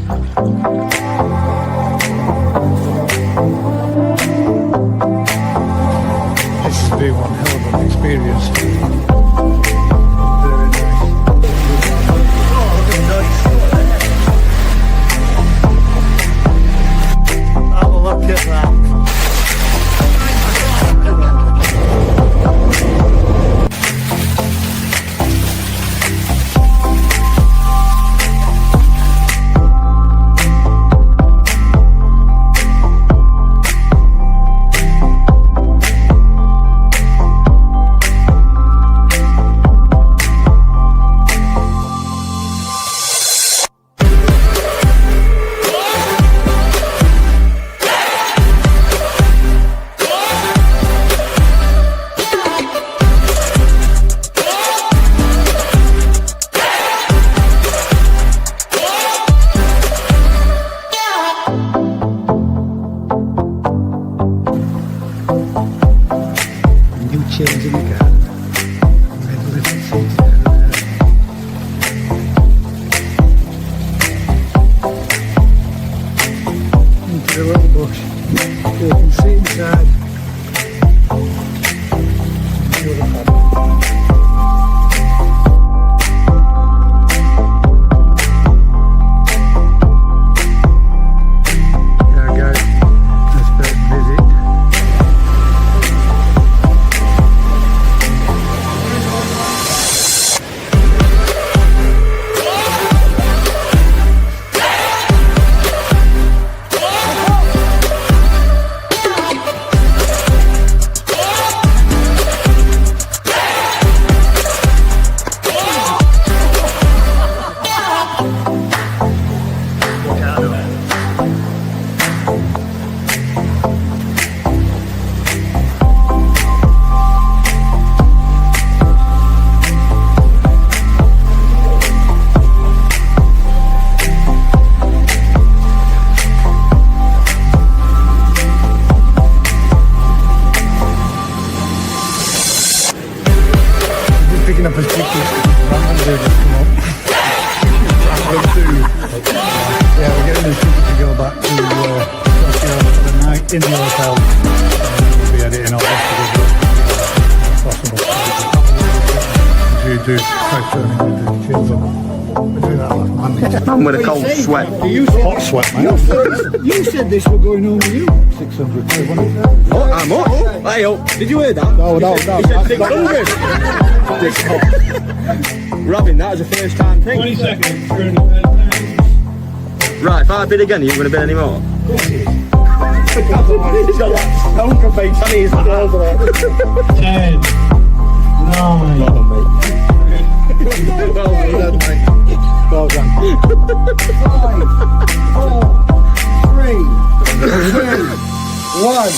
This has been one hell of an experience. Have a look at that. Changing the car. Red little seats down there. Into the little bush. You can sit inside. Enjoy the fun. Yeah, guys, let's go visit. Picking up his tickets. Yeah, we're getting his ticket to go back to Tokyo for the night in the hotel. We'll be editing all this if possible. You do try turning the chins up. We do that last Monday. I'm with a cold sweat. Hot sweat, man. You said this were going home with you. 600 quid, wasn't it? Oh, how much? Hey, oh, did you hear that? No. He said 600. Robin, that was a first time thing. 20 seconds. Right, if I bid again, are you going to bid any more? He's got that stonker face on his balls. 10, 9, Well done. 5,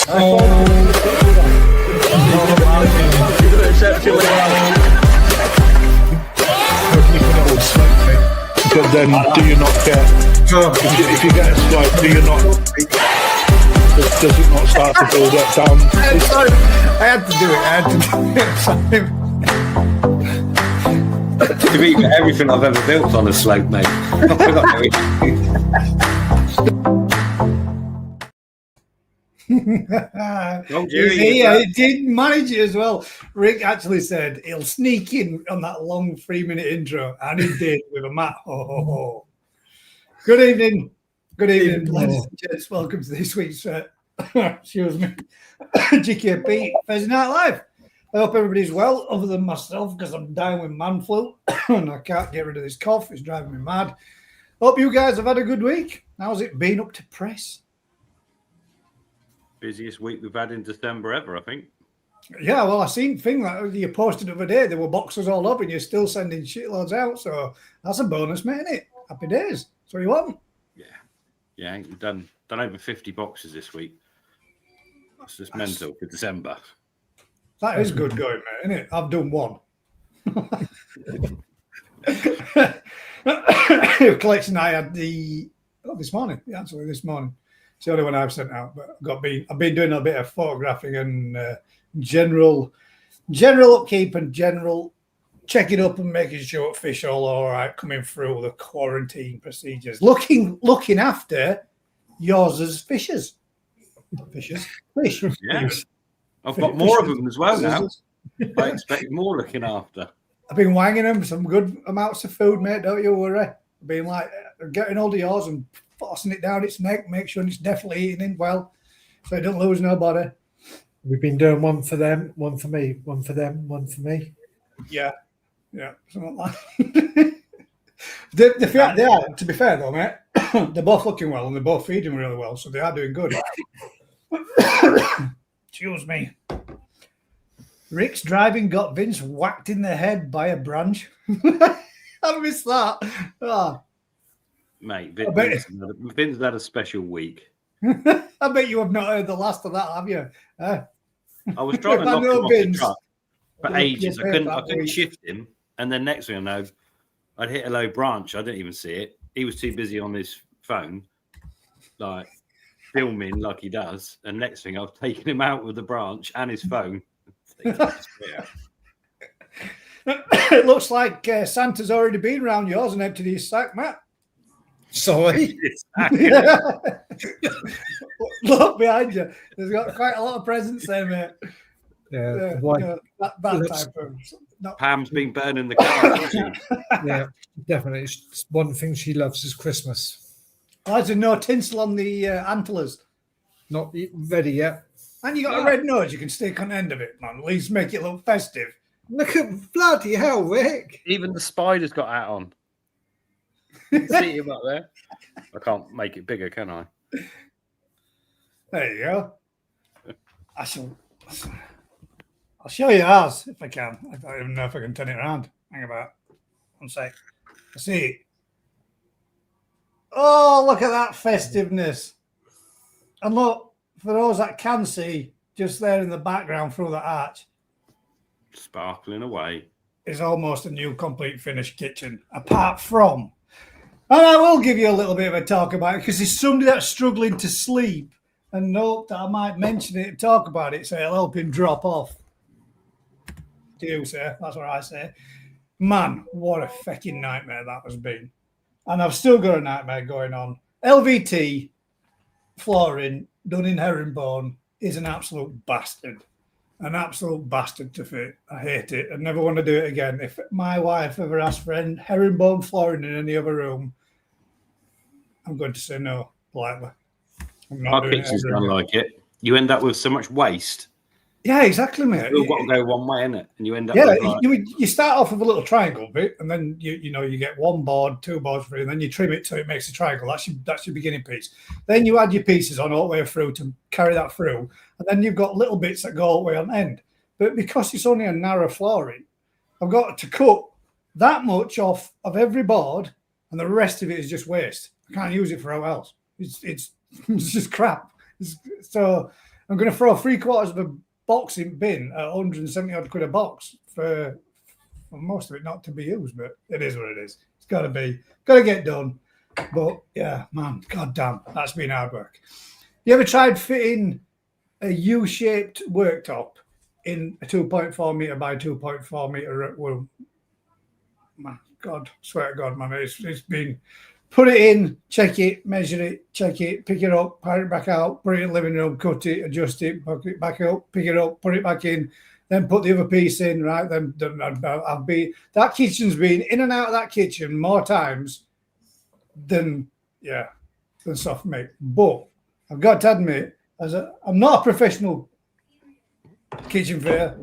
4, 3, 2, 1. But then, do you not get? If you get a swipe, do you not? Does it not start to build up down? I had to do it. To beat everything I've ever built on a slope, mate. He did manage it as well. Rick actually said he'll sneak in on that long 3-minute intro, and he did with a mat. Oh. Good evening, ladies and gents. Welcome to this week's excuse me, GKP Thursday Night Live. I hope everybody's well, other than myself, because I'm down with man flu and I can't get rid of this cough. It's driving me mad. Hope you guys have had a good week. How's it been up to press? Busiest week we've had in December ever, I think. Yeah, well, I seen thing that you posted the other day. There were boxes all up, and you're still sending shitloads out. So that's a bonus, mate, isn't it? Happy days. So you want? Yeah. We've done over 50 boxes this week. That's just mental for December. That is good going, mate, isn't it? I've done one. Collection I had this morning. This morning. It's the only one I've sent out, but I've been doing a bit of photographing and general upkeep and general checking up and making sure fish all right, coming through the quarantine procedures, looking after yours as fish. Yeah. I've got more of them as well now. I expect more looking after. I've been wanging them some good amounts of food, mate. Don't you worry. I've been like getting hold of yours and forcing it down its neck, make sure it's definitely eating it well, so it don't lose nobody. We've been doing one for them, one for me, one for them, one for me. Yeah, something like that. they are, to be fair though, mate, they're both looking well and they're both feeding really well, so they are doing good. Excuse me. Rick's driving got Vince whacked in the head by a branch. I missed that. Oh. Mate, Vince had a special week. I bet you have not heard the last of that, have you? I was trying to knock him off the truck for ages. I couldn't shift him. And then next thing I know, I'd hit a low branch. I didn't even see it. He was too busy on his phone, like filming like he does. And next thing, I've taken him out with the branch and his phone. It looks like Santa's already been round yours and emptied his sack, Matt. Sorry. Look behind you. There's got quite a lot of presents there, mate. Yeah, that type of. Pam's been burning the car. Yeah, definitely. It's one thing she loves is Christmas. Oh, there's no tinsel on the antlers. Not ready yet. And you got a red nose you can stick on the end of it, man. At least make it look festive. Look at bloody hell, Rick. Even the spider's got hat on. See him up there? I can't make it bigger, can I? There you go. I'll show you ours if I can. I don't even know if I can turn it around. Hang about. One sec. I see it. Oh, look at that festiveness. And look, for those that can see, just there in the background through the arch, sparkling away, is almost a new complete finished kitchen, apart from, and I will give you a little bit of a talk about it because there's somebody that's struggling to sleep and note that I might mention it and talk about it so it'll help him drop off. To you, sir. That's what I say. Man, what a fucking nightmare that has been. And I've still got a nightmare going on. LVT flooring done in herringbone is an absolute bastard. An absolute bastard to fit. I hate it. I never want to do it again. If my wife ever asks for herringbone flooring in any other room, I'm going to say no, politely. Our kitchen's done like it. You end up with so much waste. Yeah, exactly, mate. You've got to go one way, innit? And you end up with you start off with a little triangle bit, and then you get one board, two boards through, and then you trim it so it makes a triangle. That's your beginning piece. Then you add your pieces on all the way through to carry that through, and then you've got little bits that go all the way on the end. But because it's only a narrow flooring, I've got to cut that much off of every board, and the rest of it is just waste. I can't use it for anything else. It's just crap. So I'm going to throw 3/4 of a boxing bin at 170 odd quid a box for most of it not to be used, but it is what it is. It's got to get done. But yeah, man, goddamn, that's been hard work. You ever tried fitting a U-shaped worktop in a 2.4 meter by 2.4 meter room? Man, God, swear to God, man, it's been. Put it in, check it, measure it, check it, pick it up, put it back out, put it in the living room, cut it, adjust it, put it back up, pick it up, put it back in, then put the other piece in, right? Then that kitchen's been in and out of that kitchen more times than soft mate. But I've got to admit, I'm not a professional kitchen fitter,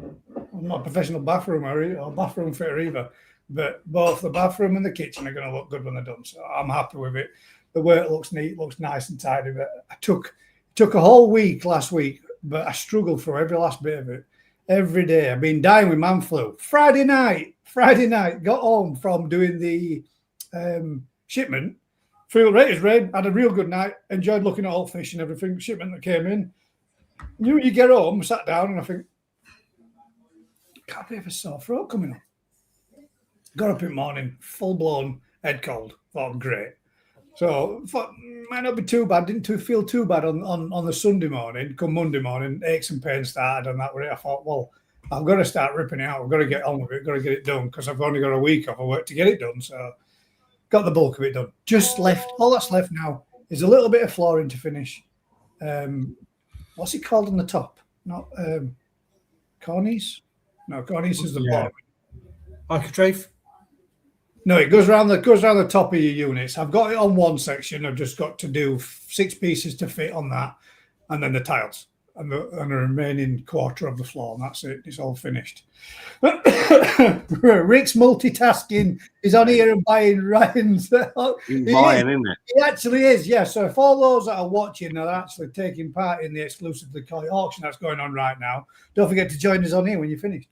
I'm not a professional bathroom or bathroom fitter either. But both the bathroom and the kitchen are going to look good when they're done. So I'm happy with it. The work looks neat, looks nice and tidy. But I took a whole week last week, but I struggled through every last bit of it. Every day. I've been dying with man flu. Friday night, got home from doing the shipment. Feel right as rain. Had a real good night. Enjoyed looking at all fish and everything. Shipment that came in. You get home, sat down, and I think, can't be a sore throat coming up. Got up in the morning, full-blown head cold. Thought, great. So, thought, might not be too bad. Didn't feel too bad on the Sunday morning. Come Monday morning, aches and pains started, and that was it. I thought, well, I've got to start ripping it out. I've got to get on with it. I've got to get it done because I've only got a week off of work to get it done. So got the bulk of it done. Just left. All that's left now is a little bit of flooring to finish. What's it called on the top? Not cornice. No, cornice is the bottom. Architrave. No, it goes around the top of your units. I've got it on one section. I've just got to do 6 pieces to fit on that, and then the tiles and the remaining quarter of the floor, and that's it. It's all finished. Rick's multitasking. He's on here and buying Ryan's. He's buying, isn't it? He actually is, yeah. So if all those that are watching are actually taking part in the exclusively toy auction that's going on right now, don't forget to join us on here when you're finished.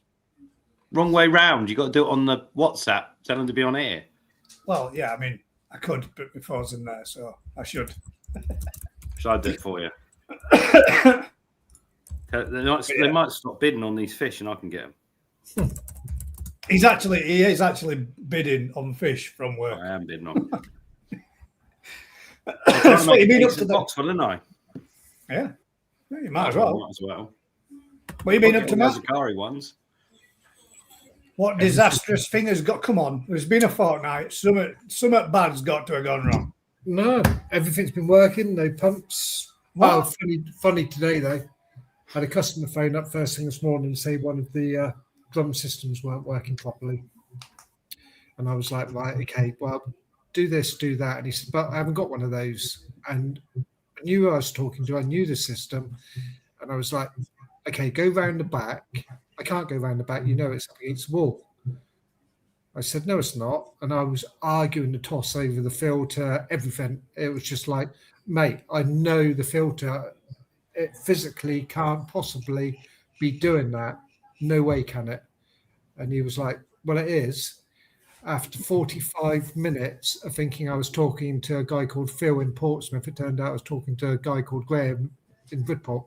Wrong way round. You got to do it on the WhatsApp. Tell them to be on here. Well, yeah, I mean, I could, but my phone's in there, so I should. Shall I do it for you? They might stop bidding on these fish, and I can get them. He is actually bidding on fish from work. I am bidding on. That's what you mean up to the box, didn't I? Yeah, you might as well. Might as well. What you been up to, Matt? Zakari ones. What disastrous thing has got? Come on, it's been a fortnight. Something bad's got to have gone wrong. No, everything's been working. No pumps. Well, funny today though. Had a customer phone up first thing this morning and say one of the drum systems weren't working properly, and I was like, right, okay, well, do this, do that, and he said, but I haven't got one of those. And I knew who I was talking to. I knew the system, and I was like, okay, go round the back. I can't go round the back. You know it's up against the wall. I said, no, it's not. And I was arguing the toss over the filter, everything. It was just like, mate, I know the filter, it physically can't possibly be doing that. No way can it. And he was like, well, it is. After 45 minutes of thinking I was talking to a guy called Phil in Portsmouth, it turned out I was talking to a guy called Graham in Bridport.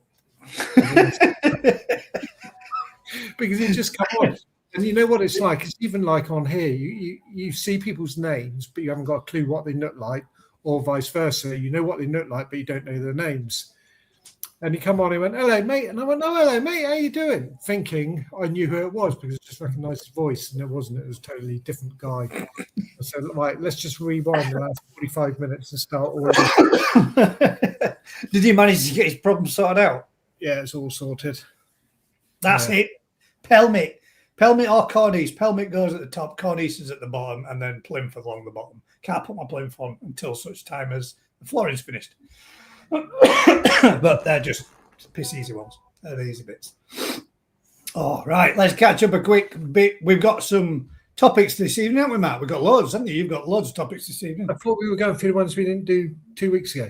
Because it just come on. And you know what it's like? It's even like on here, you see people's names, but you haven't got a clue what they look like, or vice versa. You know what they look like, but you don't know their names. And he come on, he went, hello, mate. And I went, oh, hello, mate, how you doing? Thinking I knew who it was because I just recognised his voice, and it wasn't. It was a totally different guy. I said, right, let's just rewind the last 45 minutes and start all over. Did he manage to get his problem sorted out? Yeah, it's all sorted. That's it. Pelmet or cornice. Pelmet goes at the top, cornice is at the bottom, and then plinth along the bottom. Can't put my plinth on until such time as the flooring's finished. But they're just piss easy ones. They're the easy bits. All right, let's catch up a quick bit. We've got some topics this evening, haven't we, Matt? We've got loads, haven't you? You've got loads of topics this evening. I thought we were going through the ones we didn't do 2 weeks ago.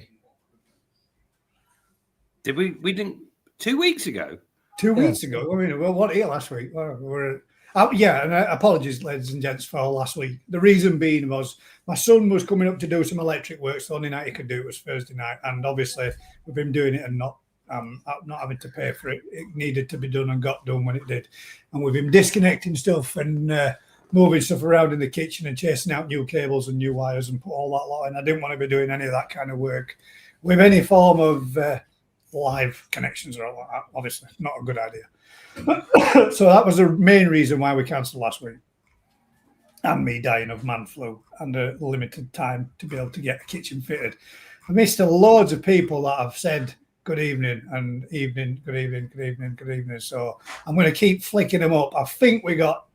Did we? We didn't 2 weeks ago. 2 weeks ago. I mean, we weren't here last week. Yeah, and apologies, ladies and gents, for last week. The reason being was my son was coming up to do some electric work, so the only night he could do it was Thursday night. And obviously, with him doing it and not having to pay for it, it needed to be done and got done when it did. And with him disconnecting stuff and moving stuff around in the kitchen and chasing out new cables and new wires and put all that lot in, I didn't want to be doing any of that kind of work with any form of live connections or all that. Obviously, not a good idea. So that was the main reason why we cancelled last week, and me dying of man flu and a limited time to be able to get a kitchen fitted. I missed loads of people that have said good evening and evening, good evening, good evening, good evening. So I'm going to keep flicking them up. I think we got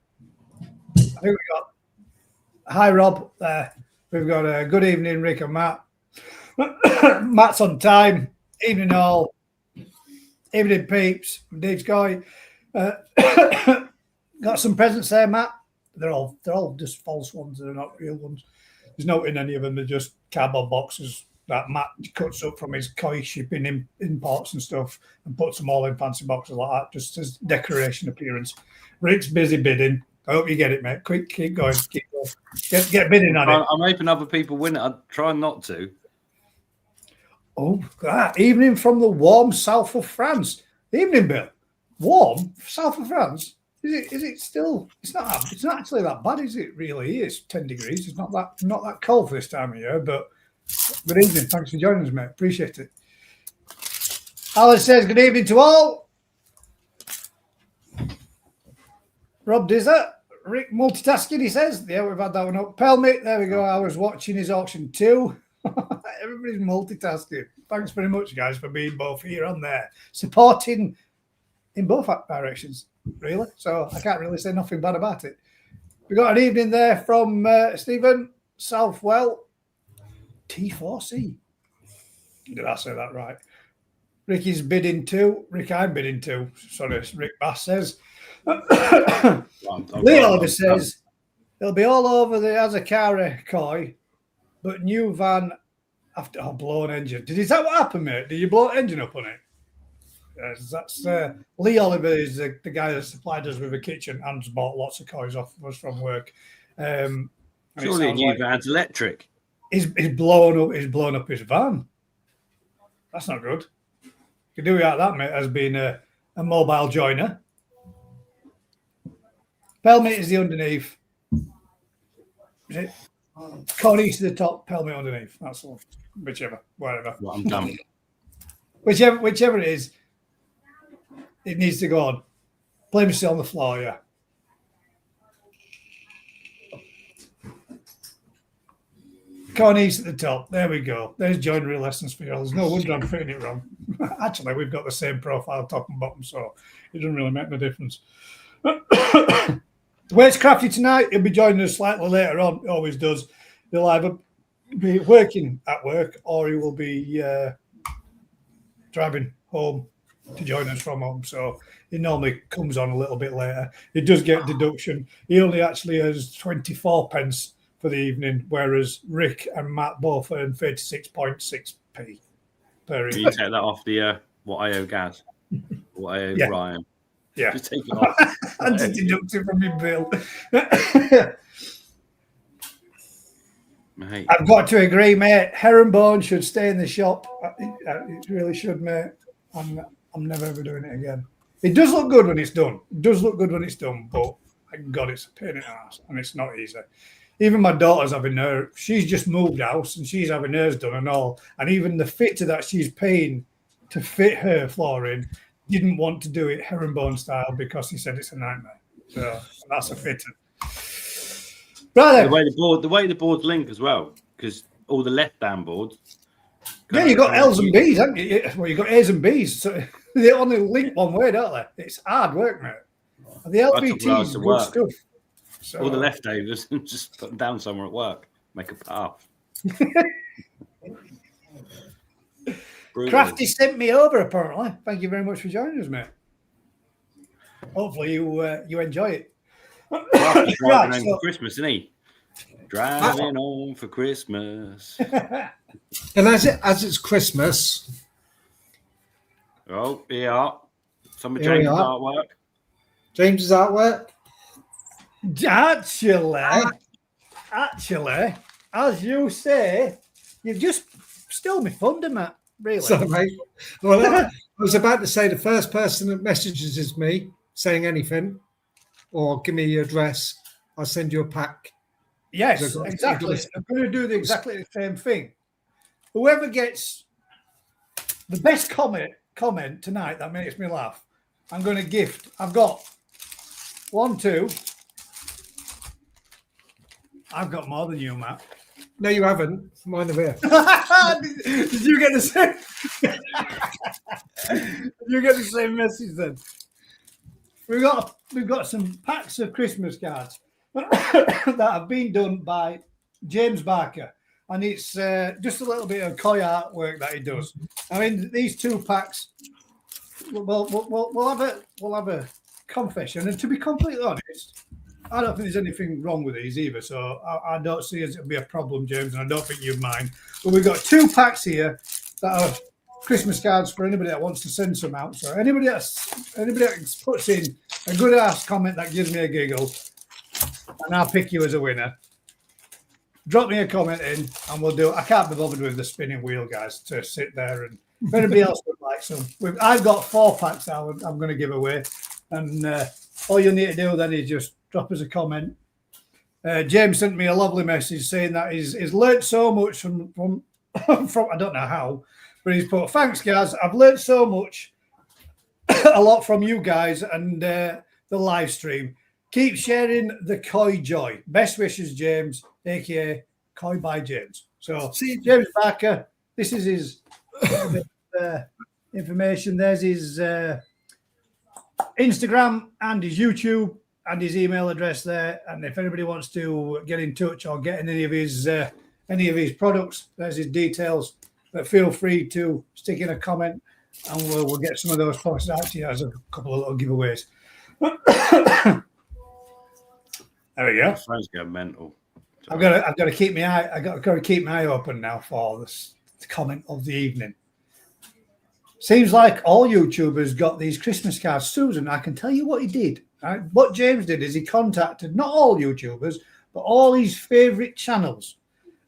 hi Rob there. We've got a good evening, Rick and Matt. Matt's on time. Evening all. Evening peeps. Dave Sky. Got some presents there, Matt. They're all just false ones. They're not real ones. There's no in any of them. They're just cardboard boxes that Matt cuts up from his koi shipping imports and stuff and puts them all in fancy boxes like that, just as decoration appearance. Rick's busy bidding. I hope you get it, mate. Quick, keep going. Keep going. Get bidding on it. I'm hoping other people win it. I try not to. Oh, that evening from the warm south of France. Evening, Bill. Warm south of France. Is it still? It's not actually that bad, is it? Really, it's 10 degrees. It's not that cold for this time of year. But good evening. Thanks for joining us, mate. Appreciate it. Alice says good evening to all. Rob Dizzer, Rick multitasking, he says. Yeah, we've had that one up. Pelmit, there we go. I was watching his auction too. Everybody's multitasking. Thanks very much, guys, for being both here and there. Supporting in both directions, really. So I can't really say nothing bad about it. We got an evening there from Stephen Southwell, T4C. Did I say that right? Ricky's bidding too. Rick, I'm bidding too. Sorry, Rick Bass says. Leo says it'll be all over the Azakara koi, but new van after blown engine. Is that what happened, mate? Did you blow an engine up on it? Yes, that's Lee Oliver is the guy that supplied us with a kitchen and bought lots of coins off of us from work. Surely a new van's electric. He's blown up his van. That's not good. You can do without that, mate, as being a mobile joiner. Pelmate is the underneath. Is it? Cornice to the top, Pelmate underneath. That's all. Whichever, whatever. Well, I'm done. Whichever it is, it needs to go on. Blame yourself on the floor, yeah. Cornice at the top. There we go. There's joinery lessons for you. There's no wonder I'm fitting it wrong. Actually, we've got the same profile, top and bottom, so it doesn't really make no difference. The way it's crafty tonight, he'll be joining us slightly later on. He always does. He'll either be working at work or he will be driving home to join us from home. So he normally comes on a little bit later. He does get deduction. He only actually has 24 pence for the evening, whereas Rick and Matt both earn 36.6p per evening. You take that off the what I owe Gaz, what I owe Ryan. Yeah, just take it off. And just deduct it from your bill. Mate. I've got to agree, mate. Herringbone should stay in the shop. It really should, mate. I'm never ever doing it again. It does look good when it's done. It does look good when it's done, but thank God it's a pain in the ass and it's not easy. Even my daughter's having her. She's just moved house and she's having hers done and all. And even the fitter that she's paying to fit her flooring didn't want to do it herringbone style because he said it's a nightmare. So that's a fitter. Right, the way the boards link as well, because all the left down boards. Yeah, you got L's and B's, haven't you? Well, you got A's and B's. So they only link one way, don't they? It's hard work, mate. And the LBT is good stuff. So, all the leftovers and just put them down somewhere at work. Make a path. Crafty sent me over, apparently. Thank you very much for joining us, mate. Hopefully you enjoy it. Driving home for Christmas, isn't he? Driving home for Christmas. And as it's Christmas. Oh, yeah. Some of James' artwork. James's artwork. Actually, as you say, you've just stole my thunder, Matt. Really? Sorry. Well, I was about to say the first person that messages is me saying anything or give me your address, I'll send you a pack. Yes, exactly. I'm going to do exactly the same thing. Whoever gets the best comment tonight that makes me laugh, I'm going to gift. I've got 1, 2. I've got more than you, Matt. No, you haven't. Mine are here. Did you get the same? Did you get the same message then? We've got some packs of Christmas cards that have been done by James Barker, and it's just a little bit of koi artwork that he does. I mean, these 2 packs. We'll have a confession, and to be completely honest, I don't think there's anything wrong with these either, so I don't see it be a problem, James, and I don't think you'd mind. But we've got 2 packs here that are Christmas cards for anybody that wants to send some out. So anybody that puts in a good ass comment that gives me a giggle, and I'll pick you as a winner. Drop me a comment in, and we'll do it. I can't be bothered with the spinning wheel, guys, to sit there. And if anybody else would like some, I've got 4 packs that I'm going to give away, and all you need to do then is just drop us a comment. James sent me a lovely message saying that he's learnt so much from I don't know how, but he's put, thanks guys, I've learnt so much, a lot from you guys and the live stream. Keep sharing the Koi joy. Best wishes, James, aka Koi by James. So, James Barker, this is his information. There's his Instagram and his YouTube and his email address there. And if anybody wants to get in touch or get any of his products, there's his details. But feel free to stick in a comment, and we'll get some of those posted out to you as a couple of little giveaways. There we go. Phone's going mental. I've got to keep my eye. I've got to keep my eye open now for this comment of the evening. Seems like all YouTubers got these Christmas cards. Susan, I can tell you what he did. Right? What James did is he contacted not all YouTubers, but all his favourite channels,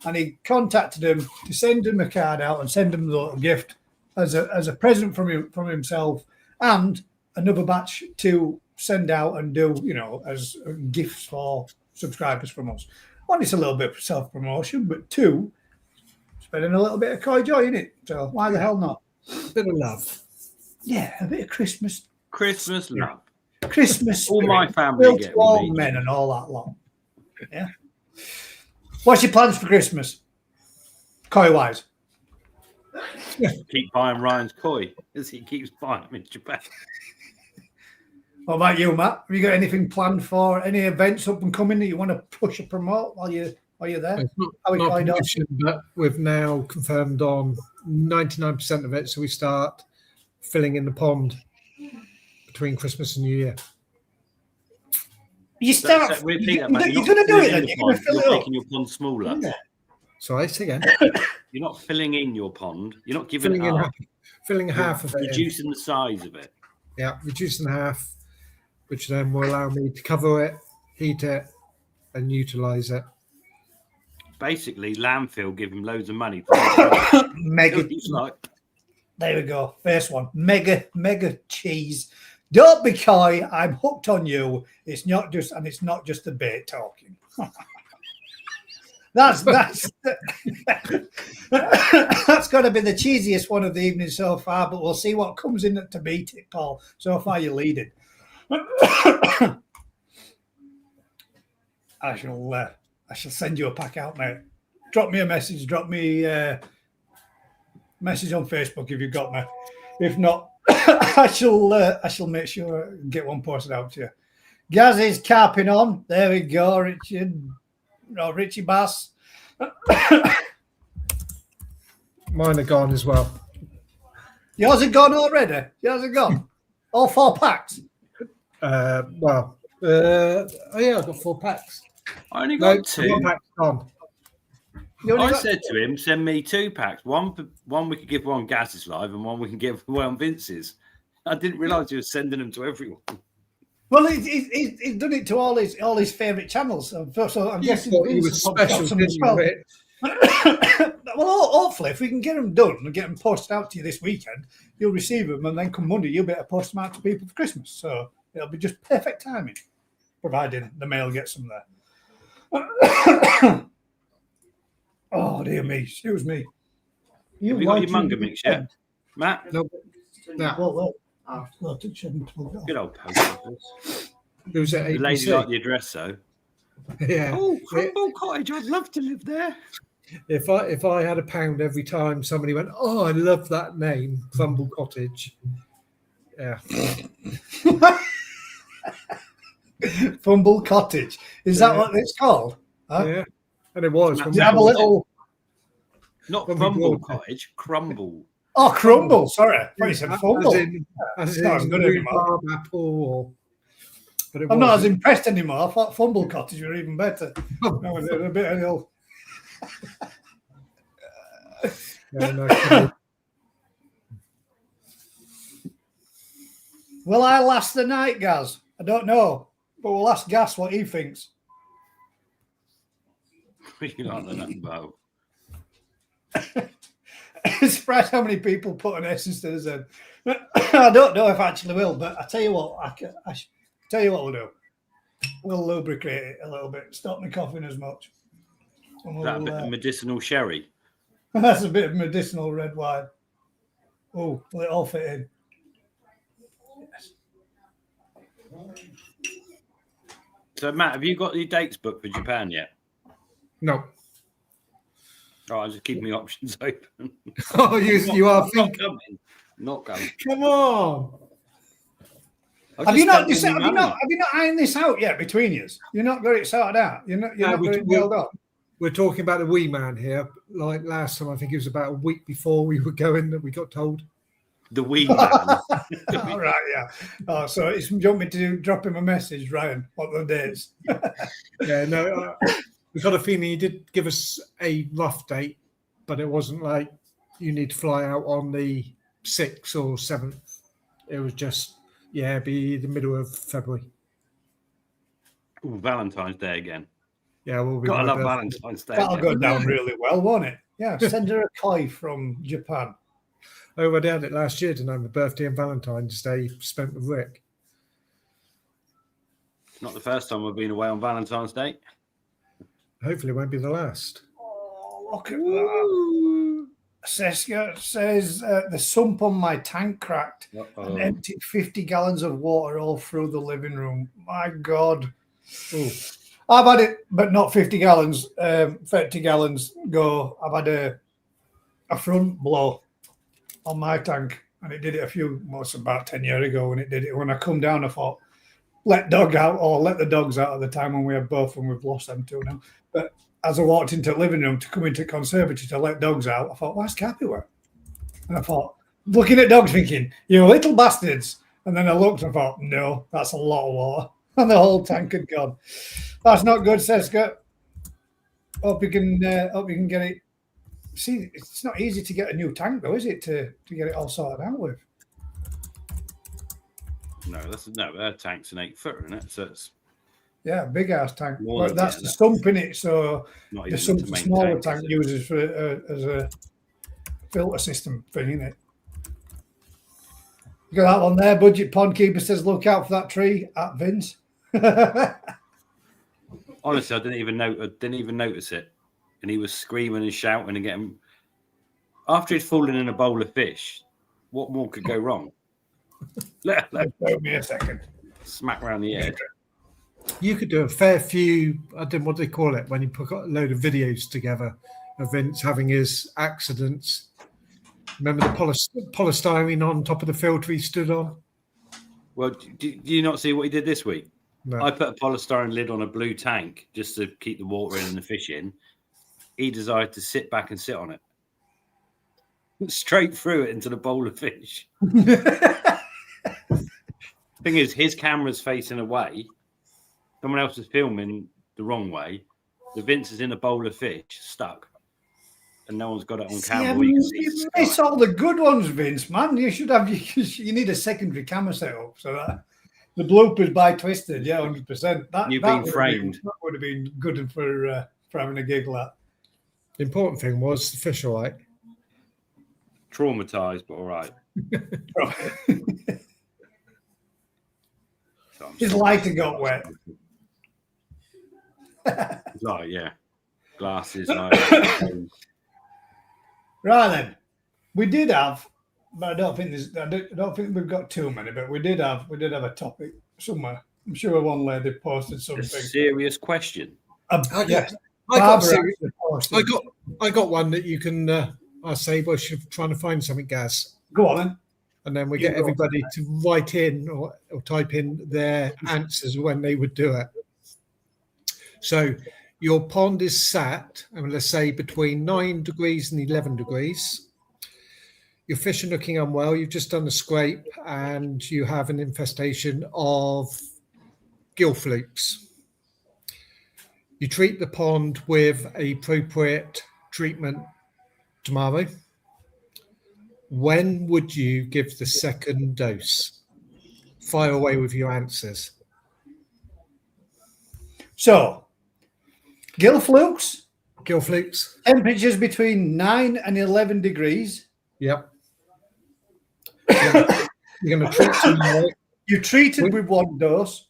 and he contacted them to send them a card out and send them a little gift as a present from himself, and another batch to send out and do, as gifts for subscribers from us. One, it's a little bit of self-promotion, but two, spending a little bit of Koi joy in it. So why the hell not? Bit of love. Yeah, a bit of Christmas. Christmas love. Christmas. All my family get all men and all that lot. Yeah. What's your plans for Christmas? Koi-wise? Keep buying Ryan's Koi as he keeps buying them in Japan. What about you, Matt? Have you got anything planned for any events up and coming that you want to push or promote while you're there? It's not prediction, but we've now confirmed on 99% of it. So we start filling in the pond between Christmas and New Year. You start. Repeat that, man. You're going to do it then. You're going to fill it up. Making your pond smaller. Yeah. Sorry, say again. You're not filling in your pond. You're not giving it up. Filling half of it. Reducing the size of it. Yeah, reducing half, which then will allow me to cover it, heat it, and utilise it. Basically, landfill give him loads of money. Mega. There we go. First one. Mega cheese. Don't be coy. I'm hooked on you. It's not just the bait talking. That's that's got to be the cheesiest one of the evening so far. But we'll see what comes in to beat it, Paul. So far, you're leading. I shall send you a pack out, mate. Drop me a message. Drop me a message on Facebook if you've got me. If not, I shall make sure I get one posted out to you. Gaz is carping on. There we go, Richie Bass. Mine are gone as well. Yours are gone already? Yours are gone? All 4 packs? Oh yeah, I've got 4 packs. I only got 2. 1 pack's gone. I said to him, send me 2 packs. One we could give one Gaz's live and one we can give one Vince's. I didn't realise he was sending them to everyone. Well, he's done it to all his favourite channels. So I'm guessing he was special. Well, hopefully, if we can get them done and get them posted out to you this weekend, you'll receive them, and then come Monday, you'll be able to post them out to people for Christmas. So it'll be just perfect timing, providing the mail gets them there. Oh, dear me. Excuse me. Have you got your manga mix yet, Matt? No. Good old post office. Who's at The lady liked the address, though. Yeah. Oh, Crumble Cottage. I'd love to live there. If I had £1 every time somebody went, oh, I love that name, Crumble Cottage. Yeah. Fumble Cottage. Is that what it's called? Huh? Yeah. And it was. You have a little. Not Crumble Cottage, Crumble. Oh, Crumble. Sorry. I thought you said Fumble. As in not good anymore. I'm not as impressed anymore. I thought Fumble Cottage were even better. A bit of ill. Will I last the night, Gaz? I don't know, but we'll ask Gaz what he thinks. You don't know nothing about. It's surprised how many people put an S instead of Z. I don't know if I actually will, but I tell you what, I tell you what we'll do. We'll lubricate it a little bit, stop me coughing as much. That a bit of medicinal sherry. That's a bit of medicinal red wine. Oh, will it all fit in? Yes. So, Matt, have you got your dates booked for Japan yet? No. Oh, I'm just keeping my options open. Oh, you are thinking. Not coming. Come on. Have you not ironed this out yet between you? You're not got it sorted out. You're not got it nailed up. We're talking about the wee man here. Like last time, I think it was about a week before we were going that we got told. The wee man. All right, yeah. Oh, so it's, do you want me to drop him a message, Ryan? What the dates? Yeah, no. We got a feeling he did give us a rough date, but it wasn't like you need to fly out on the 6th or 7th. It was just, be the middle of February. Ooh, Valentine's Day again. Yeah, we'll be. Gotta love Valentine's Day. That'll go down really well, won't it? Yeah, send her a koi from Japan. Oh, I did it last year, didn't I? My birthday and Valentine's Day spent with Rick. Not the first time we've been away on Valentine's Day. Hopefully it won't be the last. Oh, look at that. Seska says the sump on my tank cracked and emptied 50 gallons of water all through the living room. My God. Ooh. I've had it, but not 50 gallons. 30 gallons go. I've had a front blow on my tank, and it did it about 10 years ago when it did it. When I come down, I thought, let the dogs out at the time when we had both, and we've lost them too now. But as I walked into the living room to come into the conservatory to let dogs out, I thought, where's Cappy were? And I thought, looking at dogs thinking, you little bastards. And then I looked and thought, no, that's a lot of water. And the whole tank had gone. That's not good, Seska. Hope you can get it. See, it's not easy to get a new tank, though, is it, to get it all sorted out with? No, our tank's an 8-footer, isn't it? So it's big ass tank. But that's the sump in it, so the sump the smaller tank uses for as a filter system thing, isn't it? You got that one there. Budget Pond Keeper says, "Look out for that tree," at Vince. Honestly, I didn't even notice it, and he was screaming and shouting and getting. After he'd fallen in a bowl of fish, what more could go wrong? Let Wait me a second. Smack around the edge. You could do a fair few. I don't know what they call it when you put a load of videos together of Vince having his accidents. Remember the polystyrene on top of the filter he stood on? Well, do you not see what he did this week? No. I put a polystyrene lid on a blue tank just to keep the water in and the fish in. He decided to sit back and sit on it. Straight through it into the bowl of fish. Thing is, his camera's facing away. Someone else is filming the wrong way. The Vince is in a bowl of fish, stuck. And no one's got it on camera. You miss all the good ones, Vince, man. You should have. You need a secondary camera set up so that the bloopers by Twisted, 100%. You've been framed. That would have been good for having a giggle at. The important thing was the fish, all right. Traumatized, but all right. His lighter got wet. Like, yeah. Glasses. Right then, we did have, but I don't think we've got too many. But we did have a topic somewhere. I'm sure one lady posted something. A serious question. Yes, I got one that you can. I say, well, you're trying to find something, Gaz. Go on then. And then we get everybody to write in or type in their answers when they would do it. So your pond is sat, and let's say between 9 degrees and 11 degrees. Your fish are looking unwell. You've just done a scrape and you have an infestation of gill flukes. You treat the pond with appropriate treatment tomorrow. When would you give the second dose? Fire away with your answers. So, gill flukes. Gill flukes. Temperatures between 9 and 11 degrees. Yep. You're going to treat tomorrow. You treated with one dose.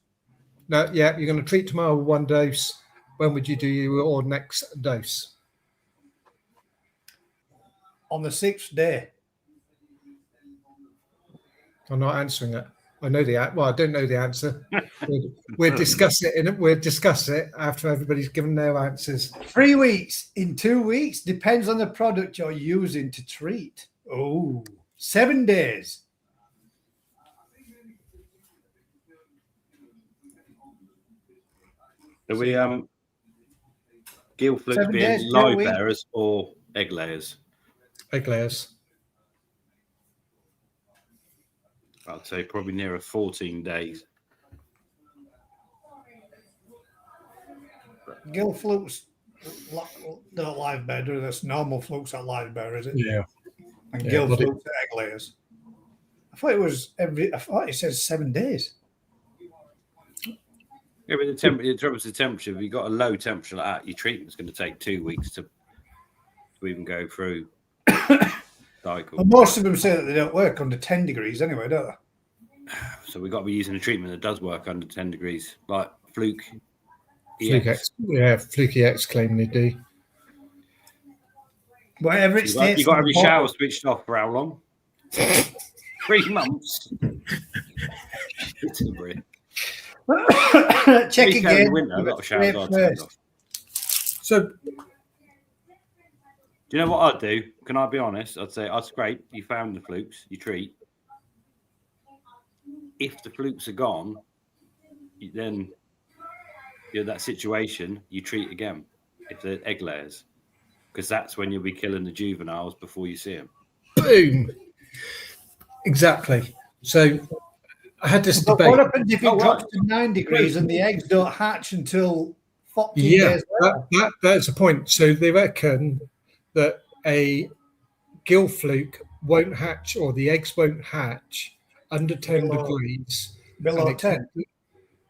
No, yeah, you're going to treat tomorrow with one dose. When would you do your next dose? On the 6th day. I'm not answering it. I know the well, I don't know the answer. We'll discuss it. We'll discuss it after everybody's given their answers. 3 weeks in 2 weeks depends on the product you're using to treat. Oh, 7 days. Are we gill flukes 7 days, being 2 live weeks. bearers or egg layers? Egg layers. I'd say probably nearer 14 days. Gill flukes don't live bear, do this normal flukes are live bear, is it? Yeah. And Yeah, gill but flukes are egg layers. I thought it says 7 days. Yeah, but it drops the temperature. If you've got a low temperature like that, your treatment's going to take 2 weeks to even go through cycle. And most of them say that they don't work under 10 degrees anyway, don't they? So we've got to be using a treatment that does work under 10 degrees, like Fluke. Fluke X. Yeah, Fluke X claim they do. Whatever it states. You've got to have your shower switched off for how long? 3 months. It's a brick. Check again. Winter, a lot of showers are turned off. So, do you know what I'd do? Can I be honest? I'd say I'd scrape. You found the flukes. You treat. If the flukes are gone, then you're in that situation. You treat again. If they're egg layers, because that's when you'll be killing the juveniles before you see them. boom. Exactly. So I had this But debate. what happens if it drops to 9 degrees and the eggs don't hatch until 14 days later? That's a point. So they reckon that a gill fluke won't hatch, or the eggs won't hatch under 10 degrees. Below 10.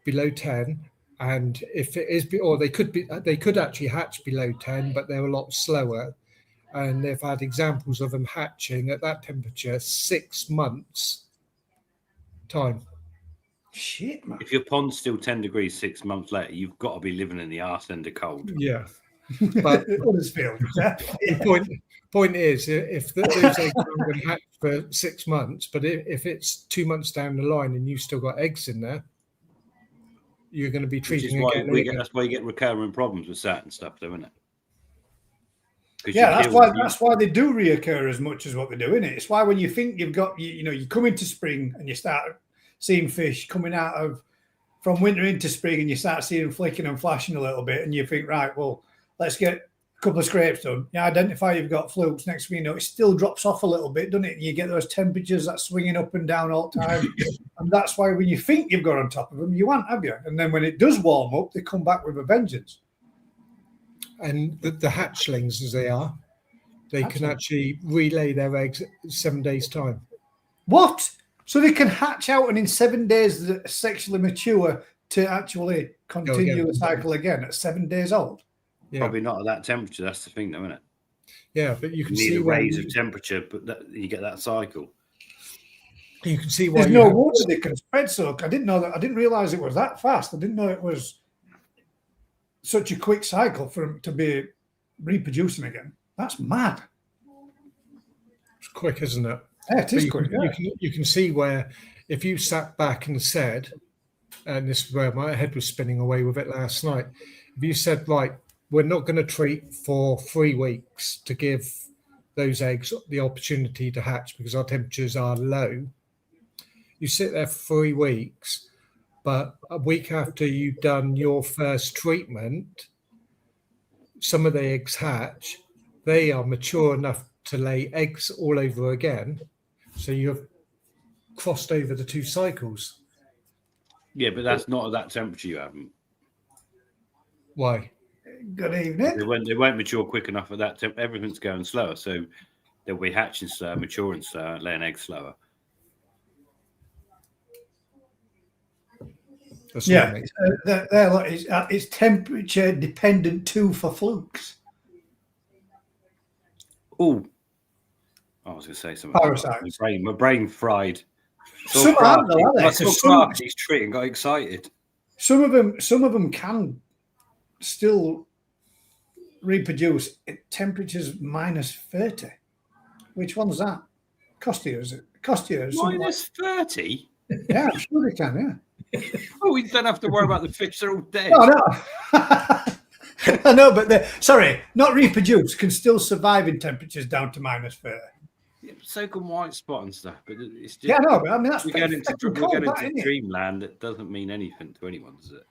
Below 10. And if it is, or they could actually hatch below 10, but they're a lot slower. And they've had examples of them hatching at that temperature 6 months time. Shit, man. If your pond's still 10 degrees 6 months later, you've got to be living in the arse end of cold. Yeah. But Huddersfield. the point is, if those eggs are going to hatch for 6 months, but if it's 2 months down the line and you've still got eggs in there, you're going to be treating again. That's why you get recurring problems with certain stuff, though, isn't it? Yeah, that's why they do reoccur as much as what they do, isn't it? It's why when you think you've got, you come into spring and you start seeing fish coming out from winter into spring, and you start seeing them flicking and flashing a little bit, and you think, right, well, let's get a couple of scrapes done. You identify you've got flukes. Next thing you know, it still drops off a little bit, doesn't it? And you get those temperatures that swinging up and down all the time. And that's why when you think you've got on top of them, you aren't, have you? And then when it does warm up, they come back with a vengeance. And the hatchlings, as they are, they can actually relay their eggs 7 days' time. What? So they can hatch out and in 7 days sexually mature to actually continue the cycle again at 7 days old? Yeah. Probably not at that temperature. That's the thing, though, isn't it? Yeah, but you can need see a raise of temperature, but you get that cycle. You can see why there's no water that can spread. So I didn't know that. I didn't realize it was that fast. I didn't know it was such a quick cycle for them to be reproducing again. That's mad. It's quick, isn't it? Yeah, it is quick. You can see where if you sat back and said, and this is where my head was spinning away with it last night, if you said, right, we're not going to treat for 3 weeks to give those eggs the opportunity to hatch because our temperatures are low, you sit there for 3 weeks, but a week after you've done your first treatment, some of the eggs hatch. They are mature enough to lay eggs all over again. So you've crossed over the 2 cycles. Yeah, but that's not at that temperature you haven't. Why? Good evening. They won't mature quick enough at that temperature. Everything's going slower. So they'll be hatching slower, maturing slower, laying eggs slower. Yeah, it's temperature dependent too for flukes. Oh, I was going to say something. Parasites. My brain fried. Some aren't though, are they? He's treating, got excited. Some of them can still reproduce at temperatures minus 30. Which one's that? Costia, is it? Costia. Minus 30? Yeah, I'm sure they can. Yeah. Oh, we don't have to worry about the fish; they're all dead. No. I know, but sorry, not reproduce. Can still survive in temperatures down to -30. Yeah, so can white spot and stuff, but it's just Yeah, no, but I mean that's we're going into isn't it? dreamland. That doesn't mean anything to anyone, does it?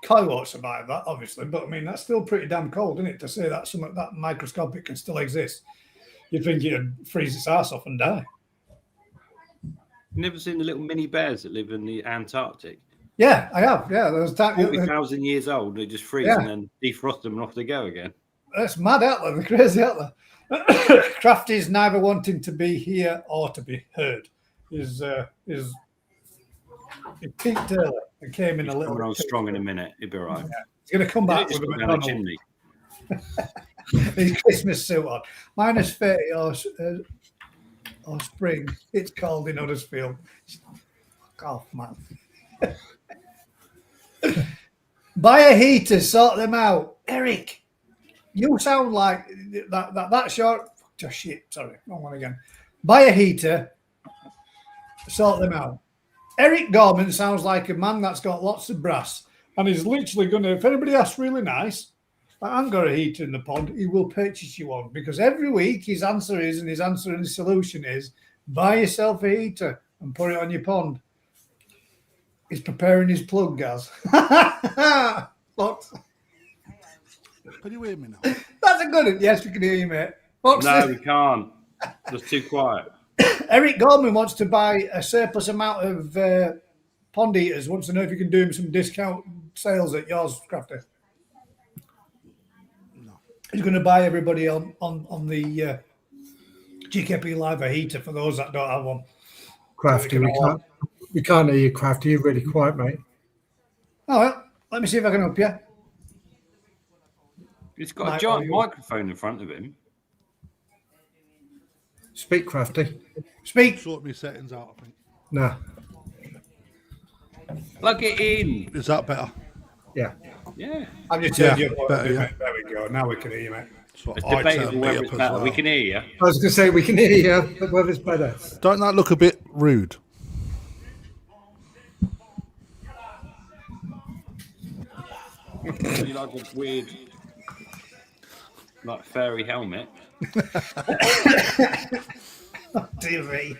Koi won't survive that, obviously, but I mean that's still pretty damn cold, isn't it? To say that something that microscopic can still exist, you'd think it'd freeze its ass off and die. You've never seen the little mini bears that live in the Antarctic? Yeah, I have. Yeah, there's 40,000 years old. They just freeze and then defrost them and off they go again. That's mad out there. They're crazy out there. Crafty's neither wanting to be here or to be heard. He peaked early and came in a little. Coming on strong in a minute. He'll be all right. Yeah. He's going to come back with a McDonald's. chimney. His Christmas suit on. -30 or spring. It's cold in Huddersfield. Fuck off, man. Buy a heater, sort them out. Eric, you sound like that's your shit. Sorry, wrong one again. Buy a heater, sort them out. Eric Gorman sounds like a man that's got lots of brass and he's literally going to, if anybody asks really nice, I haven't got a heater in the pond, he will purchase you one because every week his answer and his solution is buy yourself a heater and put it on your pond. He's preparing his plug, Gaz. Fox. Can you hear me now? That's a good one. Yes, we can hear you, mate. Fox No, we can't. Just too quiet. Eric Gorman wants to buy a surplus amount of pond eaters. Wants to know if you can do him some discount sales at yours, Crafty. No. He's going to buy everybody on the GKP Live a heater for those that don't have one. Crafty, we can't hear you, Crafty. You're really quiet, mate. Oh, well, let me see if I can help you. He's got a giant microphone in front of him. Speak, Crafty. Speak. Sort my settings out, I think. No. Plug it in. Is that better? Yeah. Yeah. I've just turned you up. better, yeah. There we go. Now we can hear you, mate. So It's I debatable turned me whether up it's as better. well. We can hear you. I was going to say we can hear you, but whether it's better. Don't that look a bit rude? You like a weird, like fairy helmet. TV.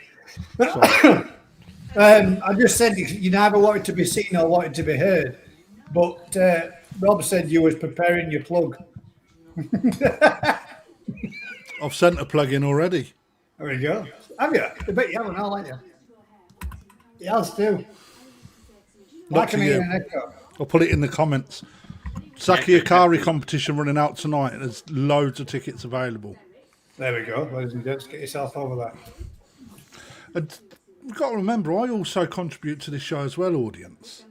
I just said you never wanted to be seen or wanted to be heard, but Rob said you was preparing your plug. I've sent a plug in already. There we go. Have you? I bet you haven't, haven't you? He has too. Look Can to hear you. an echo. I'll put it in the comments. Saki Akari competition running out tonight. There's loads of tickets available. There we go. Ladies and gents, get yourself over that. And you've got to remember, I also contribute to this show as well, audience.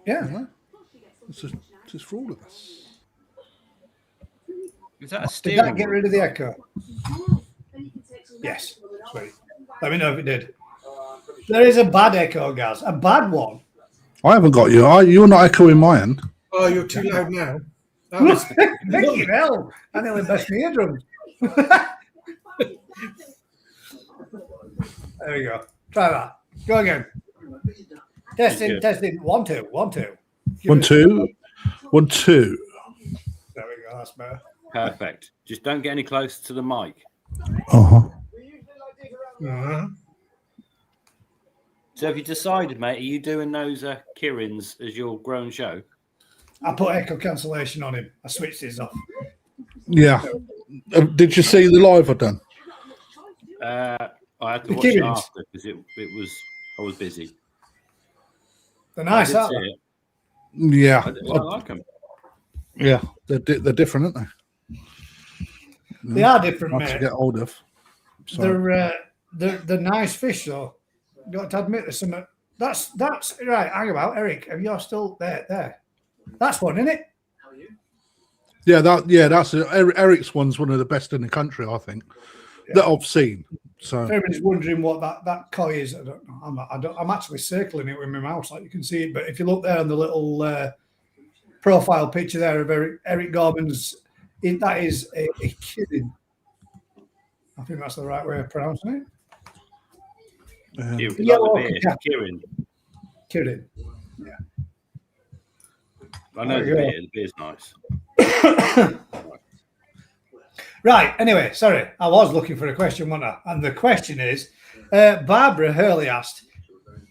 Yeah. It's just for all of us. Is that a Did steering that get wheel? rid of the echo? Yes. Sweet. Let me know if it did. There is a bad echo, Gaz. A bad one. I haven't got you. You're not echoing my end. Oh, you're too loud now. That was Fucking hell. I nearly best my eardrums. There we go. Try that. Go again. Testing, testing. 1, 2, 1, 2. Give 1, it- 2. 1, 2. There we go. That's better. Perfect. Just don't get any closer to the mic. Uh-huh. So have you decided, mate, are you doing those Kirins as your grown show? I put echo cancellation on him. I switched his off. Yeah. Did you see the live I done? I had to The watch it Kirins. after because I was busy. They're nice, I aren't did they? see it. Yeah. I like them. Yeah. They're different, aren't they? They are different, Hard to mate. get hold of. So, They're nice fish, though. You got to admit there's some. That's right. Hang about, Eric. If you're still there, that's one, isn't it? yeah, that's Eric's one's one of the best in the country, I think, that I've seen. So Everybody's wondering what that koi is. I don't know. I'm actually circling it with my mouse, like you can see it. But if you look there on the little profile picture there of Eric Gorman's, that is a kidding. I think that's the right way of pronouncing it. Kirin. I know the beer's nice. Right, anyway, sorry, I was looking for a question, wasn't I? And the question is, Barbara Hurley asked,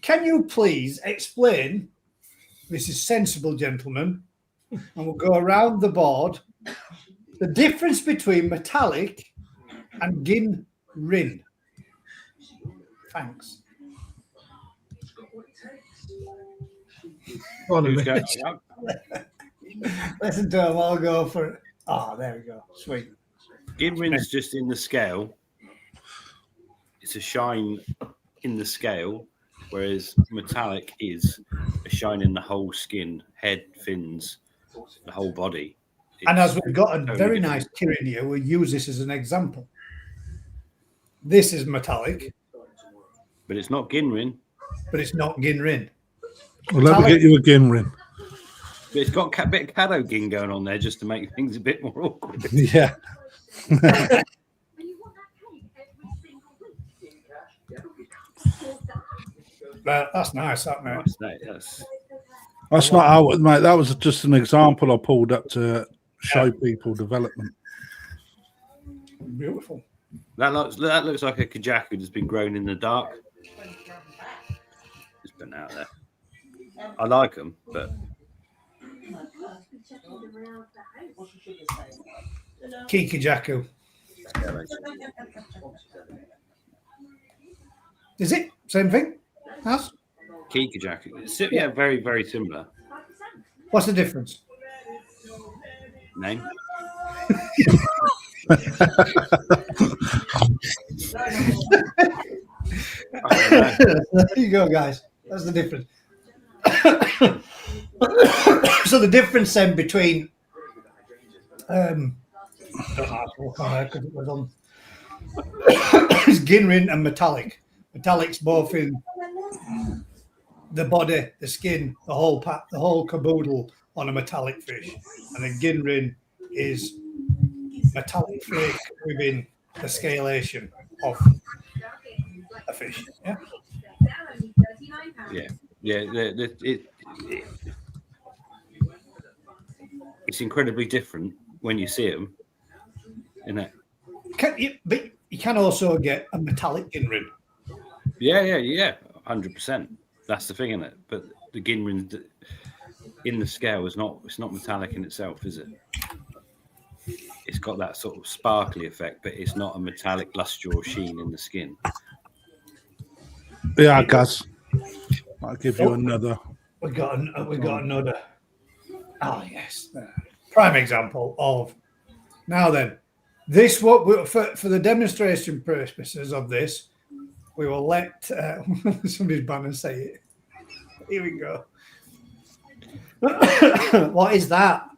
can you please explain, this is sensible, gentlemen, and we'll go around the board, the difference between metallic and gin rin? Thanks. Listen to them, I'll go for it. Oh, there we go. Sweet. Gin rin's just in the scale. It's a shine in the scale, whereas metallic is a shine in the whole skin, head, fins, the whole body. And as we've got a very nice Kirin here, we'll use this as an example. This is metallic. But it's not gin rin. But it's not gin rin. Well, let me get you a gin rin. But it's got a bit of Caddo gin going on there just to make things a bit more awkward. Yeah. That's nice, that mate. That's not how, mate. That was just an example I pulled up to show people development. Beautiful. That looks like a Kajaku that's been grown in the dark. Just been out there. I like them, but Kiki Jaku. Is it same thing? As Kiki Jaku. Yeah, very, very similar. What's the difference? Name. There you go, guys. That's the difference. So the difference then between is gin rin and metallic. Metallic's both in the body, the skin, the whole caboodle on a metallic fish, and the gin rin is metallic flake within the scalation of a fish. Yeah. It's incredibly different when you see them, isn't it? But you can also get a metallic gin rin. Yeah, 100%. That's the thing, isn't it? But the gin rin in the scale it's not metallic in itself, is it? It's got that sort of sparkly effect, but it's not a metallic luster or sheen in the skin. Yeah, Gaz. I'll give you another. We got another. Oh yes, prime example of. Now then, this for the demonstration purposes of this, we will let somebody's banner say it. Here we go. What is that?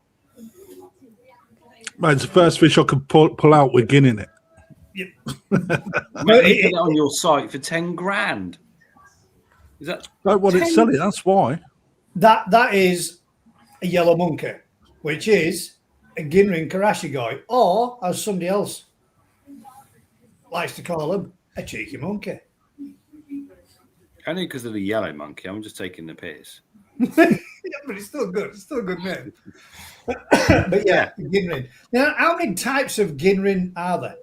Mate, it's the first fish I could pull out with gin in it. Yep. Mate, you put it on your site for 10 grand. Is that? Don't want it selling. That's why. That is a yellow monkey, which is a gin rin karashigoi, or as somebody else likes to call him, a cheeky monkey. Only because of the yellow monkey. I'm just taking the piss. Yeah, but it's still good. It's still a good name. But yeah, gin rin. Now, how many types of gin rin are there?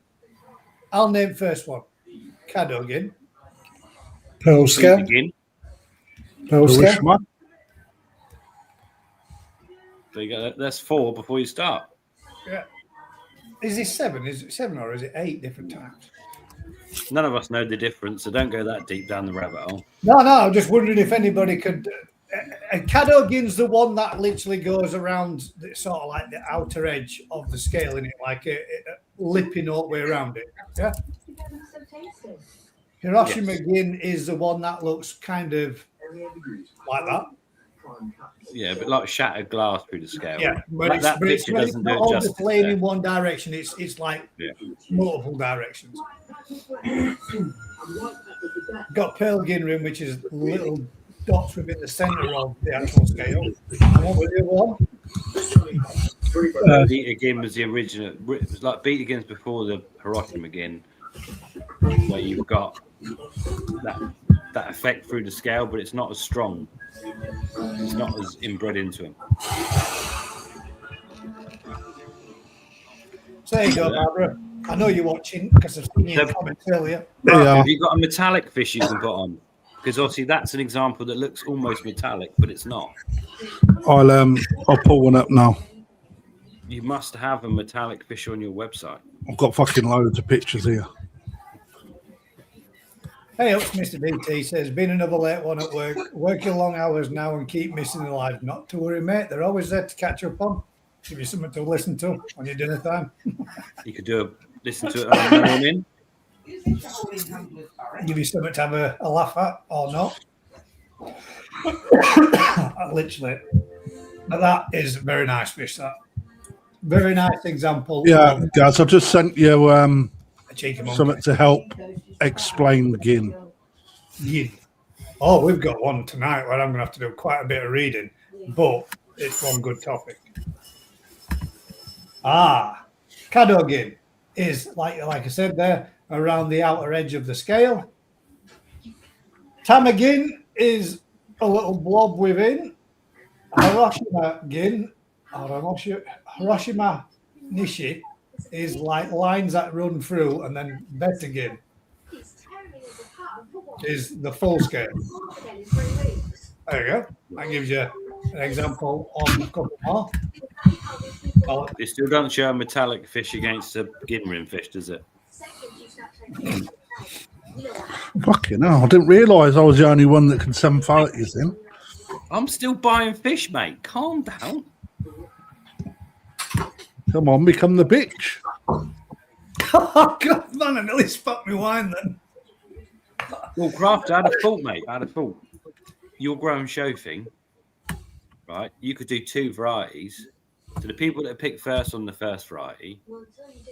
I'll name first one. Caddo gin. Polska. Polska. There you go. That's 4 before you start. Yeah. Is it 7? Is it 7 or is it 8 different types? None of us know the difference, so don't go that deep down the rabbit hole. No, I'm just wondering if anybody could. A Caddo gin's the one that literally goes around sort of like the outer edge of the scale in it, like a lipping all the way around it. Yeah. Hiroshima gin is the one that looks kind of like that. Yeah, but like shattered glass through the scale. Yeah, but that picture doesn't do it all justice. the flame in one direction. It's like multiple directions. Got pearl gin rin, which is little dots within the centre of the actual scale. And what was the other one? Beat again was the original. It was like beat against before the Hiroshima again, where you've got that that effect through the scale, but it's not as strong. It's not as inbred into him. So there you go, Barbara. I know you're watching because I've seen your comments earlier. Yeah. Have you got a metallic fish you can put on? Because obviously that's an example that looks almost metallic, but it's not. I'll pull one up now. You must have a metallic fish on your website. I've got fucking loads of pictures here. Hey, it's Mr. BT says, been another late one at work, working long hours now and keep missing the live. Not to worry, mate. They're always there to catch up on. Give you something to listen to on your dinner time. You could listen to it on the morning. Give you something to have a laugh at or not. Literally. But that is a very nice fish, that. Very nice example. Yeah, guys, I've just sent you a cheeky monkey. something to help explain gin. Gin. Oh, we've got one tonight where I'm going to have to do quite a bit of reading, but it's one good topic. Cadogin is, like I said there, around the outer edge of the scale. Tamagin is a little blob within. Hiroshima Gin, or Hiroshima Nishi, is like lines that run through, and then Betagin is the full scale. There you go. That gives you an example on a couple more. It still doesn't show a metallic fish against a ginrin fish, does it? Fucking hell, I didn't realise I was the only one that can send photos in. I'm still buying fish, mate. Calm down. Come on, become the bitch. Oh, God, man, I nearly spat me wine then. Well, Craft, I had a fault, mate. I had a fault. Your grow and show thing, right? You could do 2 varieties. So the people that pick first on the first variety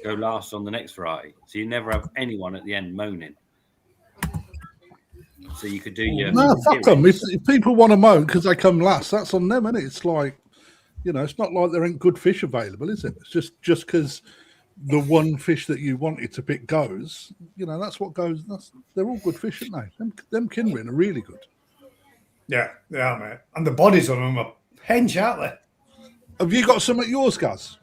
go last on the next variety. So you never have anyone at the end moaning. So you could do your... No, fuck them. If people want to moan because they come last, that's on them, isn't it? It's like, you know, it's not like there ain't good fish available, is it? It's just because the one fish that you wanted to pick goes, you know, that's what goes. They're all good fish, aren't they? Them Kinrin are really good. Yeah, they are, mate. And the bodies on them are hench, aren't they? Have you got some at yours, Gaz?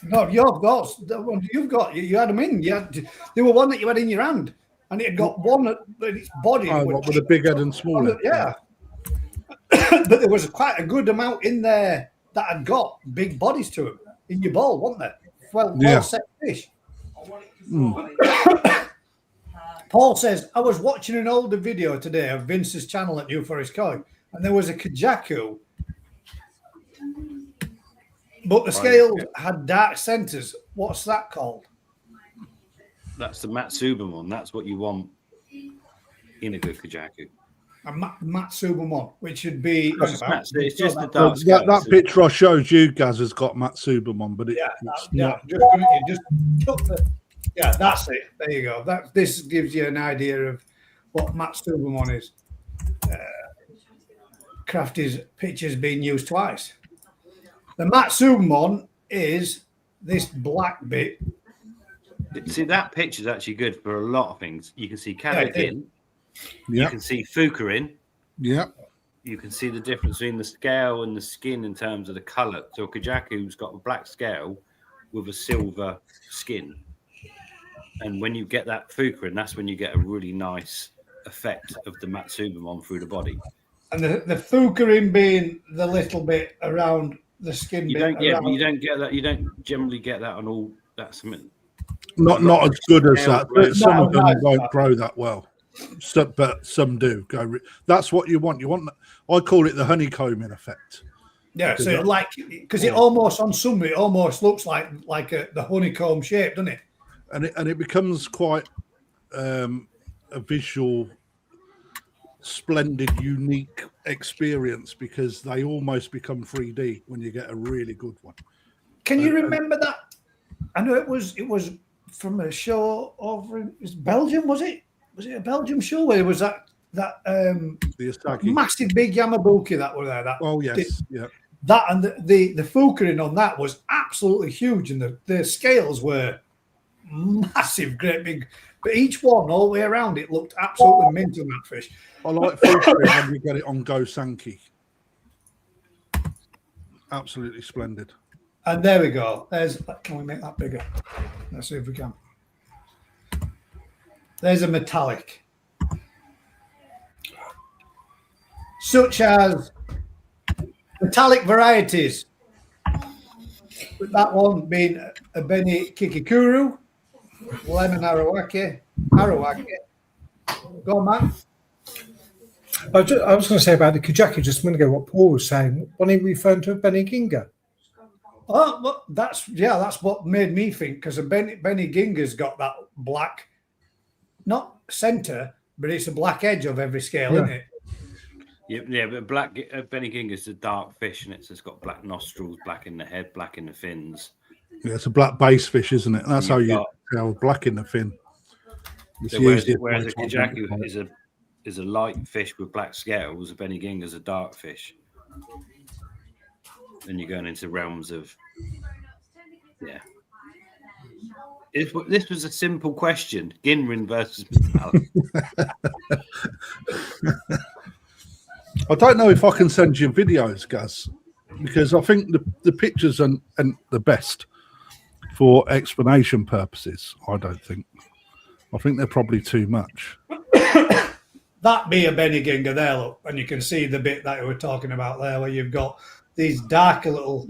No, you've got. You had them in. There were one that you had in your hand, and it had got one at its body. Oh, what, with a big head and small head? Yeah. But there was quite a good amount in there that had got big bodies to them in your bowl, wasn't there? Well set fish. Paul says, I was watching an older video today of Vince's channel at New Forest Koi, and there was a kajaku, but the scales had dark centers. What's that called? That's the Matsubamon. That's what you want in a good kajaku. A Matsubamon, which should be... It's just the dark scales. That picture I showed you, Gaz, has got Matsubamon, but it's not... Yeah, that's it. There you go. This gives you an idea of what Matsubamon is. Crafty's picture's been used twice. The Matsubamon is this black bit. See, that picture's actually good for a lot of things. You can see Kavagin. Yeah. You can see Fukarin. Yeah. You can see the difference between the scale and the skin in terms of the colour. So a kajaku's got a black scale with a silver skin. And when you get that Fukarin, that's when you get a really nice effect of the Matsubamon through the body. And the Fukarin being the little bit around the skin. You don't get that. You don't generally get that on all. That's something. Not as good as that. But some of them don't grow that well. But some do go. That's what you want. You want. I call it the honeycombing effect. Yeah, so because it almost on some it almost looks like the honeycomb shape, doesn't it? And it becomes quite a visual, splendid, unique experience because they almost become 3D when you get a really good one. Can you remember that? I know it was from a show over in Belgium, was it? Was it a Belgium show where there was that massive big Yamabuki that were there? Yeah. That and the Fukarin on that was absolutely huge, and the scales were massive, great big. But each one, all the way around, it looked absolutely mint on that fish. I like fish when you get it on Go Sankey. Absolutely splendid. And there we go. Can we make that bigger? Let's see if we can. There's a metallic. Such as metallic varieties. With that one being a Beni Kikikuru, lemon arawake. Go on, man. I was going to say about the Kajaki just a minute ago, what Paul was saying. When he referred to a Benny Ginga. Oh, well, that's what made me think, because Benny Ginga's got that black, not center, but it's a black edge of every scale, isn't it? Yeah, but Benny Ginga's a dark fish, and it's got black nostrils, black in the head, black in the fins. Yeah, it's a black base fish, isn't it? That's how you tell black in the fin. So whereas a Kajaki is a light fish with black scales, a Benny Ginga's a dark fish. And you're going into realms of, yeah. This was a simple question: Ginrin versus metallic. I don't know if I can send you videos, Gaz, because I think the pictures aren't the best for explanation purposes. I don't think. I think they're probably too much. That be a Benny Ginga there, look, and you can see the bit that we were talking about there, where you've got these darker little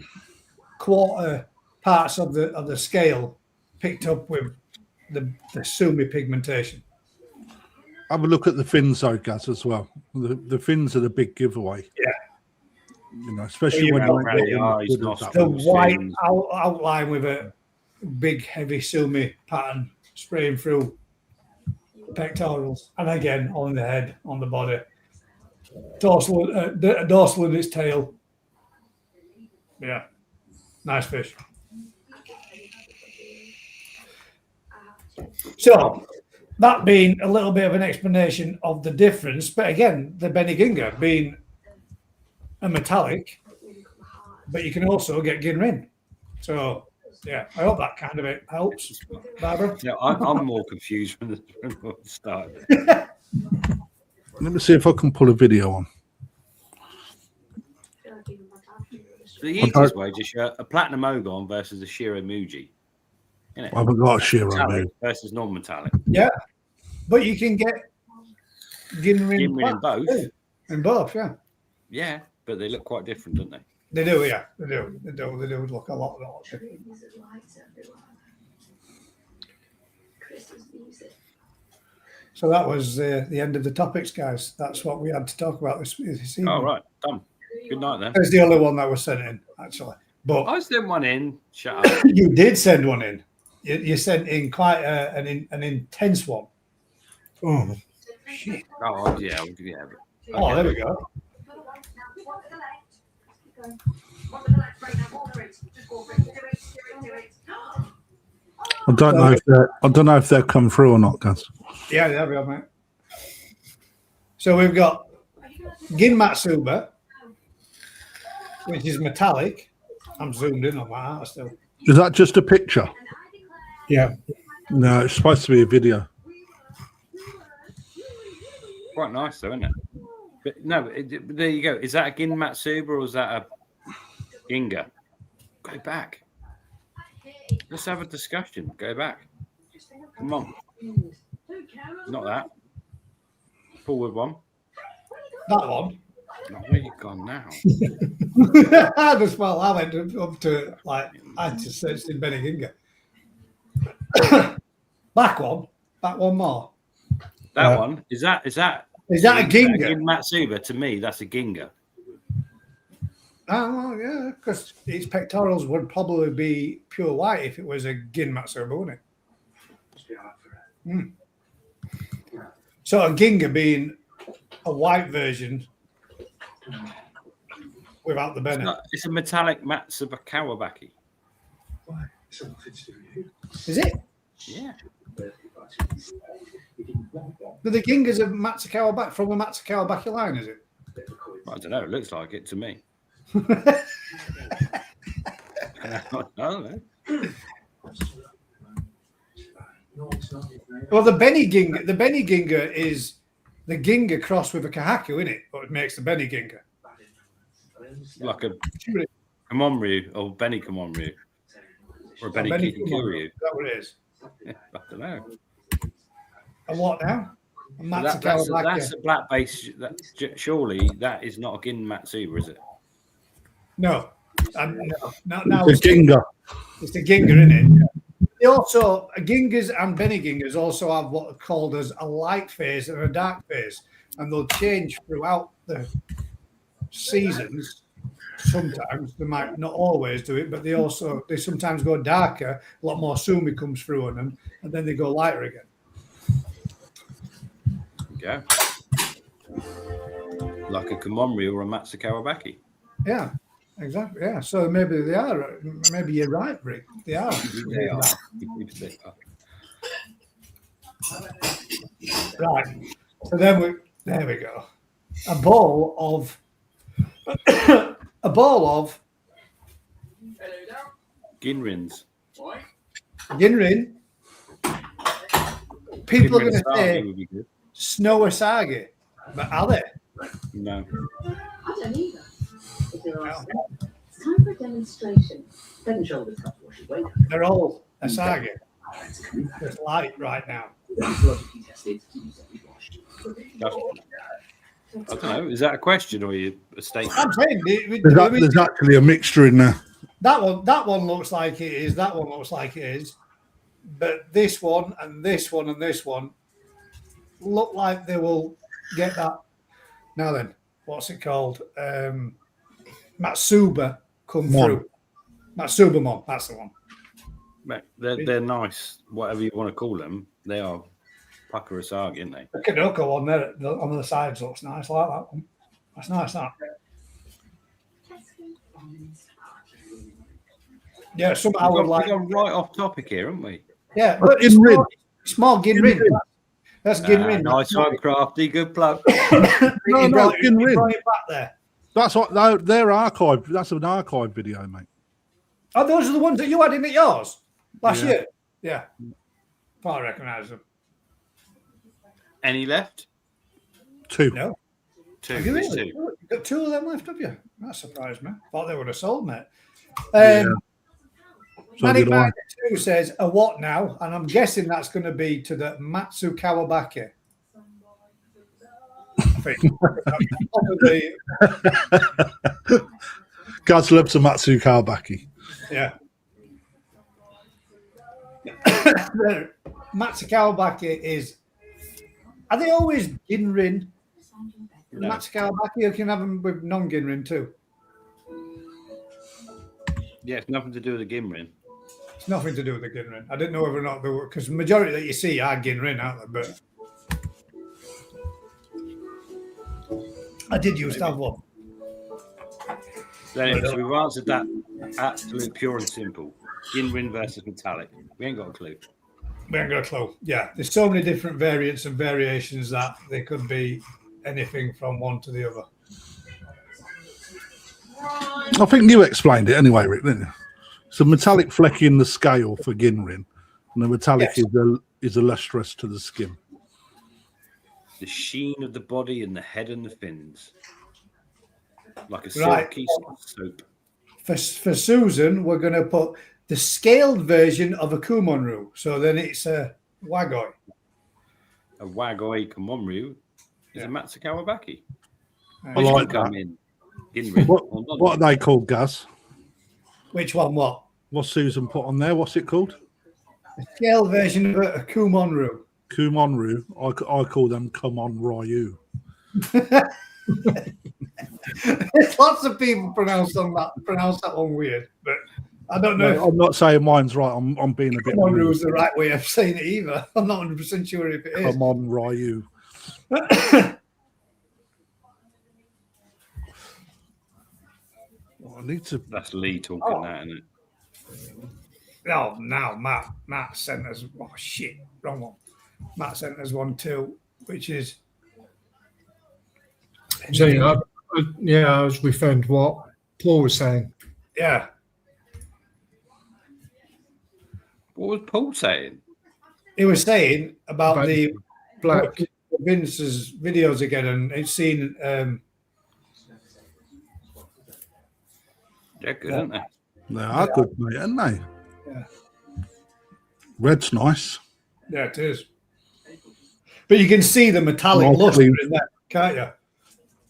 quarter parts of the scale picked up with the sumi pigmentation. Have a look at the fins, though, Gaz, as well. The fins are the big giveaway. Yeah. You know, especially when the white outline with a big, heavy sumi pattern spraying through pectorals, and again on the head, on the body, dorsal in its tail. Yeah, nice fish. So that being a little bit of an explanation of the difference, but again, the Benny Ginga being a metallic, but you can also get Ginrin. So yeah, I hope that kind of it helps, Barbara. Yeah, I'm more confused from the start. Let me see if I can pull a video on. The easiest way, just a platinum Ogon versus a Shiro Muji. I haven't got a Shiro Muji versus non-metallic. Yeah, but you can get Ginrin in both. In both, yeah. Yeah, but they look quite different, don't they? They do, yeah. They do. They do look a lot different. So that was the end of the topics, guys. That's what we had to talk about this evening. All right, done. Good night then. That's the only one that was sent in, actually. But I sent one in. Shut up. You did send one in. You sent in quite an intense one. Oh, shit. Oh, yeah. Oh, there we go. I don't know if they've come through or not, guys. Yeah, there we go, mate. So we've got Gin Matsuba, which is metallic. I'm zoomed in on that still. Is that just a picture? Yeah. No, it's supposed to be a video. Quite nice, though, isn't it? But no, there you go. Is that a Gin Matsuba or is that a Ginga? Go back. Let's have a discussion. Go back. Come on. Not that. Forward one. That one. Oh, where you gone now? I went up to I just searched in Benny Ginga. Back one more. That one is that a Ginga? Gin Matsuba, to me, that's a Ginga. Oh yeah, because its pectorals would probably be pure white if it was a Gin Matsuba, wouldn't it? Mm. So a Ginga being a white version without the Benny. It's a metallic Matsuba Kawabaki. Is it? Yeah. The Ginga's a Matsukawa back from a Matsukawa Baki line, is it? I don't know. It looks like it to me. I don't know. Well, the Benny Ginger is the Ginger crossed with a Kahaku, isn't it? What makes the Benny Ginger. Like a Kamonryu or Benny Kamonryu. Or a Benny Kikiryu. Is that what it is? I don't know. And what now? That's a black base. Surely that is not a Gin Matsuba, is it? No. No, it's Ginger. It's the Ginger, isn't it? They also, Gingers and Benny Gingers also have what are called as a light phase and a dark phase. And they'll change throughout the seasons. Sometimes they might not always do it, but they sometimes go darker. A lot more sumi comes through on them, and then they go lighter again. Yeah, like a Kamonryu or a Matsukawabaki. Yeah, exactly. Yeah, so maybe they are. Maybe you're right, Rick. They are. They are. Right. So then there we go. A ball of Ginrins. Ginrin. People are going to say would be good. Snow Asagi, but are they? No. I don't either. If there are, it's time for a demonstration. Head and shoulders up, wash your weight. They're all Asagi. It's light right now. Logically tested to use every washed. I don't know. Is that a question or a statement? I'm saying There's actually a mixture in there. that one looks like it is. That one looks like it is. But this one and this one and this one look like they will get that. Now then, what's it called? Matsuba come through. Matsuba Mon, that's the one. They're nice, whatever you want to call them. They are Pucker Asagi, aren't they? The Kanoko one there on the sides looks nice. I like that one. That's nice, that. Yeah, somehow I would like. We've gone right off topic here, haven't we? Yeah, but small Ginrin. That's Ginrin. Nice one, Crafty. Good plug. No, Ginrin. Brought it back there. That's what they're archived. That's an archive video, mate. Oh, those are the ones that you had in at yours last year. Yeah, I recognise them. Any left? Two. No, Two. have you There's really? two. You've got two of them left, have you? That surprised me. Thought they would have sold, mate. So did I. 2 says a what now, and I'm guessing that's going to be to the Matsu Kawabaki. I think. Gaz loves a Matsu Kawabaki. Yeah. Matsu Kawabaki is. Are they always Ginrin? No. Matsu Kawabaki, you can have them with non-Ginrin too. Yeah, it's nothing to do with the Ginrin. It's nothing to do with the Ginrin. I didn't know whether or not they were, because the majority that you see are Ginrin, aren't they? But I did used to have one. So anyway, so we've answered that absolute pure and simple. Ginrin versus metallic. We ain't got a clue. We ain't got a clue. Yeah, there's so many different variants and variations that they could be anything from one to the other. I think you explained it anyway, Rick, didn't you? So metallic fleck in the scale for Ginrin, and the metallic is a lustrous to the skin. The sheen of the body and the head and the fins. Like a silky soap. For Susan, we're going to put the scaled version of a Kumonryu. So then it's a Wagoi. A Wagoi Kamonryu is a Matsukawabaki. I like that. What are they called, Gaz? Which one? What? What's Susan put on there? What's it called? The scaled version of a Kumonryu. Kumonryu. I call them Come On Ryu. Lots of people pronounce that one weird, but I don't know. No, I'm not saying mine's right. I'm being a bit. Kumonryu is the right way of saying it either. I'm not 100% sure if it is. Come On Ryu. I need to. That's Lee talking that, isn't it? Oh, now Matt sent us. Oh shit, wrong one. Matt sent us one too, which is. So, I was referring to what Paul was saying. Yeah. What was Paul saying? he was saying about About the black. Vince's videos again, and he's seen. They're good, aren't they? They are good, mate, aren't they? Yeah. Red's nice. Yeah, it is. But you can see the metallic Well, luster actually- in there, can't you?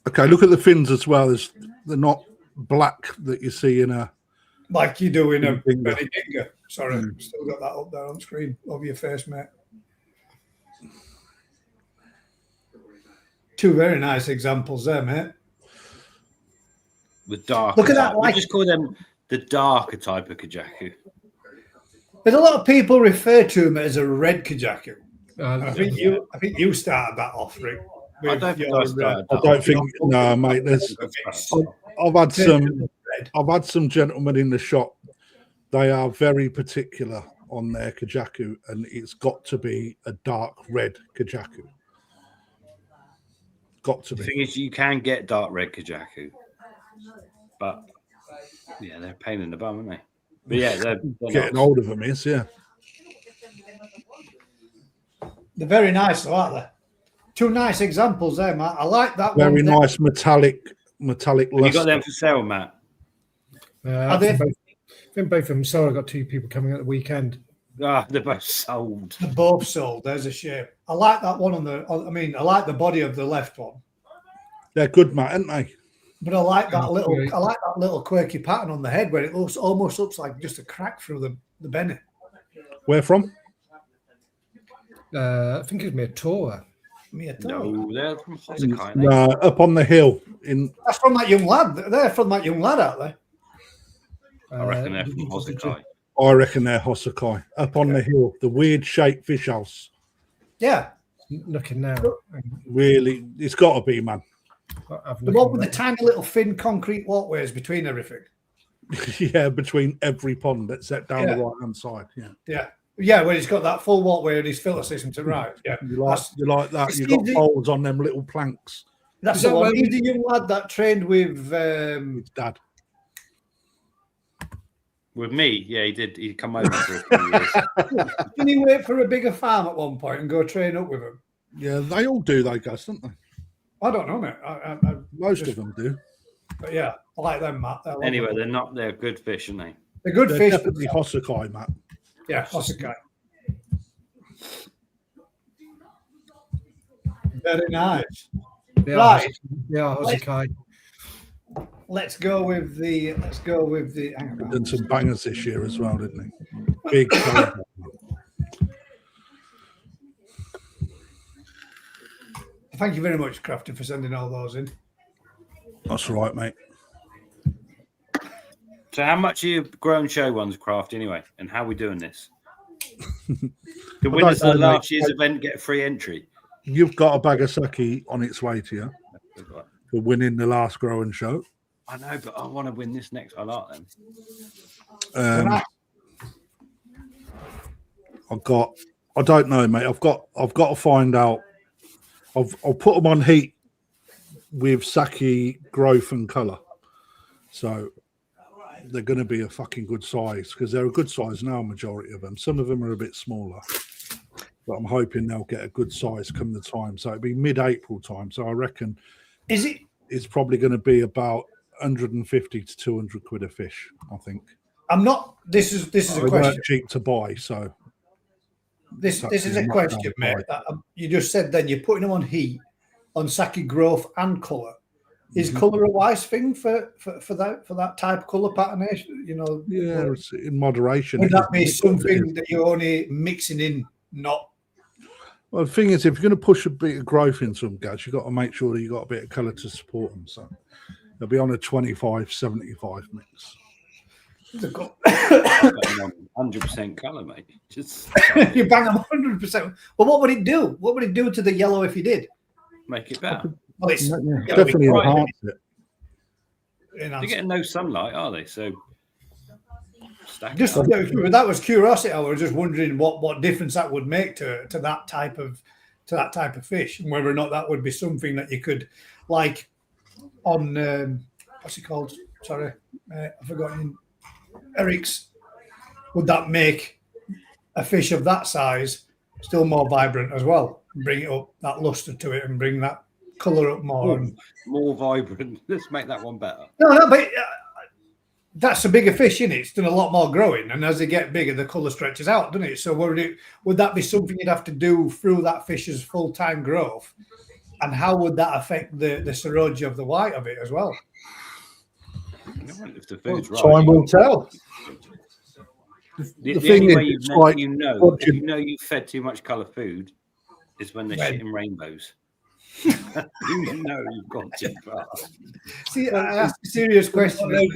Okay, look at the fins as well. They're not black that you see in a. Like you do in a Finger. Benny Dinger. Sorry, still got that up there on screen over your face, mate. Two very nice examples there, mate. With dark. Look at that, We like- just call them the darker type of Kajaku. There's a lot of people refer to him as a red Kajaku. Uh, I think you started that off, Rick. I with don't think your, I started I that. don't think. No, mate. I've had some. red. I've had some gentlemen in the shop. They are very particular on their Kajaku, and it's got to be a dark red Kajaku. Got to The be. thing is, you can get dark red Kajaku, but yeah, they're a pain in the bum, aren't they? But yeah, they're Getting nice. hold of them is, yeah. They're very nice, though, aren't they? Two nice examples there, Matt. I like that Very one. nice metallic Have you got luster. them for sale, Matt? I they- think both of them. So I got two people coming at the weekend. Ah, they're both sold. They're both sold. There's a shape. I like that one I like the body of the left one, They're good, Matt, aren't they? but I like that Great. little quirky pattern on the head where it almost looks like just a crack through the belly. Where from? I think it was me a tour. No, they're from Hosakai. No, up on the hill in. That's from that young lad. They're from that young lad, aren't they? I reckon they're from Hosakai. I reckon they're Hosakai. Up on the hill, the weird shaped fish house. Yeah, Looking now. Really, it's got to be, man. I've the one with the tiny little thin concrete walkways between everything. Yeah, between every pond that's set down Yeah. the right hand side. Yeah, Yeah, where he's got that full walkway and his filter system to right. Yeah, you like that. It's You got easy. poles on them little planks. that's Is the that one. where He's the young lad that trained with. It's dad. With me, yeah, he did. He come over for a few years. Didn't he wait for a bigger farm at one point and go train up with him? Yeah, they all do, they guys, don't they? I don't know, mate. Most of them do. But yeah, I like them, Matt. They're lovely. Anyway, they're good fish, aren't they? They're good They're fish. definitely Hosakai, Matt. Yeah, Hosakai. Very nice. Yeah, Right. Yeah, Hosakai. Let's go with the. Hang on. Done some bangers this year as well, didn't he? Big colour. Thank you very much, Crafty, for sending all those in. That's right, mate. So, how much are your grown show ones, Craft, anyway? And how are we doing this? The winners know, of mate. last year's event get a free entry. You've got a bag of sake on its way to you for winning the last growing show. I know, but I want to win this next. I like them. I don't know, mate. I've got to find out. I'll put them on heat with sake growth and colour. So they're going to be a fucking good size because they're a good size now, majority of them. Some of them are a bit smaller, but I'm hoping they'll get a good size come the time. So it'll be mid-April time. So I reckon it's probably going to be about 150 to 200 quid a fish, I think. I'm not. This is a They question. weren't cheap to buy, so This is a not question, down mate. You just said then you're putting them on heat, on sake growth and colour. Is colour a wise thing for that type of colour patternation? You know, yeah, it's in moderation. would that be It is what it something is. that you're only mixing in, not? Well, the thing is, if you're going to push a bit of growth into them, guys, you've got to make sure that you've got a bit of colour to support them. So they'll be on a 25-75 mix. 100% colour, mate. Just You bang them 100%. Well, what would it do? What would it do to the yellow if you did? make it better. Well, it's Definitely right. enhance it. They're getting no sunlight, are they? So stack Just it up. that was curiosity. I was just wondering what difference that would make to that type of fish, and whether or not that would be something that you could, like, on what's it called? Sorry, I've forgotten. Eric's. Would that make a fish of that size still more vibrant as well. Bring it up, that luster to it, and bring that colour up more. More vibrant. Let's make that one better. No, but that's a bigger fish, isn't it? It's done a lot more growing, and as they get bigger, the colour stretches out, doesn't it? So would that be something you'd have to do through that fish's full-time growth? And how would that affect the serology of the white of it as well? If the food's right, time will tell. The thing is, if you know you've fed too much colour food is when they're shitting rainbows. You know you've gone too far. See, I asked a serious question. I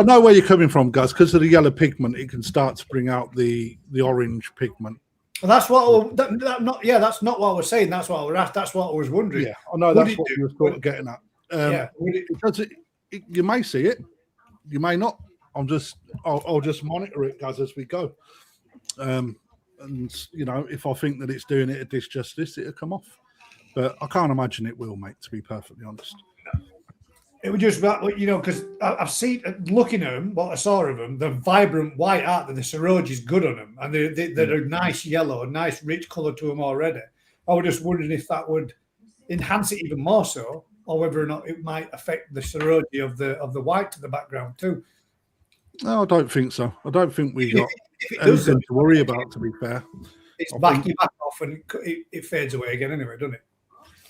know where you're coming from, Gus. Because of the yellow pigment, it can start to bring out the orange pigment. Well, that's what. That's not what I was saying. That's what I was asked. That's what I was wondering. Yeah, I know that's what you were sort of getting at. Because you may see it, you may not. I'll just monitor it as we go. And you know, if I think that it's doing it a disjustice, it'll come off. But I can't imagine it will, mate. To be perfectly honest, it would just, you know, because I've seen, looking at them, what I saw of them, the vibrant white art, the serology is good on them, and they're a nice yellow, a nice rich colour to them already. I was just wondering if that would enhance it even more so, or whether or not it might affect the serology of the white to the background too. No, I don't think so. I don't think we got anything to worry about. To be fair, it's back off and it fades away again anyway, doesn't it?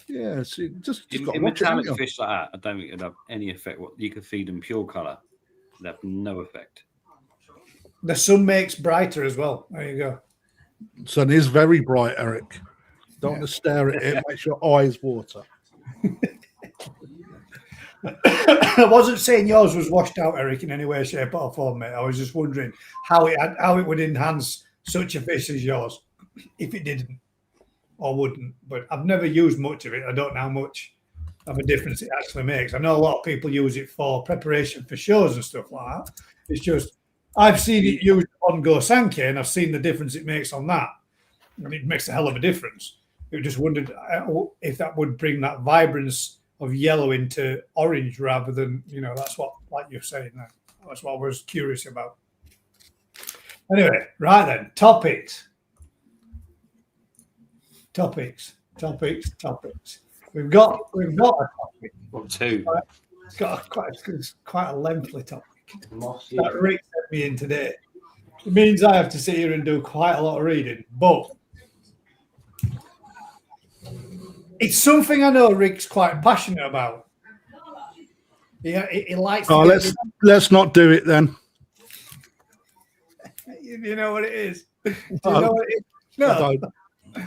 Yeah, so just in metallic fish like that, I don't think it'd have any effect. What you could feed them pure colour, it'd have no effect. The sun makes brighter as well. There you go. Sun is very bright, Eric. Don't want to stare at it; it makes your eyes water. I wasn't saying yours was washed out, Eric, in any way, shape, or form, mate. I was just wondering how it would enhance such a fish as yours if it didn't or wouldn't. But I've never used much of it. I don't know how much of a difference it actually makes. I know a lot of people use it for preparation for shows and stuff like that. It's just I've seen it used on Go Sankey, and I've seen the difference it makes on that. And it makes a hell of a difference. I just wondered if that would bring that vibrance of yellow into orange rather than, you know, that's what, like you're saying there. That's what I was curious about. Anyway, right then, topics. We've got a topic. Or two. It's got quite a lengthy topic that Rick sent me in today. It means I have to sit here and do quite a lot of reading, but it's something I know Rick's quite passionate about. Yeah, he likes. Oh, let's not do it then. You know what it is? Do you know what it is? No,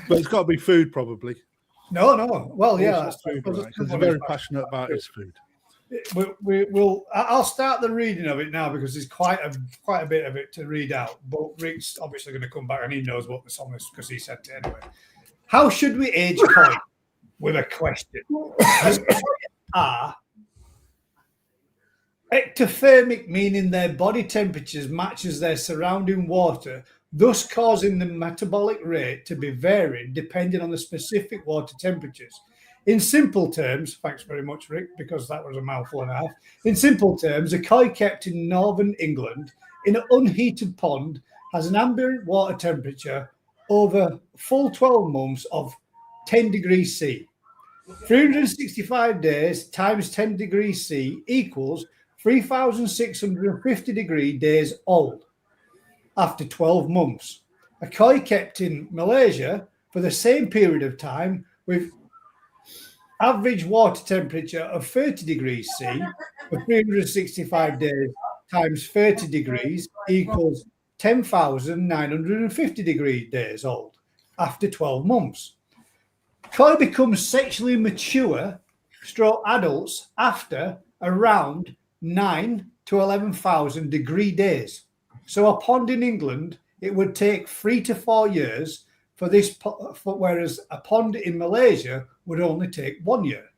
but it's got to be food, probably. No. Well, yeah, that's food. Right? He's very passionate about his food. I'll start the reading of it now because there's quite a bit of it to read out. But Rick's obviously going to come back and he knows what the song is because he sent it anyway. How should we age koi? With a question. Are ectothermic, meaning their body temperatures matches their surrounding water, thus causing the metabolic rate to be varied depending on the specific water temperatures. In simple terms, thanks very much, Rick, because that was a mouthful and a half. In simple terms, a koi kept in northern England in an unheated pond has an ambient water temperature over full 12 months of 10 degrees C. 365 days times 10 degrees C equals 3,650 degree days old after 12 months. A koi kept in Malaysia for the same period of time with average water temperature of 30 degrees C for 365 days times 30 degrees equals 10,950 degree days old after 12 months. Koi becomes sexually mature, adults after around 9 to 11,000 degree days. So a pond in England, it would take 3 to 4 years for this, whereas a pond in Malaysia would only take 1 year.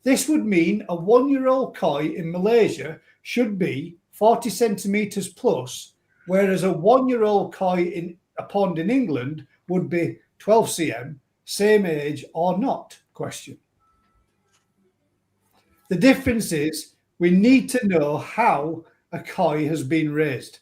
This would mean a 1-year-old koi in Malaysia should be 40 centimeters plus, whereas a 1-year-old koi in a pond in England would be 12 cm. Same age or not? Question. The difference is we need to know how a koi has been raised.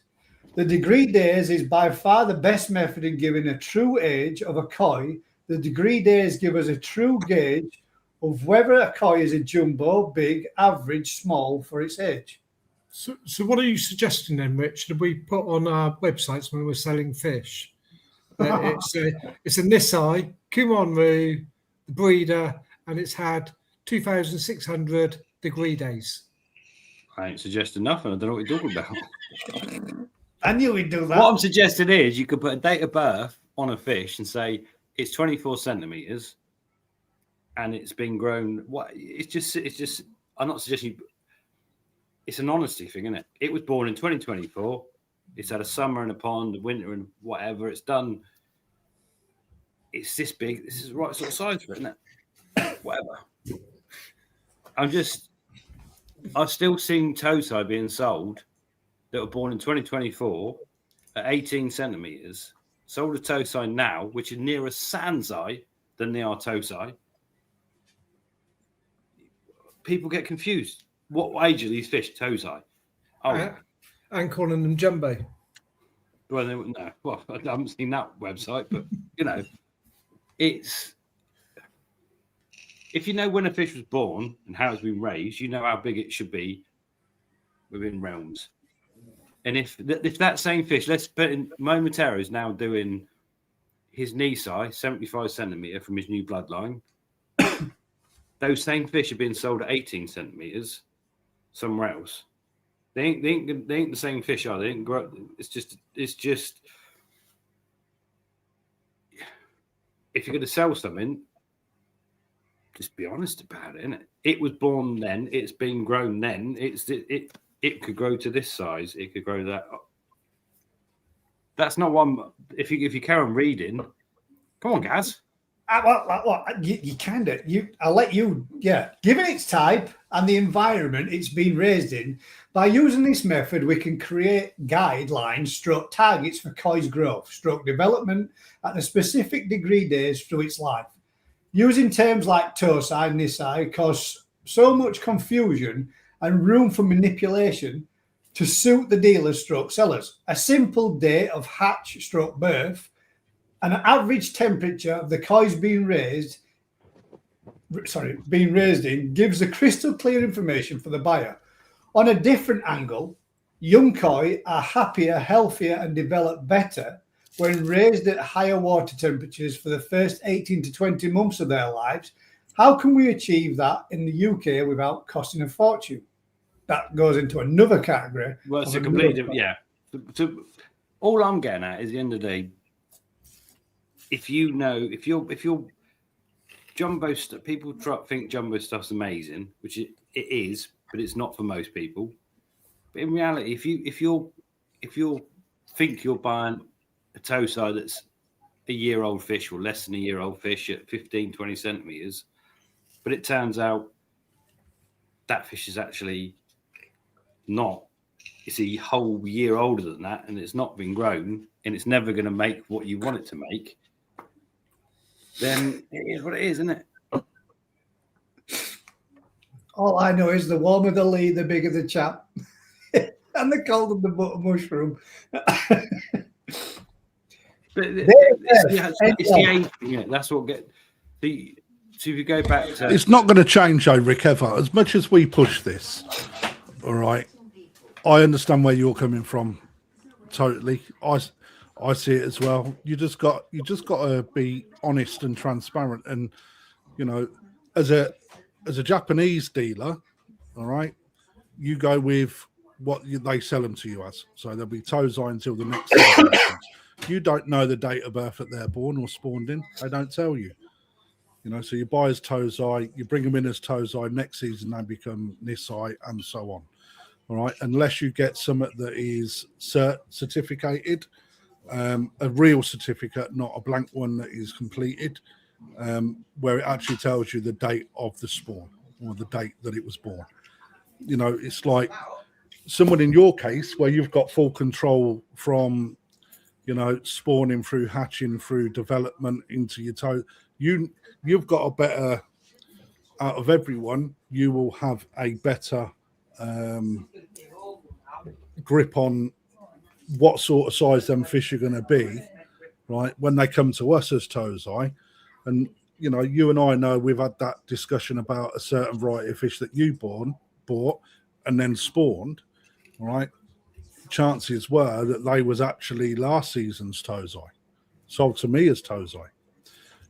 The degree days is by far the best method in giving a true age of a koi. The degree days give us a true gauge of whether a koi is a jumbo, big, average, small for its age. So what are you suggesting then, Rich? That we put on our websites when we're selling fish? It's a Nisai, Kumonru, the breeder, and it's had 2,600 degree days. I ain't suggesting nothing. I don't know what you're talking about. I knew we'd do that. What I'm suggesting is you could put a date of birth on a fish and say it's 24 centimeters, and it's been grown. What? It's just. I'm not suggesting. It's an honesty thing, isn't it? It was born in 2024. It's had a summer and a pond, a winter and whatever. It's done. It's this big. This is the right sort of size for it, isn't it? Whatever. I've still seen Tosai being sold that were born in 2024 at 18 centimeters. Sold a Tosai now, which is nearer Sansai than they are Tosai. People get confused. What age are these fish, Tosai? Oh, and calling them jumbo. Well, no. Well, I haven't seen that website, but you know, it's if you know when a fish was born and how it's been raised, you know how big it should be within realms. And if that same fish, let's put in, Momotaro is now doing his knee size, 75 centimeter from his new bloodline. Those same fish are being sold at 18 centimeters somewhere else. They ain't the same fish, are they? They ain't grow. It's just. If you're going to sell something, just be honest about it, innit? It was born then. It's been grown then. It could grow to this size. It could grow that up. That's not one. If you carry on reading, come on, Gaz. You kind of I'll let you. Yeah, given its type and the environment it's been raised in, by using this method, we can create guidelines, stroke targets for koi's growth, stroke development at a specific degree days through its life. Using terms like Tosai and Nisai cause so much confusion and room for manipulation to suit the dealers stroke sellers. A simple date of hatch stroke birth, an average temperature of the koi's being raised in gives the crystal clear information for the buyer. On a different angle, young koi are happier, healthier, and develop better when raised at higher water temperatures for the first 18 to 20 months of their lives. How can we achieve that in the UK without costing a fortune? That goes into another category. Well, it's a completely all I'm getting at is, at the end of the day, if you're jumbo stuff, people think jumbo stuff's amazing, which it is, but it's not for most people. But in reality, if you think you're buying a Tosai that's a year-old fish or less than a year-old fish at 15, 20 centimeters, but it turns out that fish is actually not. It's a whole year older than that, and it's not been grown, and it's never going to make what you want it to make. Then it is what it is, isn't it? All I know is the warmer the lead, the bigger the chap, and the colder the butter mushroom. But it's the age, yeah, that's what get the. So if you go back to, it's not going to change, though, Rick, ever. As much as we push this, all right, I understand where you're coming from. Totally, I see it as well. You just got to be honest and transparent, and you know, as a Japanese dealer, all right, you go with what they sell them to you as. So they'll be Tosai until the next season. You don't know the date of birth that they're born or spawned in. They don't tell you. You know, so you buy as Tosai, you bring them in as Tosai. Next season they become Nisai, and so on. All right, unless you get something that is certificated. A real certificate, not a blank one that is completed, where it actually tells you the date of the spawn or the date that it was born. You know, it's like someone in your case where you've got full control from, you know, spawning through hatching through development into your toe. You've got a better, out of everyone, you will have a better grip on what sort of size them fish are going to be, right, when they come to us as Tozai. And, you know, you and I know we've had that discussion about a certain variety of fish that you bought and then spawned, right? Chances were that they was actually last season's Tozai, sold to me as Tozai,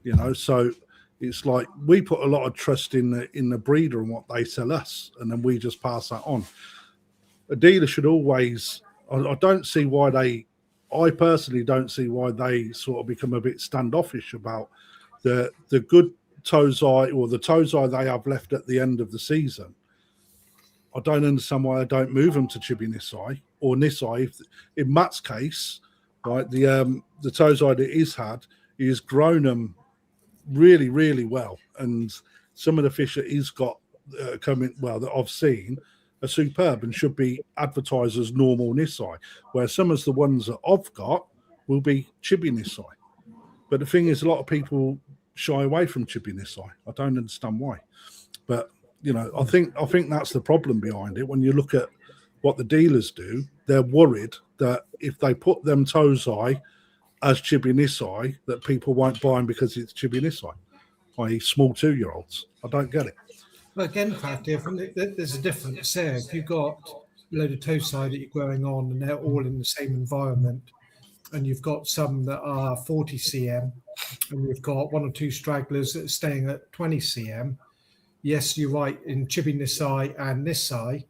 you know. So it's like we put a lot of trust in the breeder and what they sell us, and then we just pass that on. A dealer should always, I don't see why I personally don't see why they sort of become a bit standoffish about the good Tozai or the Tozai they have left at the end of the season. I don't understand why I don't move them to Chibi Nisai or Nisai. In Matt's case, right, the Tozai that he's had, he has grown them really, really well. And some of the fish that he's got coming, well, that I've seen are superb and should be advertised as normal Nisai, where some of the ones that I've got will be Chibi Nisai. But the thing is, a lot of people shy away from Chibi Nisai. I don't understand why. But you know, I think that's the problem behind it. When you look at what the dealers do, they're worried that if they put them Tozai as Chibi Nisai, that people won't buy them because it's Chibi Nisai, i.e. small 2-year-olds. I don't get it. Well, again, Crafty, I think there's a difference there. If you've got a load of Tozai that you're growing on and they're all in the same environment, and you've got some that are 40 cm, and you've got 1 or 2 stragglers that are staying at 20 cm, yes, you're right in Chibi Nisai and Nisai.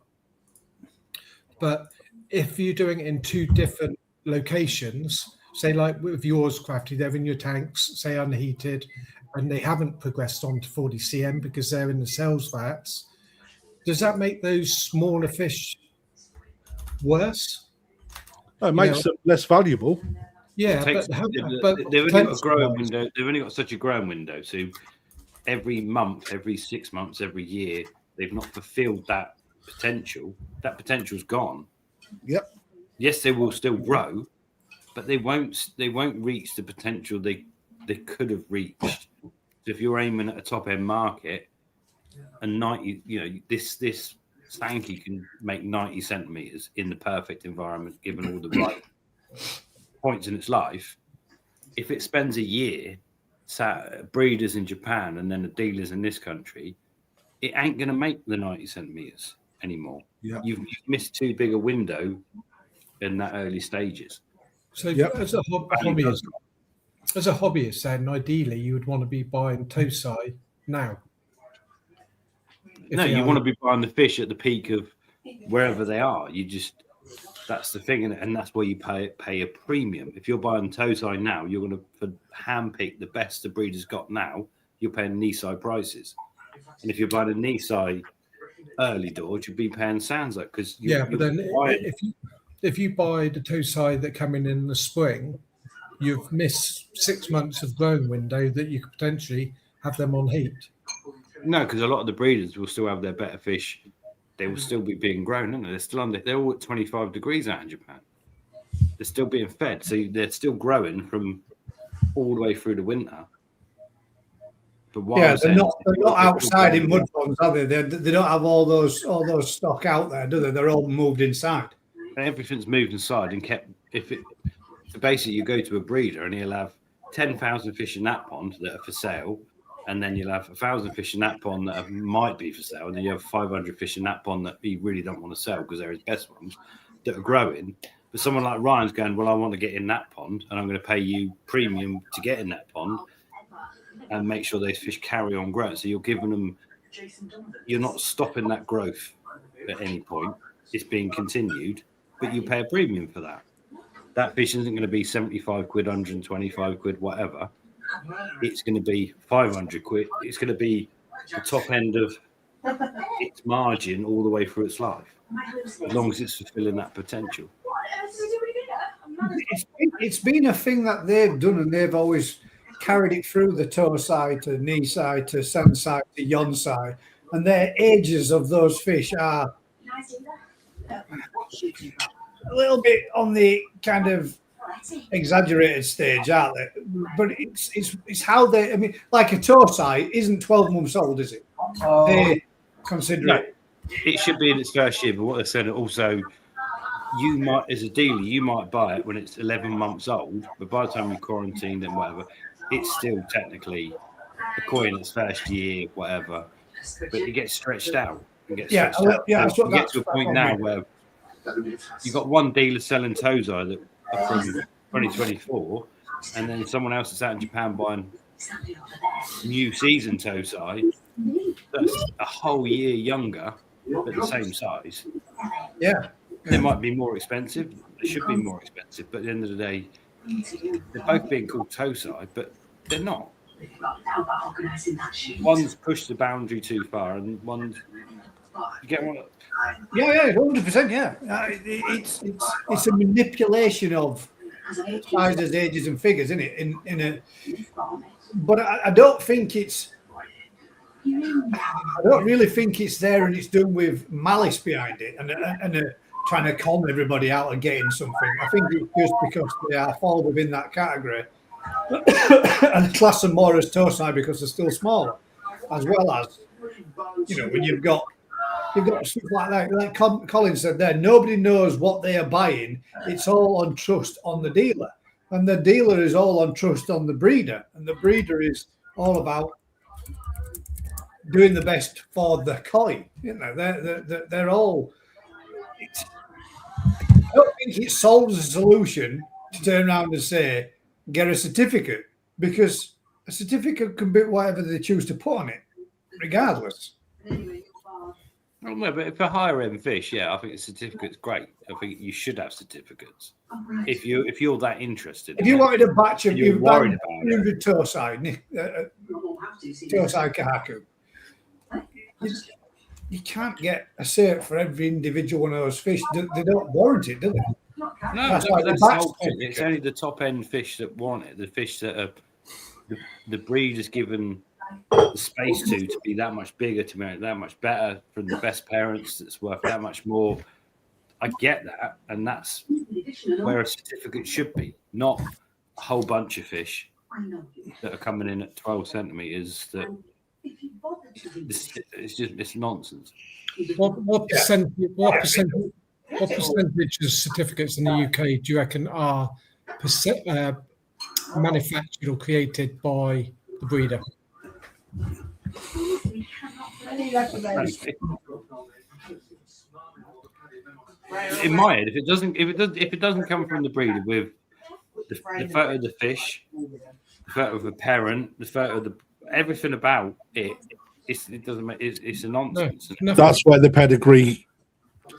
But if you're doing it in 2 different locations, say like with yours, Crafty, they're in your tanks, say unheated, and they haven't progressed on to 40 cm because they're in the cells vats, does that make those smaller fish worse? It makes them less valuable. Yeah, they've only got a growing window. They've only got such a growing window. So every month, every 6 months, every year, they've not fulfilled that potential. That potential's gone. Yep. Yes, they will still grow, but they won't reach the potential they could have reached. So if you're aiming at a top end market, and 90, you know, this Stanky can make 90 centimeters in the perfect environment, given all the right points in its life. If it spends a year breeders in Japan and then the dealers in this country, it ain't going to make the 90 centimeters anymore. Yeah. You've missed too big a window in that early stages. So as a hobbyist, then ideally you would want to be buying Tozai now. No, you want to be buying the fish at the peak of wherever they are. That's the thing, and that's where you pay a premium. If you're buying Tozai now, you're going to handpick the best the breeder's got now. You're paying Nisai prices, and if you're buying a Nisai early doors, you'd be paying Sansa because but then if you buy the Tozai that come in the spring, you've missed 6 months of growing window that you could potentially have them on heat. No, because a lot of the breeders will still have their better fish. They will still be being grown, aren't they? They're still they're all at 25 degrees out in Japan. They're still being fed, so they're still growing from all the way through the winter. But they're not outside in mud ponds, are they? They don't have all those stock out there, do they? They're all moved inside. Everything's moved inside and kept. So basically, you go to a breeder and he'll have 10,000 fish in that pond that are for sale. And then you'll have 1,000 fish in that pond that might be for sale. And then you have 500 fish in that pond that you really don't want to sell because they're his best ones that are growing. But someone like Ryan's going, well, I want to get in that pond and I'm going to pay you premium to get in that pond and make sure those fish carry on growing. So you're giving them, you're not stopping that growth at any point. It's being continued, but you pay a premium for that. That fish isn't going to be 75 quid, 125 quid, whatever. It's going to be 500 quid. It's going to be the top end of its margin all the way through its life, as long as it's fulfilling that potential. It's been a thing that they've done, and they've always carried it through the Tozai to Nisai to Sansai to Yonsai, and their ages of those fish are a little bit on the kind of exaggerated stage, aren't they? But it's how they. I mean, like a Tozai isn't 12 months old, is it? They consider it. It should be in its first year, but what they said also, you might, as a dealer, you might buy it when it's 11 months old, but by the time you're quarantined and whatever, it's still technically a coin its first year, whatever. But it gets stretched out. Yeah, So that's you get to a point now where you've got one dealer selling Tozai that are from 2024, and then someone else is out in Japan buying new season Tozai that's a whole year younger, but the same size. Yeah. They might be more expensive. They should be more expensive, but at the end of the day, they're both being called Tozai, but they're not. One's pushed the boundary too far, and one's you get one. Yeah, 100%. Yeah, it's a manipulation of sizes, ages, and figures, isn't it? But I don't think it's. I don't really think it's there, and it's done with malice behind it, and trying to con everybody out of getting something. I think it's just because they fall within that category, and class them more as Tozai because they're still smaller, as well as when you've got stuff like that. Like Colin said there, nobody knows what they are buying. It's all on trust on the dealer, and the dealer is all on trust on the breeder, and the breeder is all about doing the best for the coin. They're all. I don't think it solves the solution to turn around and say get a certificate, because a certificate can be whatever they choose to put on it, regardless. Well, no, but for higher end fish, yeah, I think a certificate's great. I think you should have certificates if you're that interested. If you wanted a batch of you're worried about 100 Tozai, Tozai Kahaku, you can't get a cert for every individual one of those fish. They don't warrant it, do they? No, that's the whole point. It's only the top end fish that want it. The fish that are the breed is given the space to be that much bigger, to make it that much better, from the best parents that's worth that much more. I get that, and that's where a certificate should be, not a whole bunch of fish that are coming in at 12 centimeters. That it's nonsense. What percentage of certificates in the UK do you reckon are manufactured or created by the breeder? In my head, if it doesn't come from the breeder with the photo of the fish, the photo of the parent, the photo of the everything about it, it doesn't make it's a nonsense. No. That's where the pedigree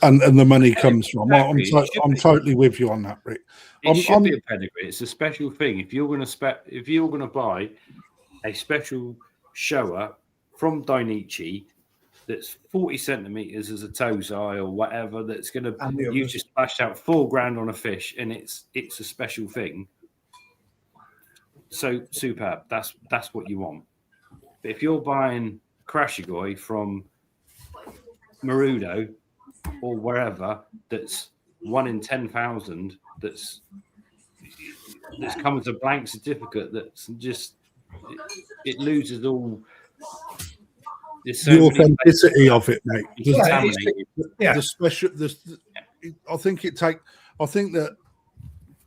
and the money comes from. Exactly. I'm totally with you on that, Rick. It should be a pedigree. It's a special thing. If you're going to buy a special shower from Dainichi that's 40 centimeters as a Tozai or whatever, that's going to you just splashed out $4,000 on a fish, and it's a special thing. So superb. That's what you want. But if you're buying Krashigoi from Marudo or wherever, that's 1 in 10,000, that's come as a blank certificate, that's just it loses all the authenticity of it, mate. The special. I think that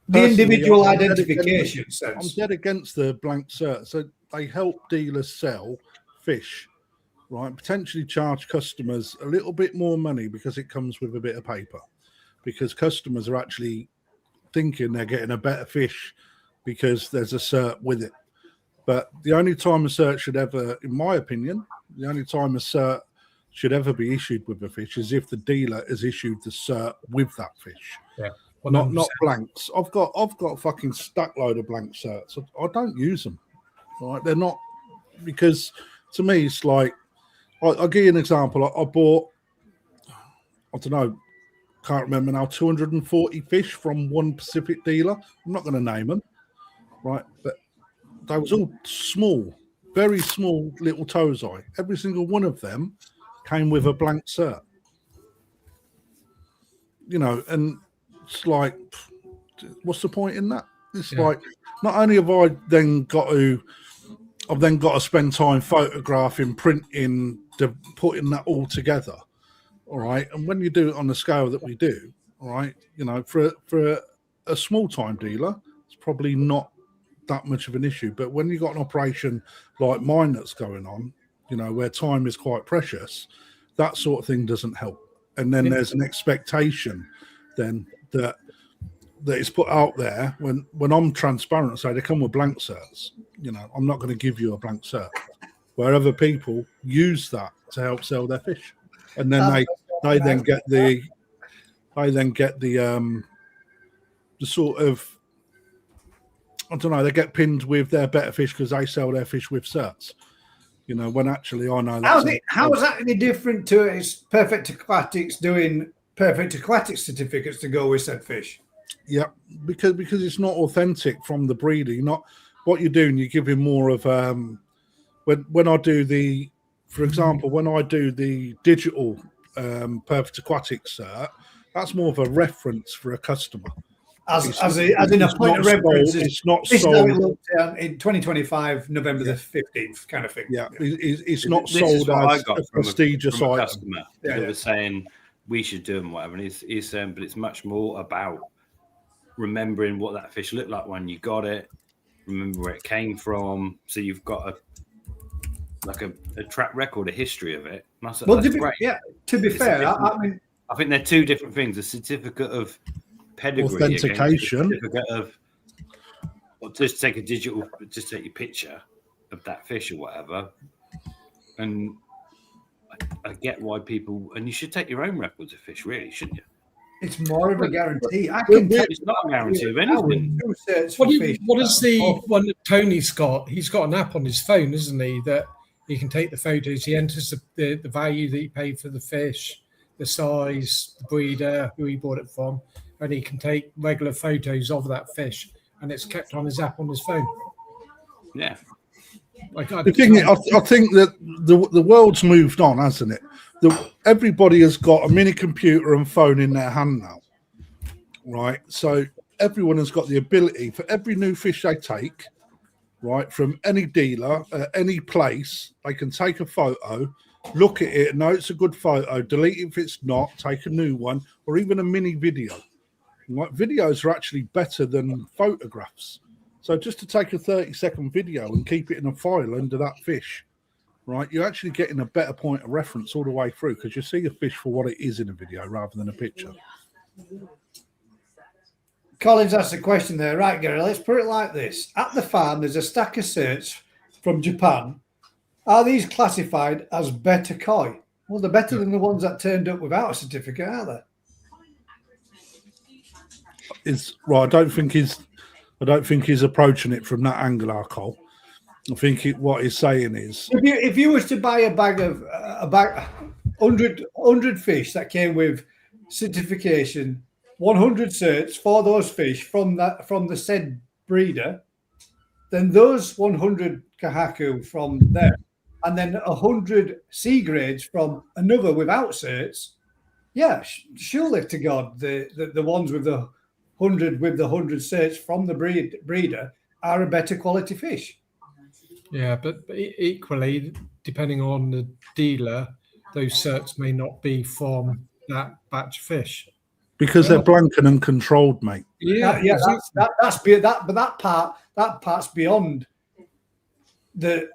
the individual identification sense. I'm dead against the blank cert. So they help dealers sell fish, right? Potentially charge customers a little bit more money because it comes with a bit of paper, because customers are actually thinking they're getting a better fish because there's a cert with it. But the only time a cert should ever, in my opinion, the only time a cert should ever be issued with a fish is if the dealer has issued the cert with that fish. Yeah. Not blanks. I've got a fucking stack load of blank certs. I don't use them. Right? They're not, because to me it's like, I'll give you an example. I bought, I don't know, can't remember now, 240 fish from one Pacific dealer. I'm not going to name them, right? But they was all small, very small little Tozai. Every single one of them came with a blank cert. And it's like, what's the point in that? It's like, not only have I then got to spend time photographing, printing, putting that all together. All right. And when you do it on the scale that we do, right? You know, for a small time dealer, it's probably not that much of an issue. But when you've got an operation like mine that's going on, you know, where time is quite precious, that sort of thing doesn't help. And then there's an expectation then that is put out there when I'm transparent and say they come with blank certs. You know, I'm not going to give you a blank cert. Where other people use that to help sell their fish, and then they then get the sort of, I don't know, they get pinned with their better fish because they sell their fish with certs. You know, when actually I know how is that any different to its Perfect Aquatics doing Perfect Aquatic certificates to go with said fish? Yeah, because it's not authentic from the breeder. You're not, what you're doing, you're giving more of when I do for example, when I do the digital Perfect Aquatic cert, that's more of a reference for a customer. As in a point of reference, it's not this sold. is how it looked in 2025, November the 15th, kind of thing. Yeah, it's not This sold is what as I got a from prestigious from a item. customer that was saying we should do them, whatever. And he's saying, but it's much more about remembering what that fish looked like when you got it, remember where it came from. So you've got a track record, a history of it. That's great. Yeah, to be fair, I think they're two different things: a certificate of pedigree, authentication, certificate of, or just take your picture of that fish or whatever. And I get why people, and you should take your own records of fish, really, shouldn't you? it's more of a guarantee. It's not a guarantee of anything. What is the one that Tony's got? He's got an app on his phone, isn't he? That he can take the photos. He enters the value that he paid for the fish, the size, the breeder, who he bought it from, and he can take regular photos of that fish, and it's kept on his app on his phone. Yeah. The thing is, I think that the world's moved on, hasn't it? Everybody has got a mini computer and phone in their hand now, right? So everyone has got the ability for every new fish they take, right, from any dealer, any place, they can take a photo, look at it, know it's a good photo, delete it if it's not, take a new one, or even a mini video. Right? Videos are actually better than photographs. So just to take a 30-second video and keep it in a file under that fish, right, you're actually getting a better point of reference all the way through because you see a fish for what it is in a video rather than a picture. Collins asked a question there. Right, Gary, let's put it like this. At the farm, there's a stack of certs from Japan. Are these classified as better koi? Well, they're better than the ones that turned up without a certificate, are they? I don't think he's approaching it from that angle, Cole. I think what he's saying is, if you was to buy a bag 100 fish that came with certification, 100 certs for those fish from the said breeder, then those 100 kahaku from there, and then 100 C grades from another without certs. Yeah, surely to God, the ones with the 100 certs from the breeder are a better quality fish. Yeah, but equally, depending on the dealer, those certs may not be from that batch of fish because they're blank and uncontrolled, mate. Yeah, that part's beyond the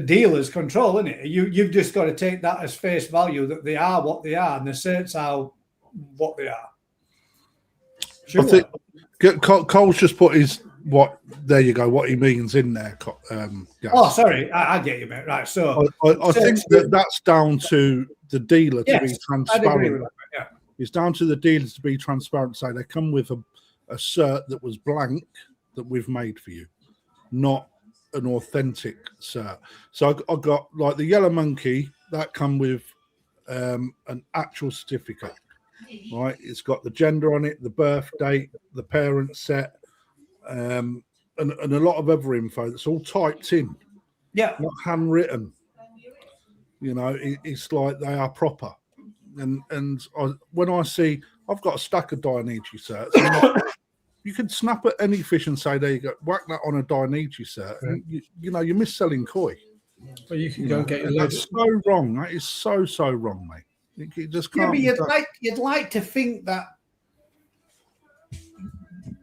dealer's control, isn't it? You've just got to take that as face value that they are what they are, and the certs are what they are. Sure. I think Cole's just put his there you go, what he means in there. Oh, sorry, I get you, mate. Right, so I think that's down to the dealer to be transparent. I'd agree with that, yeah. It's down to the dealers to be transparent. Say they come with a cert that was blank that we've made for you, not an authentic cert. So I got like the yellow monkey that come with an actual certificate, right? It's got the gender on it, the birth date, the parent set. And a lot of other info that's all typed in, not handwritten. You know, it's like they are proper. And when I see, I've got a stack of Dainichi certs. You can snap at any fish and say, there you go, whack that on a Dainichi cert. And you know, you're mis-selling koi. But you can go and get your That's so wrong. That is so wrong, mate. You just can't. Yeah, but you'd like to think that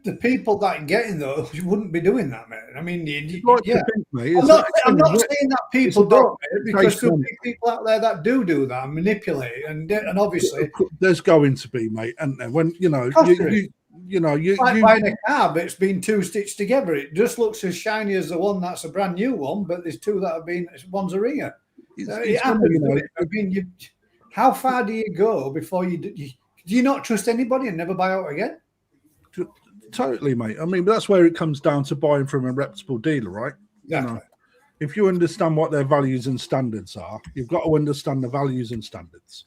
the people that are getting those wouldn't be doing that, mate. I mean, Like yeah. to think, mate, I'm not saying that people don't, mate, because there'll money. be people out there that do that and manipulate, and obviously there's going to be, mate, and when you know it's like buying a car that's been two stitched together. It just looks as shiny as the one that's a brand new one, but there's two that have been. One's a ringer. It happens, I mean, how far do you go before do you not trust anybody and never buy out again? Totally, mate. I mean, that's where it comes down to buying from a reputable dealer, right? Exactly. You know, if you understand what their values and standards are, you've got to understand the values and standards.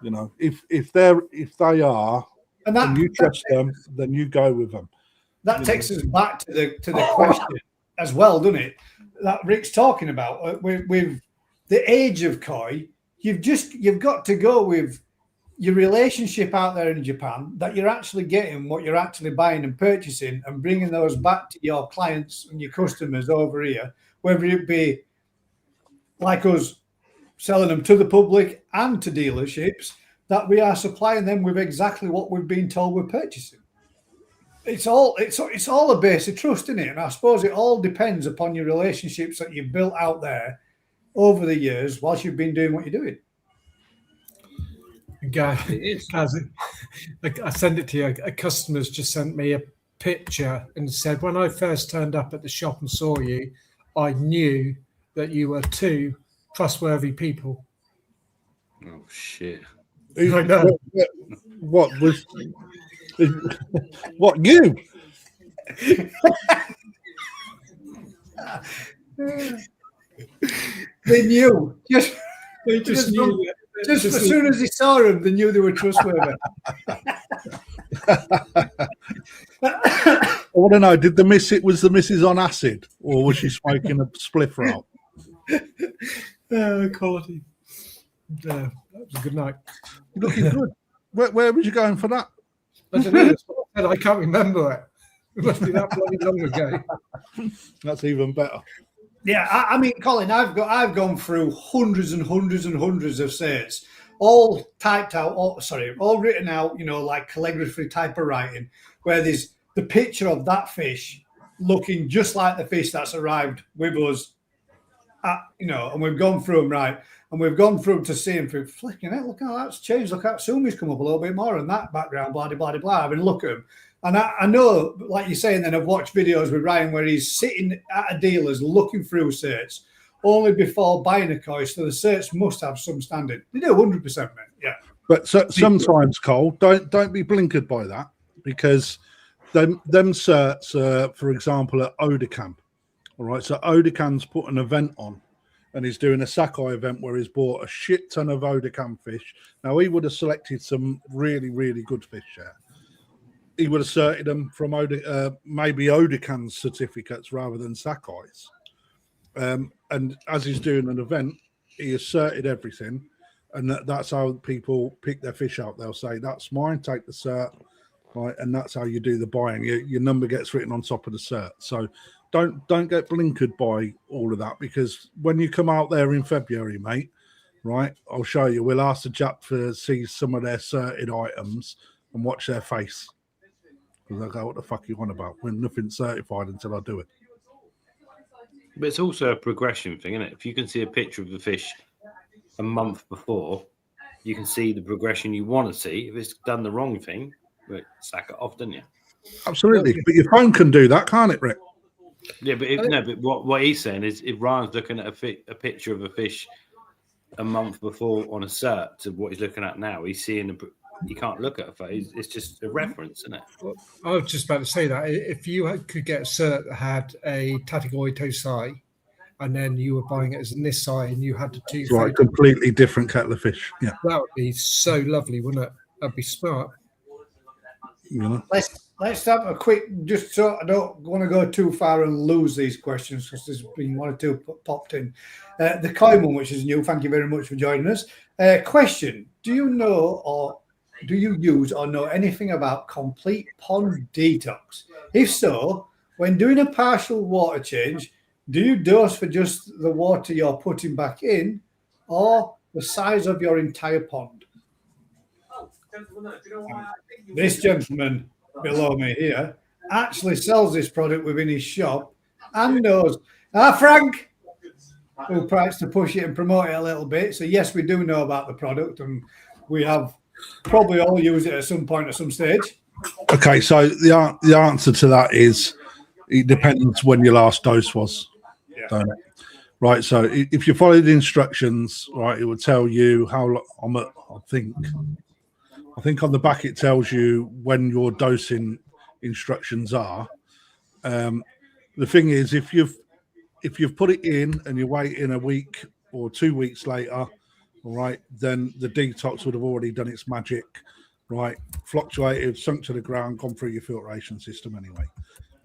You know, if they are, and you trust them, then you go with them. That takes us back to the question as well, doesn't it? That Rick's talking about with the age of koi. You've got to go with your relationship out there in Japan, that you're actually getting what you're actually buying and purchasing, and bringing those back to your clients and your customers over here, whether it be like us selling them to the public and to dealerships, that we are supplying them with exactly what we've been told we're purchasing. It's all a base of trust, isn't it? And I suppose it all depends upon your relationships that you've built out there over the years whilst you've been doing what you're doing. Guys, I send it to you. A customer's just sent me a picture and said, when I first turned up at the shop and saw you, I knew that you were two trustworthy people. Oh shit! I know. What was what you? They knew. They just knew. Just as soon as he saw them, they knew they were trustworthy. I want to know, was the missus on acid, or was she smoking a spliff roll? Quality. That was a good night. You're looking good. Where was you going for that? I don't know. That's what I said. I can't remember it. It must be that bloody long ago. That's even better. Yeah, I mean, Colin, I've gone through hundreds and hundreds and hundreds of certs, all typed out, all written out, you know, like calligraphy type of writing, where there's the picture of that fish looking just like the fish that's arrived with us, and we've gone through them, right, and we've gone through to see them through, flicking it, look how that's changed, look how Sumi's come up a little bit more in that background, blah, blah, blah, blah. I mean, look at them. And I know, like you're saying, then I've watched videos with Ryan where he's sitting at a dealer's looking through certs only before buying a koi, so the certs must have some standard. They do 100%, man. Yeah. But sometimes, Cole, don't be blinkered by that, because them certs are, for example, at Odecan. All right, so Odecan's put an event on, and he's doing a Sakai event where he's bought a shit ton of Odecan fish. Now, he would have selected some really, really good fish there. He would have certified them from maybe Odecan's certificates rather than Sakai's. And as he's doing an event, he has certified everything, and that's how people pick their fish out. They'll say, "That's mine. Take the cert," right? And that's how you do the buying. Your number gets written on top of the cert. So don't get blinkered by all of that, because when you come out there in February, mate, right? I'll show you. We'll ask the chap to see some of their certified items and watch their face. Because I go, what the fuck you want about? When nothing's certified until I do it. But it's also a progression thing, isn't it? If you can see a picture of the fish a month before, you can see the progression you want to see. If it's done the wrong thing, sack it off, don't you? Absolutely. But your phone can do that, can't it, Rick? Yeah, but what he's saying is, if Ryan's looking at a picture of a fish a month before on a cert to what he's looking at now, he's seeing you can't look at a face. It's just a reference, isn't it? Well, I was just about to say that if you could get a cert that had a Tatigoi Tosai, and then you were buying it as a Nisai, and you had the two, right, completely different kettle of fish. Yeah, that would be so lovely, wouldn't it? That'd be smart. You know? Let's have a quick, just so I don't want to go too far and lose these questions, because there's been one or two popped in. The koi one, which is new. Thank you very much for joining us. Question: do you know, or do you use or know anything about complete pond detox? If so, when doing a partial water change, do you dose for just the water you're putting back in, or the size of your entire pond? This gentleman below me here actually sells this product within his shop and knows. Frank, who tries to push it and promote it a little bit. So yes, we do know about the product, and we have probably all used it at some point at some stage. Okay, so the answer to that is it depends when your last dose was, don't it? Right. So if you follow the instructions, right, it will tell you how long. I think on the back it tells you when your dosing instructions are. The thing is, if you've put it in and you wait in a week or 2 weeks later, all right, then the detox would have already done its magic, right? Fluctuated, sunk to the ground, gone through your filtration system anyway.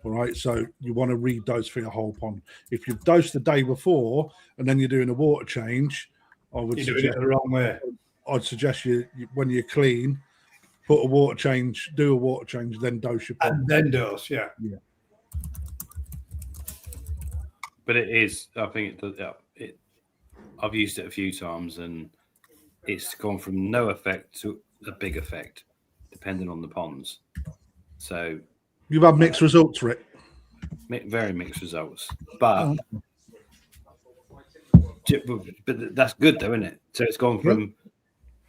All right, so you want to redose for your whole pond. If you've dosed the day before and then you're doing a water change, You're doing it the wrong way. I'd suggest you when you're clean, do a water change, then dose your pond. And then dose, yeah. But it is, I think I've used it a few times and it's gone from no effect to a big effect, depending on the ponds. So you've had mixed results, Rick. Very mixed results, but that's good though, isn't it? So it's gone from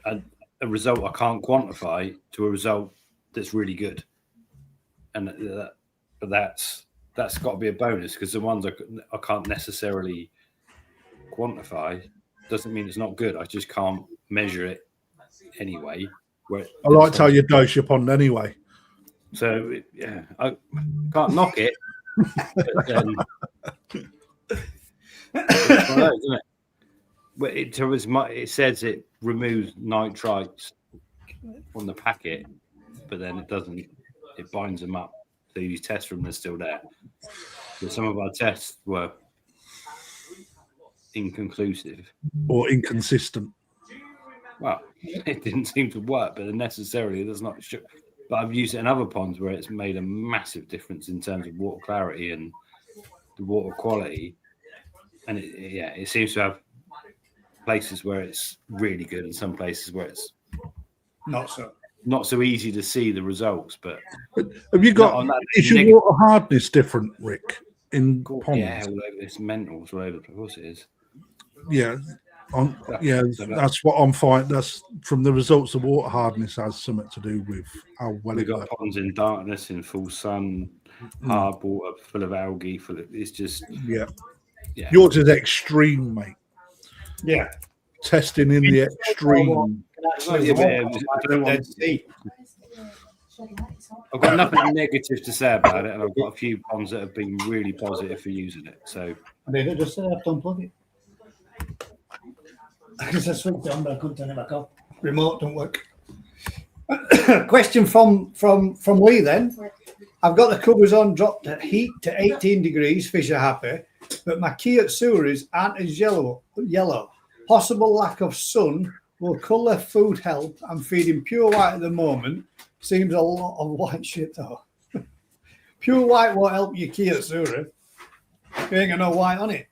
a result I can't quantify to a result that's really good, and that's got to be a bonus, because the ones I can't necessarily quantify doesn't mean it's not good. I just can't measure it anyway. I like how you dose your pond anyway. So yeah, I can't knock it. But then, it's one of those, isn't it? It says it removes nitrites from the packet, but then it doesn't. It binds them up. So you test them; they're still there. But some of our tests were inconclusive or inconsistent. Well, it didn't seem to work, but necessarily that's not sure. But I've used it in other ponds where it's made a massive difference in terms of water clarity and the water quality. And it seems to have places where it's really good and some places where it's not so easy to see the results. But have you got? Is your water hardness different, Rick? In ponds? Yeah, it's mental. All over. Of course, it is. Yeah. That's what I'm finding. That's from the results. The water hardness has something to do with how well we've got ponds in darkness, in full sun, hard water, full of algae. It's just Yours is extreme, mate. Yeah, testing in the extreme. I've got nothing negative to say about it, and I've got a few ponds that have been really positive for using it. So I mean, just have to unplug it. I just switched it on, but I couldn't turn it back off. Remote don't work. Question from Lee then. I've got the covers on, dropped at heat to 18 degrees, fish are happy, but my Kiyotsuris aren't as yellow. Possible lack of sun. Will colour food help? I'm feeding pure white at the moment. Seems a lot of white shit though. Pure white won't help your Kiyotsuri. You ain't got no white on it.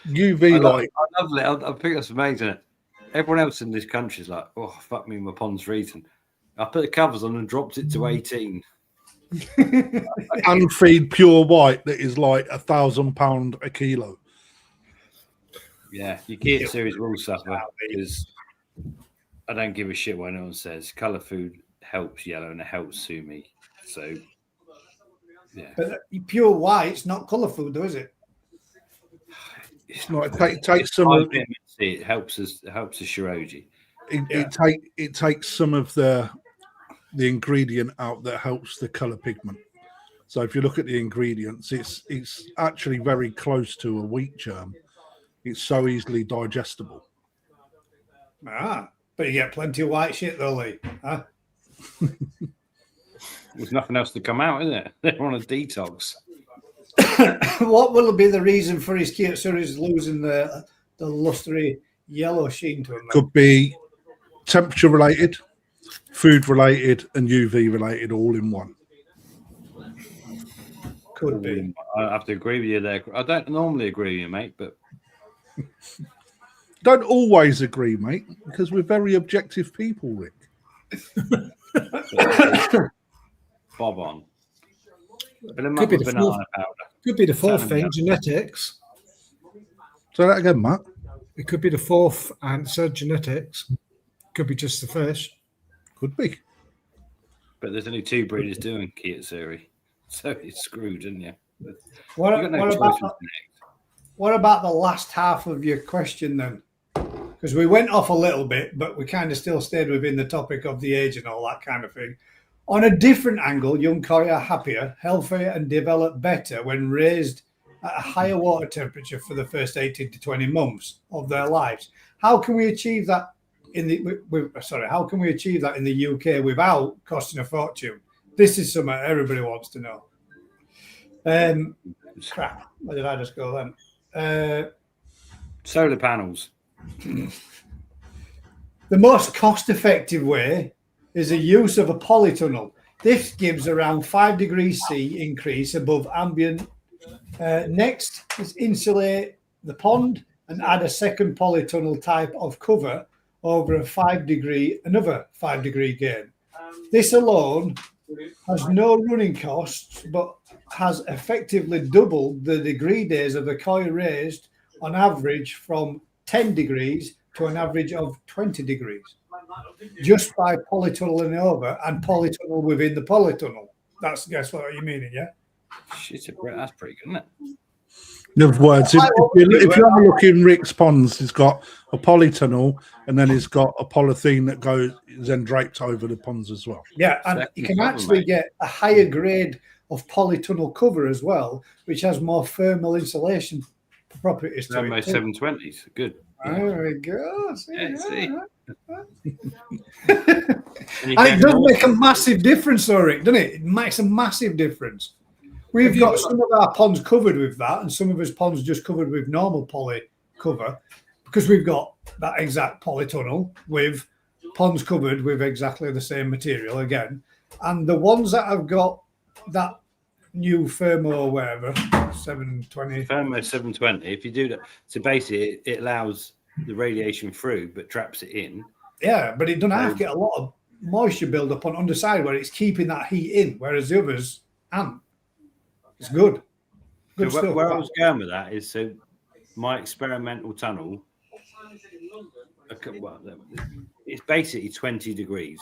UV light. I love it. I think that's amazing. Everyone else in this country is like, oh, fuck me, my pond's freezing. I put the covers on and dropped it to 18. And feed pure white that is like £1,000 a kilo. Yeah, your Kiyotsuris will suffer because I don't give a shit what anyone says. Colour food helps yellow and it helps sumi. So, yeah. But pure white's not colour food, though, is it? It's not. It takes some of it. Helps us. It helps the shiroji. It takes some of the ingredient out that helps the color pigment. So if you look at the ingredients, it's actually very close to a wheat germ. It's so easily digestible. But you get plenty of white shit though, Lee. Huh? There's nothing else to come out, is it? They're on a detox. What will be the reason for his Kiyotsuris losing the lustery yellow sheen to them? Could be temperature related, food related, and UV related, all in one. Could be. I have to agree with you there. I don't normally agree with you, mate, but don't always agree, mate, because we're very objective people, Rick. bob on. Fill them Could up be with the banana fourth. powder. Could be the fourth Salmon thing, powder. genetics. Say that again, Matt. It could be the fourth answer, genetics. Could be just the first. Could be. But there's only 2 breeders doing Kiyosuri, so it's screwed, isn't you? What You've got no choice with genetics. What about the last half of your question then? Because we went off a little bit, but we kind of still stayed within the topic of the age and all that kind of thing. On a different angle, young koi are happier, healthier, and develop better when raised at a higher water temperature for the first 18 to 20 months of their lives. How can we achieve that how can we achieve that in the UK without costing a fortune? This is something everybody wants to know. Crap, where did I just go then? Solar panels. The most cost-effective way is the use of a polytunnel. This gives around 5 degrees C increase above ambient. Next is insulate the pond and add a second polytunnel type of cover over another 5 degree gain. This alone has no running costs, but has effectively doubled the degree days of the koi raised on average from 10 degrees to an average of 20 degrees, just by polytunneling over and polytunnel within the polytunnel. That's guess what you're meaning, yeah? Shit, that's pretty good, isn't it? In other words, if you have a look in Rick's ponds, he's got a polytunnel and then he's got a polythene that goes then draped over the ponds as well. Yeah, and you can actually get a higher grade of polytunnel cover as well, which has more thermal insulation properties to Almost it. 720s, good. There we go. See, Yeah, see. And it does make a massive difference, though, Rick, doesn't it? It makes a massive difference. We've got some of our ponds covered with that, and some of his ponds just covered with normal poly cover, because we've got that exact polytunnel with ponds covered with exactly the same material again. And the ones that have got that new thermo, whatever, 720. Thermo 720. If you do that, so basically it allows the radiation through, but traps it in. Yeah, but it doesn't have to get a lot of moisture build up on underside where it's keeping that heat in, whereas the others aren't. It's good. Good So stuff. where I was going with that is, so my experimental tunnel, well, it's basically 20 degrees.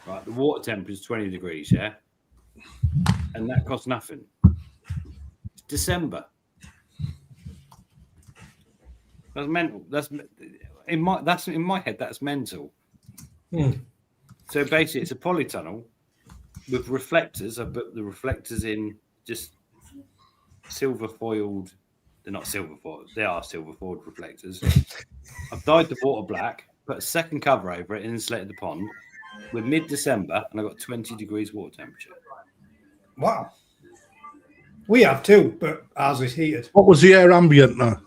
Right, the water temperature is 20 degrees, yeah, and that costs nothing. It's December. That's mental. That's in my head. That's mental. So basically, it's a polytunnel with reflectors. I put the reflectors in just silver foiled. They're not silver foiled. They are silver foiled reflectors. I've dyed the water black, put a second cover over it, and insulated the pond. We're mid-December, and I've got 20 degrees water temperature. Wow. We have too, but ours is heated. What was the air ambient now?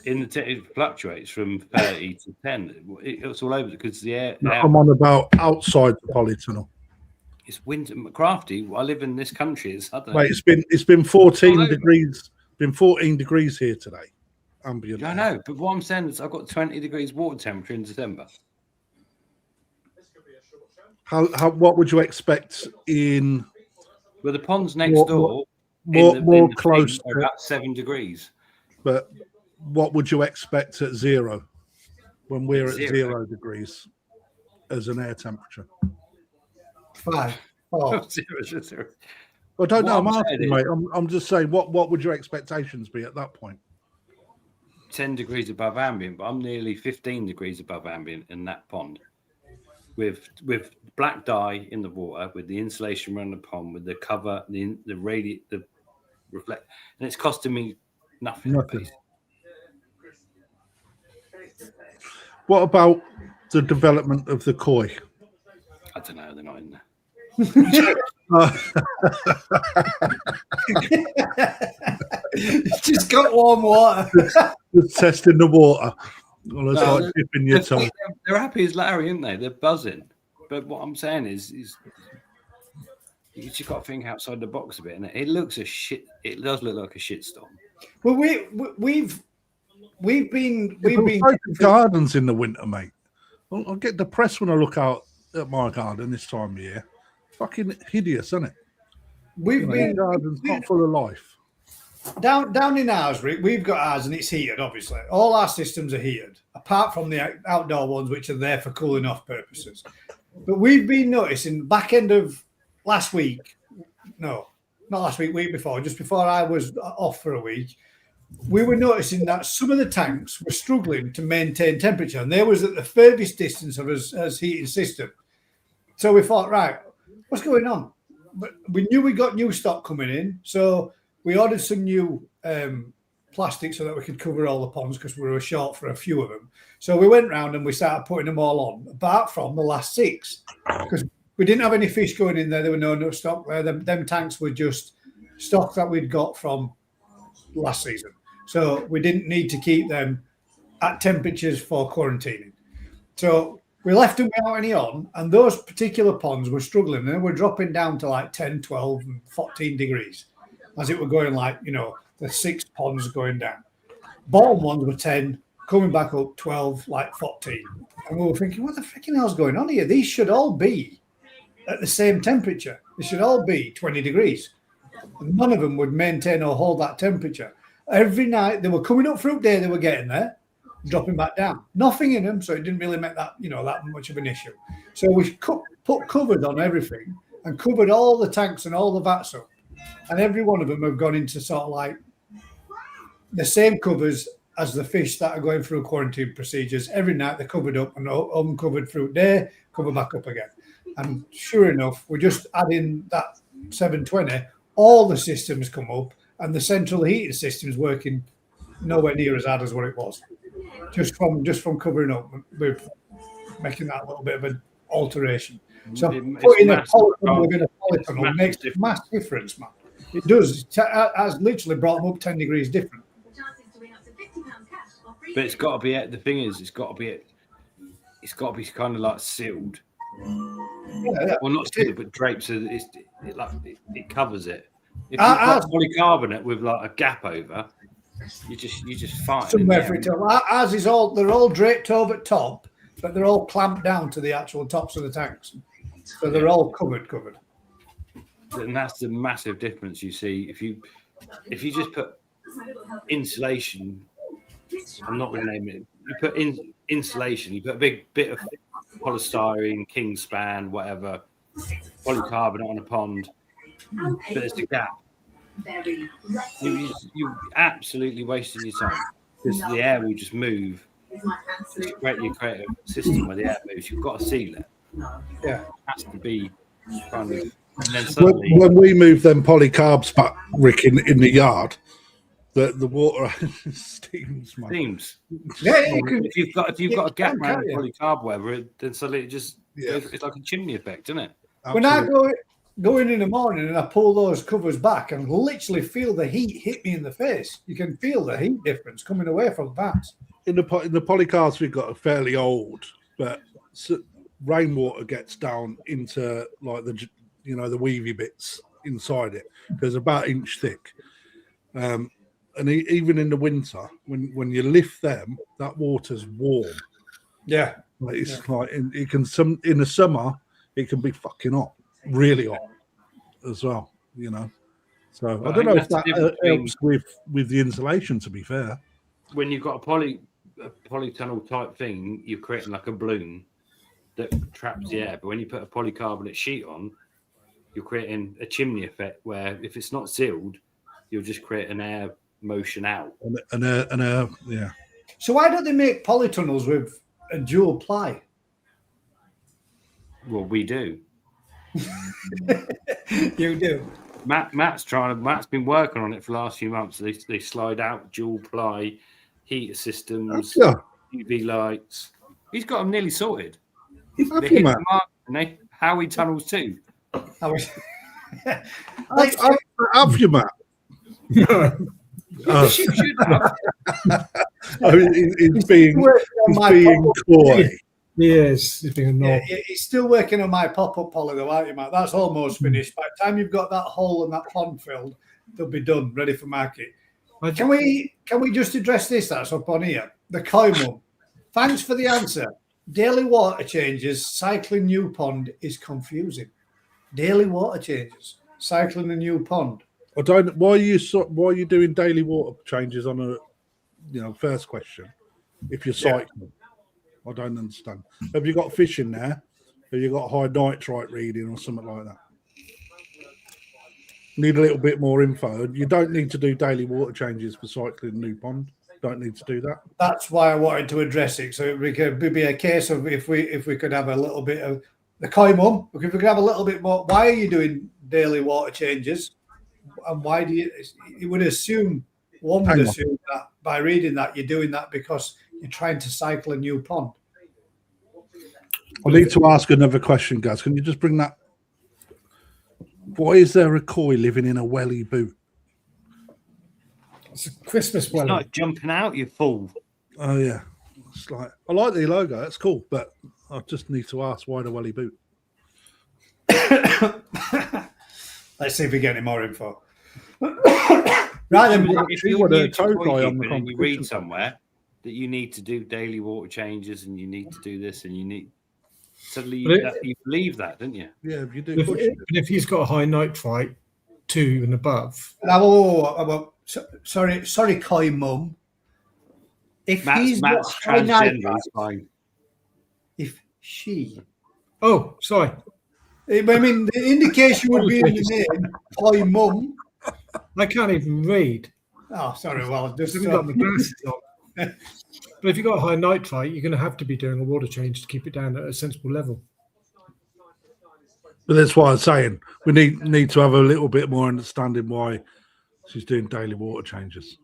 It fluctuates from 30 to 10. It's all over because the air. I'm on about outside the polytunnel. It's winter. Crafty. I live in this country. It's I don't know. Wait, it's been 14 degrees. Been 14 degrees here today. Ambient. I know, but what I'm saying is I've got 20 degrees water temperature in December. What would you expect in? Well, the ponds next door, more close to about 7 degrees. But what would you expect at zero when we're at 0 degrees as an air temperature? 5. Oh. Zero. I don't know. I'm asking, mate. I'm just saying, what would your expectations be at that point? 10 degrees above ambient, but I'm nearly 15 degrees above ambient in that pond. With black dye in the water, with the insulation around the pond, with the cover, the reflect, and it's costing me nothing. What about the development of the koi? I don't know. They're not in there. Just got warm water. Just testing the water. Well, it's like dipping your tongue. They're happy as Larry, aren't they? They're buzzing. But what I'm saying is you just got to think outside the box a bit, and it looks a shit. It does look like a shitstorm. Well, we've been gardens in the winter, mate. I get depressed when I look out at my garden this time of year. fucking hideous, isn't it? We've been garden's not full of life. down in ours, Rick. We've got ours, and it's heated. Obviously, all our systems are heated, apart from the outdoor ones, which are there for cooling off purposes. But we've been noticing back end of last week. No, not last week. Week before, just before I was off for a week. We were noticing that some of the tanks were struggling to maintain temperature, and they was at the furthest distance of us as heating system. So we thought, right, what's going on? But we knew we got new stock coming in, so we ordered some new plastic so that we could cover all the ponds because we were short for a few of them. So we went round and we started putting them all on, apart from the last 6, because we didn't have any fish going in there. There were no stock there. Them tanks were just stock that we'd got from last season. So we didn't need to keep them at temperatures for quarantining. So we left them without any on, and those particular ponds were struggling. They were dropping down to like 10, 12, and 14 degrees as it were going like, the 6 ponds going down. Bottom ones were 10, coming back up 12, like 14. And we were thinking, what the freaking hell's going on here? These should all be at the same temperature. They should all be 20 degrees. And none of them would maintain or hold that temperature. Every night they were coming up fruit day, they were getting there, dropping back down. Nothing in them, so it didn't really make that that much of an issue. So we put covers on everything and covered all the tanks and all the vats up, and every one of them have gone into sort of like the same covers as the fish that are going through quarantine procedures. Every night they're covered up and uncovered fruit day, cover back up again. And sure enough, we're just adding that 720. All the systems come up. And the central heating system is working nowhere near as hard as what it was. Just from covering up, we're making that little bit of an alteration. So putting a polytunnel within a polytunnel makes a massive difference, man. It does. It has literally brought them up 10 degrees different. But it's got to be. The thing is, it's got to be kind of like sealed. Yeah. Well, not sealed, but draped, so it covers it. If you've got polycarbonate with like a gap over, you just fine. Somewhere for it to. Ours is they're all draped over at top, but they're all clamped down to the actual tops of the tanks. So they're all covered. And that's the massive difference you see. If you just put insulation, I'm not going to name it. You put insulation, you put a big bit of polystyrene, Kingspan, whatever, polycarbonate on a pond. But there's a gap. You're absolutely wasting your time because the air will just move. You create a system where the air moves. You've got to seal it. Yeah, it has to be kind of. And then suddenly, when we move them polycarbs back, Rick, in the yard, the water steams. Man. Steams. Yeah, if you've got a gap around the polycarb, whatever, then suddenly it just it's like a chimney effect, isn't it? Absolutely. When I go in the morning and I pull those covers back and literally feel the heat hit me in the face. You can feel the heat difference coming away from the vats. In the polycarbs we've got are fairly old, but rainwater gets down into like the weavy bits inside it. There's about inch thick, and even in the winter when you lift them, that water's warm. Yeah, it's like it can in the summer it can be fucking hot. Really hot as well, So I don't know if that helps with the insulation. To be fair, when you've got a polytunnel type thing, you're creating like a balloon that traps the air. But when you put a polycarbonate sheet on, you're creating a chimney effect where if it's not sealed, you'll just create an air motion out. An air, yeah. So why don't they make polytunnels with a dual ply? Well, we do. You do. Matt's been working on it for the last few months. They slide out dual ply heater systems, UV lights. He's got them nearly sorted. They hit the mark, and Howie tunnels too. Have you, Matt? Should have. He's being coy. Yes, he's being annoyed. He's still working on my pop-up poly though, aren't you, Matt? That's almost finished. By the time you've got that hole and that pond filled, they'll be done, ready for market. Can we just address this that's up on here? The koi mum. Thanks for the answer. Daily water changes, cycling new pond is confusing. Daily water changes. Cycling a new pond. I don't. Why are you doing daily water changes on a first question? If you're cycling, I don't understand. Have you got fish in there? Have you got high nitrite reading or something like that? Need a little bit more info. You don't need to do daily water changes for cycling a new pond. Don't need to do that. That's why I wanted to address it. So it could be a case of if we could have a little bit of the koi mum. If we could have a little bit more. Why are you doing daily water changes? And why do you? You would assume that by reading that you're doing that because you're trying to cycle a new pond. I need to ask another question, guys. Can you just bring that? Why is there a koi living in a welly boot? It's a Christmas welly. It's not jumping out, you fool. Oh yeah, it's like I like the logo. That's cool, but I just need to ask why the welly boot. Let's see if we get any more info. Right then, if you're new to koi keeping and you read somewhere that you need to do daily water changes and you need to do this and you need suddenly you believe that, don't you? Yeah, if you do. If he's got a high nitrite 2 and above. Sorry, koi mum. If Matt's transgender, he's fine. If she. Oh, sorry. I mean, the indication would be in the name, koi mum. I can't even read. Oh, sorry. Well, I've got my glasses on. But if you've got a high nitrite, you're going to have to be doing a water change to keep it down at a sensible level. But that's why I'm saying we need to have a little bit more understanding why she's doing daily water changes.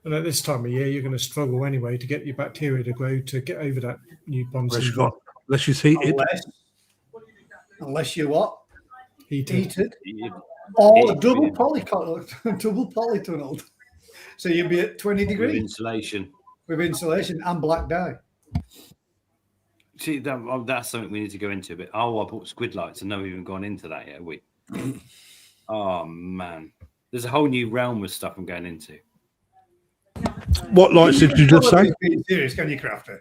And at this time of year, you're going to struggle anyway to get your bacteria to grow to get over that new pond. Unless she's heated. Unless you what? Heated. Or double polytunneled. So you'd be at 20 degrees. With insulation and black dye. See, that's something we need to go into a bit. Oh, I bought squid lights and never even gone into that yet, have we? Oh, man. There's a whole new realm of stuff I'm going into. What lights did you just say? Being serious, can you, Crafter?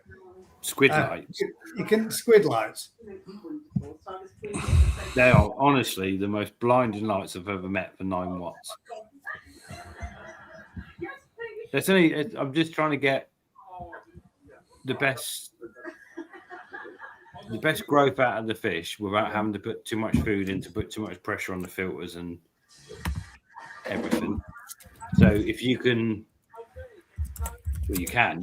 Squid lights. You can squid lights. They are honestly the most blinding lights I've ever met for 9 watts. I'm just trying to get the best growth out of the fish without having to put too much food in, to put too much pressure on the filters and everything. So if you can, well, you can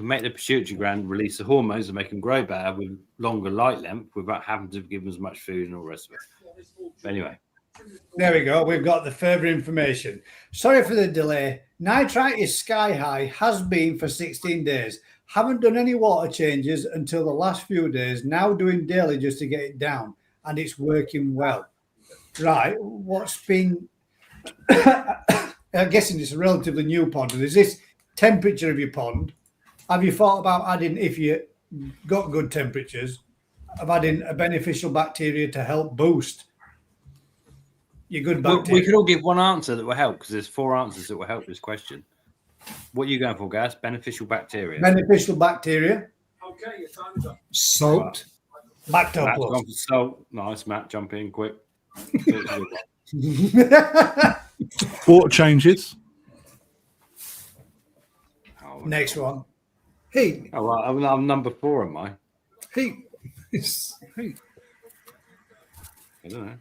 make the pituitary gland release the hormones and make them grow better with longer light length without having to give them as much food and all the rest of it. But anyway. There we go. We've got the further information. Sorry for the delay. Nitrite is sky high, has been for 16 days. Haven't done any water changes until the last few days. Now doing daily just to get it down. And it's working well. Right. What's been... I'm guessing it's a relatively new pond. Is this temperature of your pond? Have you thought about adding, if you got good temperatures, of adding a beneficial bacteria to help boost your good bacteria? We could all give one answer that will help, because there's 4 answers that will help this question. What are you going for, Gas? Beneficial bacteria. Beneficial bacteria. Okay, your time is up. Salt. Matt's gone for salt. Nice, Matt. Jump in quick. Water changes. Next one. Hey. Oh, well, I'm number 4, am I? Hey. I don't know.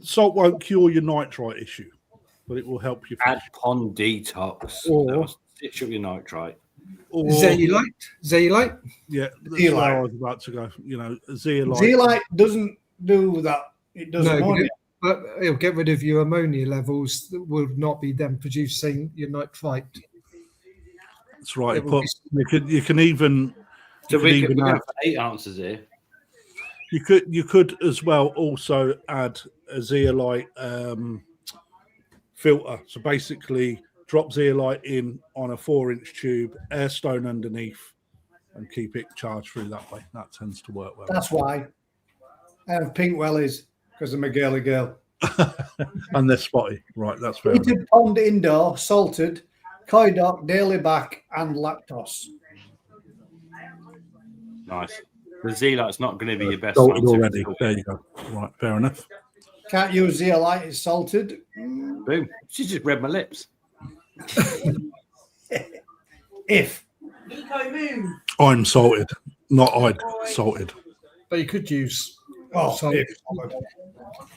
Salt won't cure your nitrite issue, but it will help you. Add pond detox. Or stitch up your nitrite. Or zeolite? Yeah, that's zeolite. where I was about to go. Zeolite. Zeolite doesn't do that. It does ammonia. But it'll get rid of your ammonia levels that will not be then producing your nitrite. That's right. You can even. So we have 8 answers here. You could as well also add a zeolite filter. So basically, drop zeolite in on a 4-inch tube, air stone underneath, and keep it charged through that way. That tends to work well. That's why I have pink wellies, because I'm a girly girl. And they're spotty. Right, that's fair. Heated pond indoor, salted, koi dock, daily back, and lactose. Nice. The zeolite's not going to be your best. Salted already. There you go. Right, fair enough. Can't use zeolite, it's salted. Boom. She just read my lips. If. I'm salted, not I'd salted. But you could use. Salt.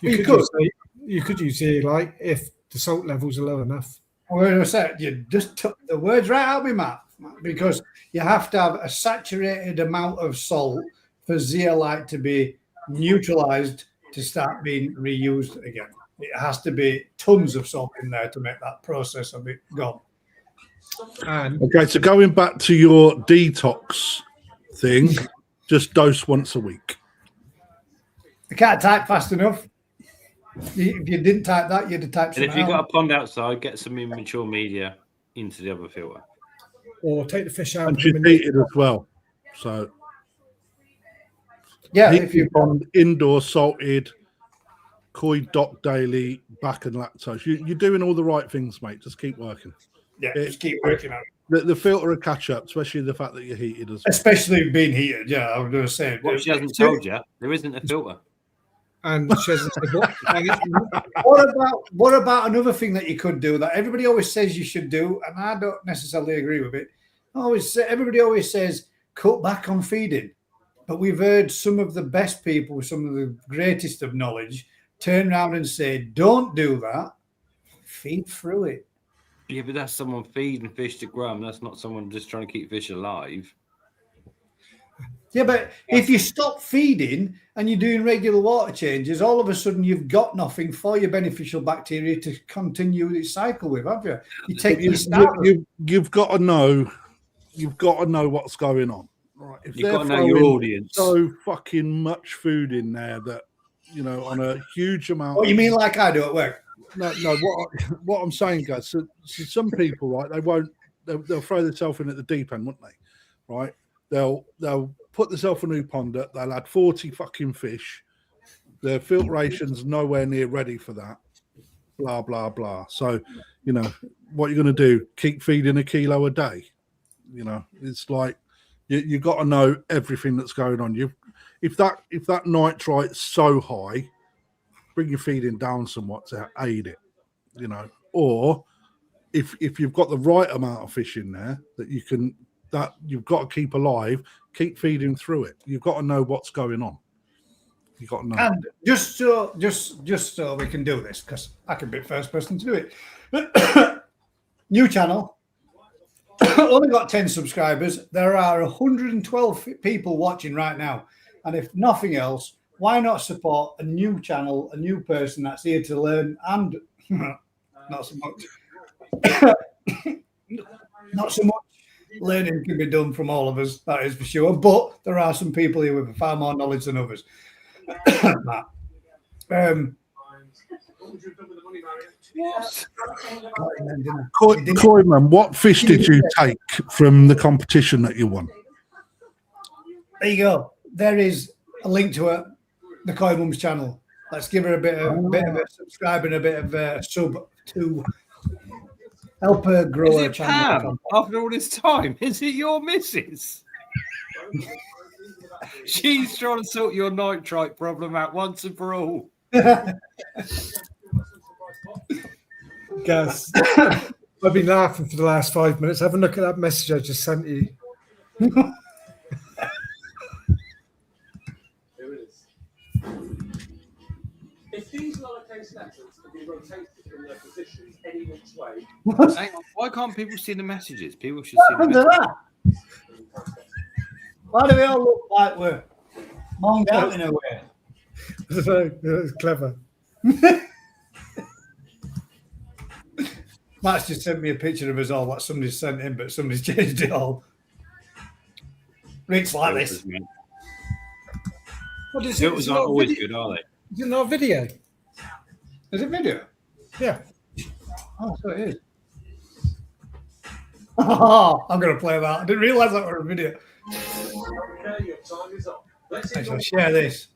You could use zeolite if the salt levels are low enough. Well, I said, you just took the words right out of my mouth, because you have to have a saturated amount of salt for zeolite to be neutralized to start being reused again. It has to be tons of salt in there to make that process of it gone. Okay, so going back to your detox thing, just dose once a week. I can't type fast enough. If you didn't type that, you'd have typed And something if you've got else. a pond outside, get some immature media into the other filter. Or take the fish out. And she's heated as well. So Yeah, heat if you pond, indoor salted, koi dock daily, back and lactose. You're doing all the right things, mate. Just keep working. just keep working on it. The filter will catch up, especially the fact that you're heated as well. Especially being heated, yeah, I was going to say. What she hasn't told you, there isn't a filter. And she hasn't said What about another thing that you could do that everybody always says you should do, and I don't necessarily agree with it. Everybody always says cut back on feeding, but we've heard some of the best people, some of the greatest of knowledge, turn around and say, "Don't do that. Feed through it." Yeah, but that's someone feeding fish to grow them. That's not someone just trying to keep fish alive. Yeah, but if you stop feeding and you're doing regular water changes, all of a sudden you've got nothing for your beneficial bacteria to continue its cycle with, have you? You take You've got to know. You've got to know what's going on. Right? If You've got to know your audience. So fucking much food in there that on a huge amount. What you mean, like I do at work? No. What I'm saying, guys. So some people, right? They'll throw themselves in at the deep end, won't they? Right? They'll put themselves a new pond up. They'll add 40 fucking fish. Their filtration's nowhere near ready for that. Blah blah blah. So, what you're going to do? Keep feeding a kilo a day. It's like you got to know everything that's going on. If that nitrite's so high, bring your feeding down somewhat to aid it. Or if you've got the right amount of fish in there that you've got to keep alive, keep feeding through it. You've got to know what's going on. You got to know. And just so we can do this, because I can be the first person to do it. New channel. Only got 10 subscribers. There are 112 people watching right now. And if nothing else, why not support a new channel, a new person that's here to learn and not so much. Not so much learning can be done from all of us, that is for sure. But there are some people here with far more knowledge than others. Koyman, what fish did you take from the competition that you won? There you go. There is a link to the Koi Mum's channel. Let's give her a bit of a subscribe and a bit of a sub to help her grow her channel. Pam, after all this time, is it your missus? She's trying to sort your nitrite problem out once and for all. Guys, I've been laughing for the last 5 minutes. Have a look at that message I just sent you. If these lowercase letters can be rotated in their positions any which way. Hang on, why can't people see the messages? People should What see the happened to messages. that? Why do we all look like we're monged out in a way? That was clever. Matt's just sent me a picture of us all that somebody's sent in, but somebody's changed it all. Rick's like this. What is Filters aren't always good, are they? Is it not a video? Is it video? Yeah. Oh, so it is. Oh, I'm going to play that. I didn't realise that was a video. Okay, your time is up. I shall share this.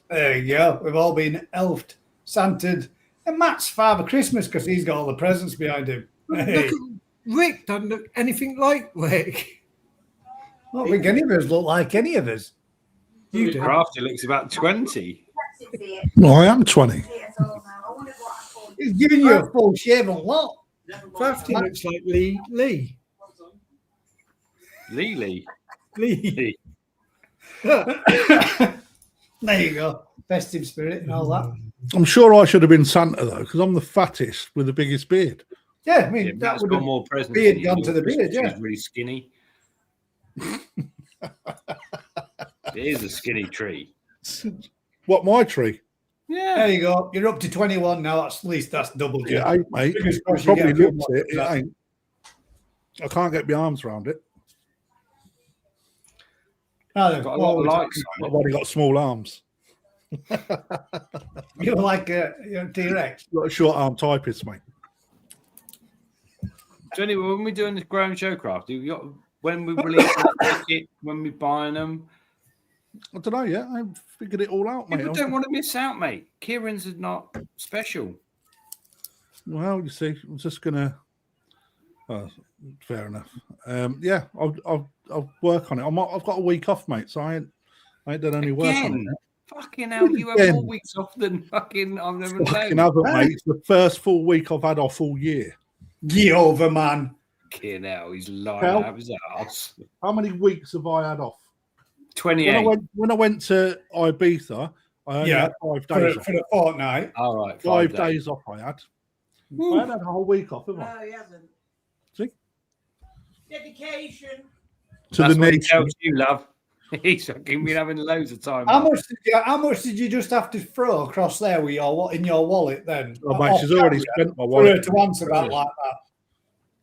There you go. We've all been elfed, santed, And Matt's Father Christmas because he's got all the presents behind him. Hey. Rick doesn't look anything like Rick. I don't think any of us look like any of us. You do. Crafty looks about 20. Well, I am 20. He's giving you a full shave and lot. Crafty looks like Lee. Lily. There you go. Festive spirit and all that. I'm sure I should have been Santa though, because I'm the fattest with the biggest beard. Yeah, I mean, Yeah, that Matt's would got have more presents. beard than you. gone to the beard, yeah. She's really skinny. It is a skinny tree. What, my tree? Yeah. There you go. You're up to 21 now. At least that's double. It ain't, mate. Fingers crossed you Probably get a few looks more it. than that. It ain't. I can't get my arms around it. Oh, they've Got a lot of likes. I've only got small arms. You're like a T-Rex. Got a short arm typist, mate. So anyway, when we're doing this Graham Showcraft, when we release it, when we're buying them, I don't know yet. I haven't figured it all out, mate. people don't want to miss out, mate. Kieran's is not special. Well, you see, I'm just gonna. Oh, fair enough. Yeah, I'll work on it. I've got a week off, mate, so I ain't done any work on it. Again? Fucking hell, you have more weeks off than fucking I've never Fucking known. haven't, mate. It's the first full week I've had off all year. Get over, man. Fucking hell, he's lying Hell. out of his ass. How many weeks have I had off? 28. When I went to Ibiza, I only had 5 days off. For the fortnight. All right, 5 days off I had. I had a whole week off, haven't I? No, he hasn't. See? Dedication. To That's the what he nation. tells you, love. He's fucking been having loads of time. How off. much did you just have to throw across there with in your wallet then? Oh, mate, Off she's already camera spent my for her wallet. to answer that like that.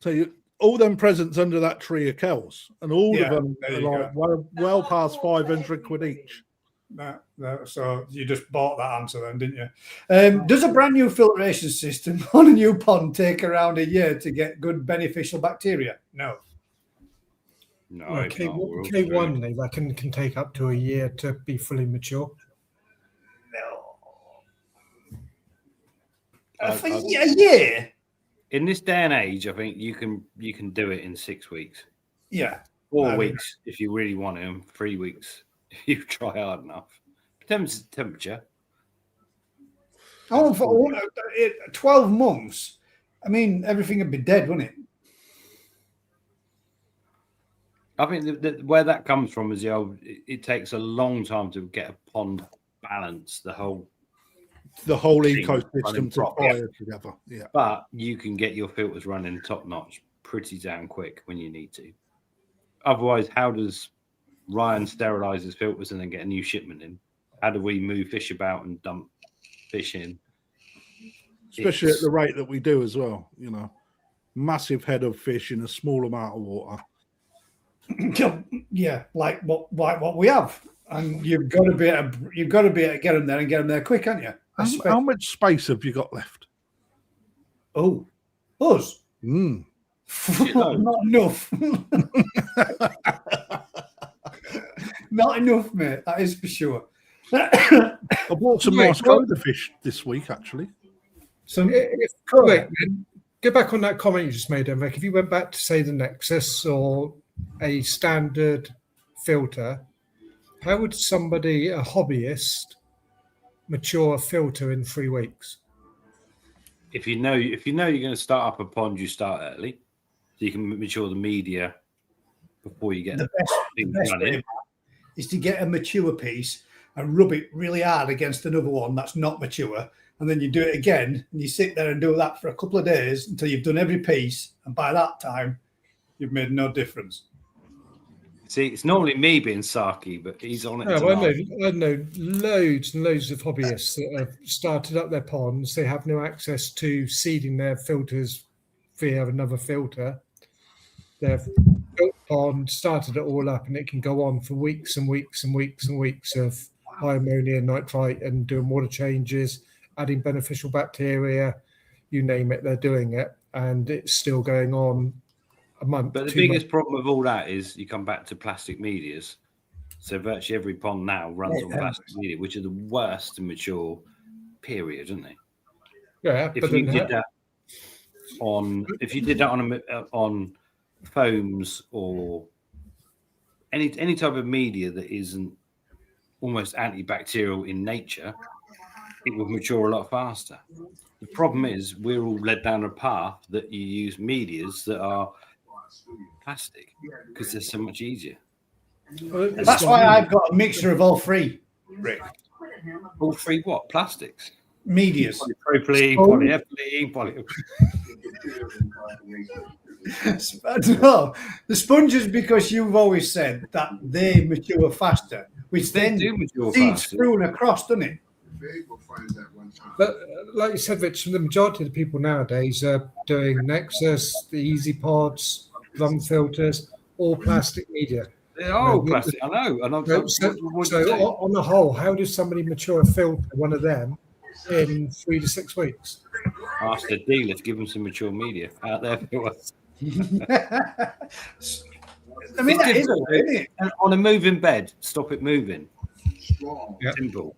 So all them presents under that tree are Kel's, and all Yeah, of them there are you like well past 500 quid each. No, so you just bought that answer then, didn't you? Does a brand new filtration system on a new pond take around a year to get good beneficial bacteria? No. No, Well, it's not. We're all K1, they reckon, can take up to a year to be fully mature. For a year? In this day and age, I think you can do it in 6 weeks. Yeah. 4 weeks if you really want it, and 3 weeks if you try hard enough. Depends on the temperature. Oh, for 12 months. I mean, everything would be dead, wouldn't it? I think that where that comes from is it takes a long time to get a pond balanced, the whole thing running ecosystem to properly. fire together. Yeah. But you can get your filters running top notch pretty damn quick when you need to. Otherwise, how does Ryan sterilize his filters and then get a new shipment in? How do we move fish about and dump fish in? Especially at the rate that we do as well, you know. Massive head of fish in a small amount of water. Yeah, like what we have, and you've got to be able to get them there and get them there quick, haven't you? How much space have you got left? Oh, us? Mm. Not enough. Not enough, mate. That is for sure. I bought some Wait, nice Gouda fish this week, actually. So, wait, go back on that comment you just made, Enric. If you went back to, say, the Nexus or a standard filter, how would somebody, a hobbyist, mature a filter in 3 weeks? If you know you're going to start up a pond, you start early, so you can mature the media before you get The things best running. way is to get a mature piece and rub it really hard against another one that's not mature, and then you do it again, and you sit there and do that for a couple of days until you've done every piece, and by that time, you've made no difference. See, it's normally me being sarky, but he's on it. No, tonight. I know loads and loads of hobbyists that have started up their ponds. They have no access to seeding their filters via another filter. They've built a pond, started it all up, and it can go on for weeks and weeks and weeks and weeks of high ammonia nitrite and doing water changes, adding beneficial bacteria, you name it, they're doing it, and it's still going on a month. But the 2 biggest months. problem with all that is you come back to plastic medias. So virtually every pond now runs on plastic media, which are the worst to mature, period, aren't they? Yeah, If but you then did that on foams or any type of media that isn't almost antibacterial in nature, it will mature a lot faster. The problem is we're all led down a path that you use medias that are plastic because they're so much easier. That's why I've got a mixture of all three, Rick. All three what? Plastics? Medias. Polypropylene, polyethylene, No, the sponges, because you've always said that they mature faster, which They then do mature feeds faster. through and across, doesn't it? But like you said, Rich, the majority of the people nowadays are doing Nexus, the Easy Pods, drum filters, all plastic media. They are all plastic. I know. And I'm So on the whole, how does somebody mature a filter, one of them, in 3 to 6 weeks? ask the dealer to give them some mature media out there for us. I mean, that is, isn't it? And on a moving bed, stop it moving. Yeah. Simple.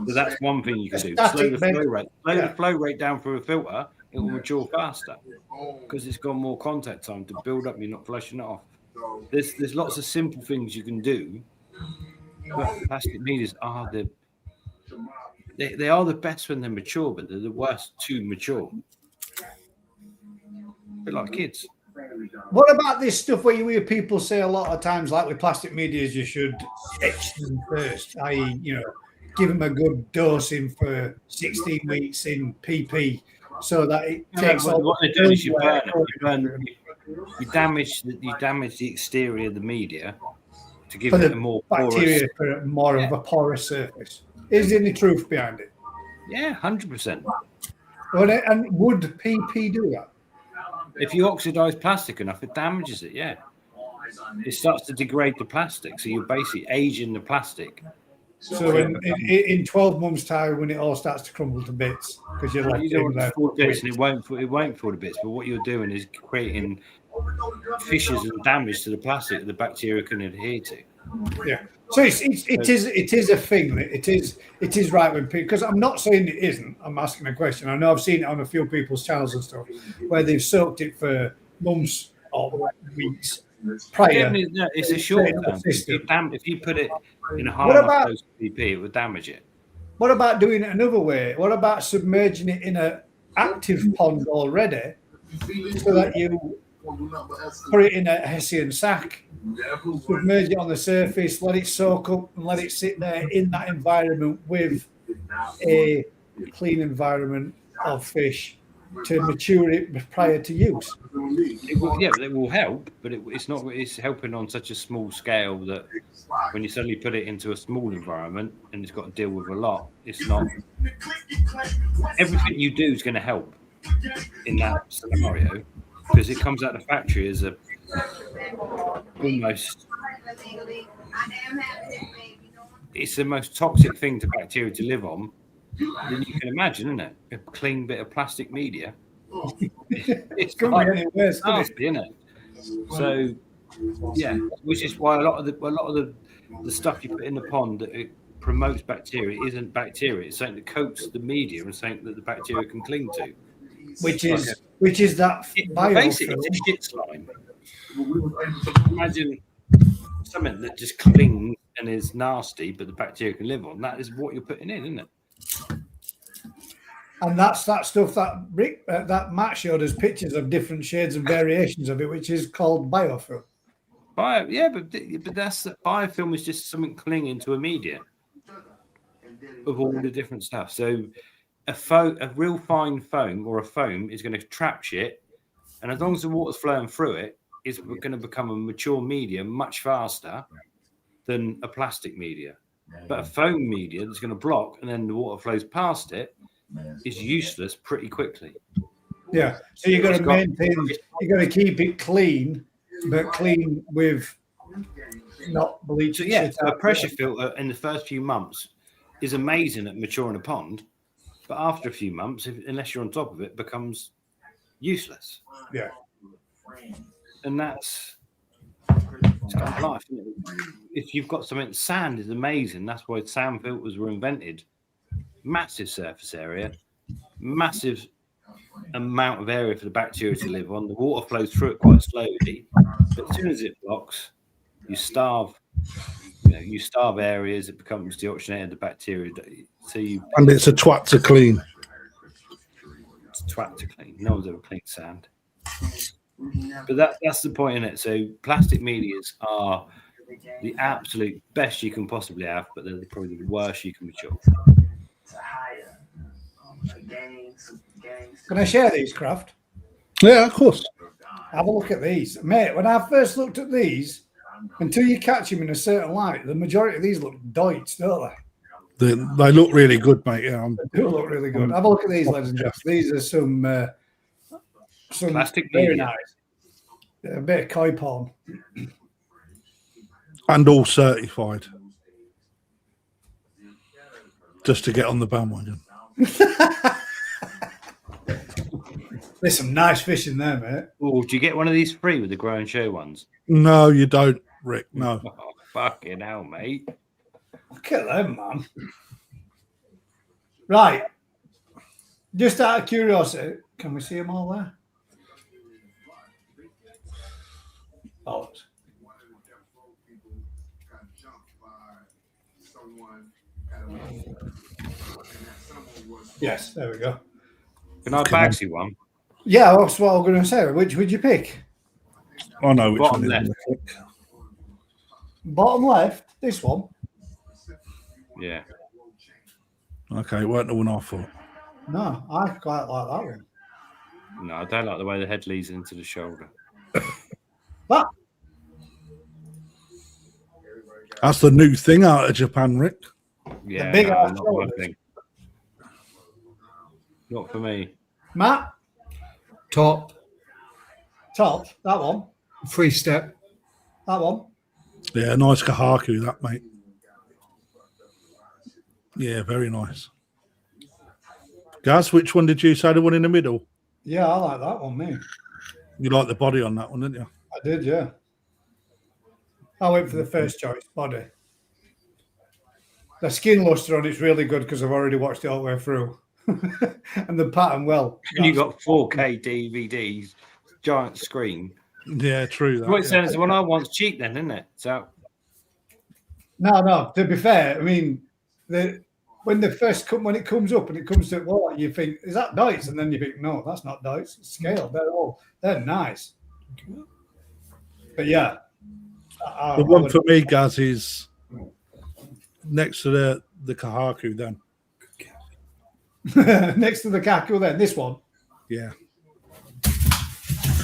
So that's one thing you can do. Static Slow the bed. flow rate. Slow Yeah. the flow rate down through a filter. It will mature faster because it's got more contact time to build up. You're not flushing it off. There's lots of simple things you can do, but plastic medias are they are the best when they're mature, but they're the worst to mature. A bit like kids. What about this stuff where you hear people say a lot of times, like with plastic medias, you should etch them first, i.e., give them a good dosing for 16 weeks in PP, so that it takes all. What they do is you burn. You damage the exterior of the media to give it a more bacteria porous. for more of a porous surface. Is there any truth behind it? Yeah, 100%. And would PP do that? If you oxidize plastic enough, it damages it. Yeah, it starts to degrade the plastic, so you're basically aging the plastic. So in 12 months' time, when it all starts to crumble to bits, because you're like, You don't want to fall to bits, and it won't fall to bits. But what you're doing is creating fissures and damage to the plastic that the bacteria can adhere to. Yeah. So it is a thing. It is right when people, because I'm not saying it isn't. I'm asking a question. I know I've seen it on a few people's channels and stuff where they've soaked it for months or weeks prior. It's a short term. If you put it in a hard enough dose of PP, it would damage it. What about doing it another way? What about submerging it in an active pond already, so that you put it in a Hessian sack, submerge it on the surface, let it soak up, and let it sit there in that environment with a clean environment of fish to mature it prior to use? It will help, but it's not. It's helping on such a small scale that when you suddenly put it into a small environment and it's got to deal with a lot, it's not. Everything you do is going to help in that scenario because it comes out of the factory as a almost. It's the most toxic thing to bacteria to live on than you can imagine, isn't it? A clean bit of plastic media. It's Nasty, isn't it? So, yeah, which is why a lot of the stuff you put in the pond that it promotes bacteria isn't bacteria. It's something that coats the media and something that the bacteria can cling to. Which is that basically it's a shit slime. Imagine something that just clings and is nasty, but the bacteria can live on. That is what you're putting in, isn't it? And that's that stuff that Rick, that Matt showed us pictures of different shades and variations of it, which is called biofilm. But that's biofilm is just something clinging to a media of all the different stuff. So a real fine foam or a foam is going to trap shit, and as long as the water's flowing through it, it's going to become a mature media much faster than a plastic media. But a foam media that's going to block and then the water flows past it is useless pretty quickly. Yeah. So you've got to maintain, you've got to keep it clean, but clean with not bleach. So yeah, a pressure filter in the first few months is amazing at maturing a pond, but after a few months, unless you're on top of it, becomes useless. Yeah. And that's it's kind of life, isn't it? If you've got something, sand is amazing. That's why sand filters were invented. Massive surface area, massive amount of area for the bacteria to live on. The water flows through it quite slowly, but as soon as it blocks, you starve. You starve areas. It becomes deoxygenated. The bacteria. So and it's a twat to clean. It's twat to clean. No one's ever cleaned sand. But that's the point in it. So plastic medias are the absolute best you can possibly have, but they're probably the worst you can mature. Can I share these, Kraft? Yeah, of course. Have a look at these. Mate, when I first looked at these, until you catch them in a certain light, the majority of these look doits, don't they? They look really good, mate. Yeah, They do look really good. Have a look at these, ladies and gentlemen. These are some Plastic very media. nice. A bit of koi porn. and all certified. Just to get on the bandwagon. There's some nice fish in there, mate. Oh, do you get one of these free with the grow and show ones? No, you don't, Rick. No. Oh, fucking hell, mate. Look at them, man. Right. Just out of curiosity, can we see them all there? Oh. Yes, there we go. Can I Bagsy one? Yeah, that's what I was going to say. Which would you pick? I know which Bottom one left. is on the click. Bottom left, this one. Yeah. Okay, it weren't the one I thought. No, I quite like that one. No, I don't like the way the head leads into the shoulder. That That's the new thing out of Japan, Rick. Yeah, big no, ass not my shoulders. thing. Not for me. Matt, Top, top, that one, free step. that one. Yeah, nice kahaku, that, mate. Yeah, very nice. Gaz, which one did you say? The one in the middle? Yeah, I like that one, me. You like the body on that one, didn't you? I did, yeah. I went for the first choice, body. The skin luster on it's really good because I've already watched it all the way through. And the pattern, well. And you got 4K DVDs, giant screen. Yeah, true. That, What it yeah. says the one I want's cheap then, isn't it? So No, to be fair, I mean, when it comes up and it comes to what you think, is that dice? And then you think, no, that's not dice, it's scale. They're nice. But yeah. The one for me, Gaz, is next to the kahaku then. Next to the kaku, then this one. Yeah.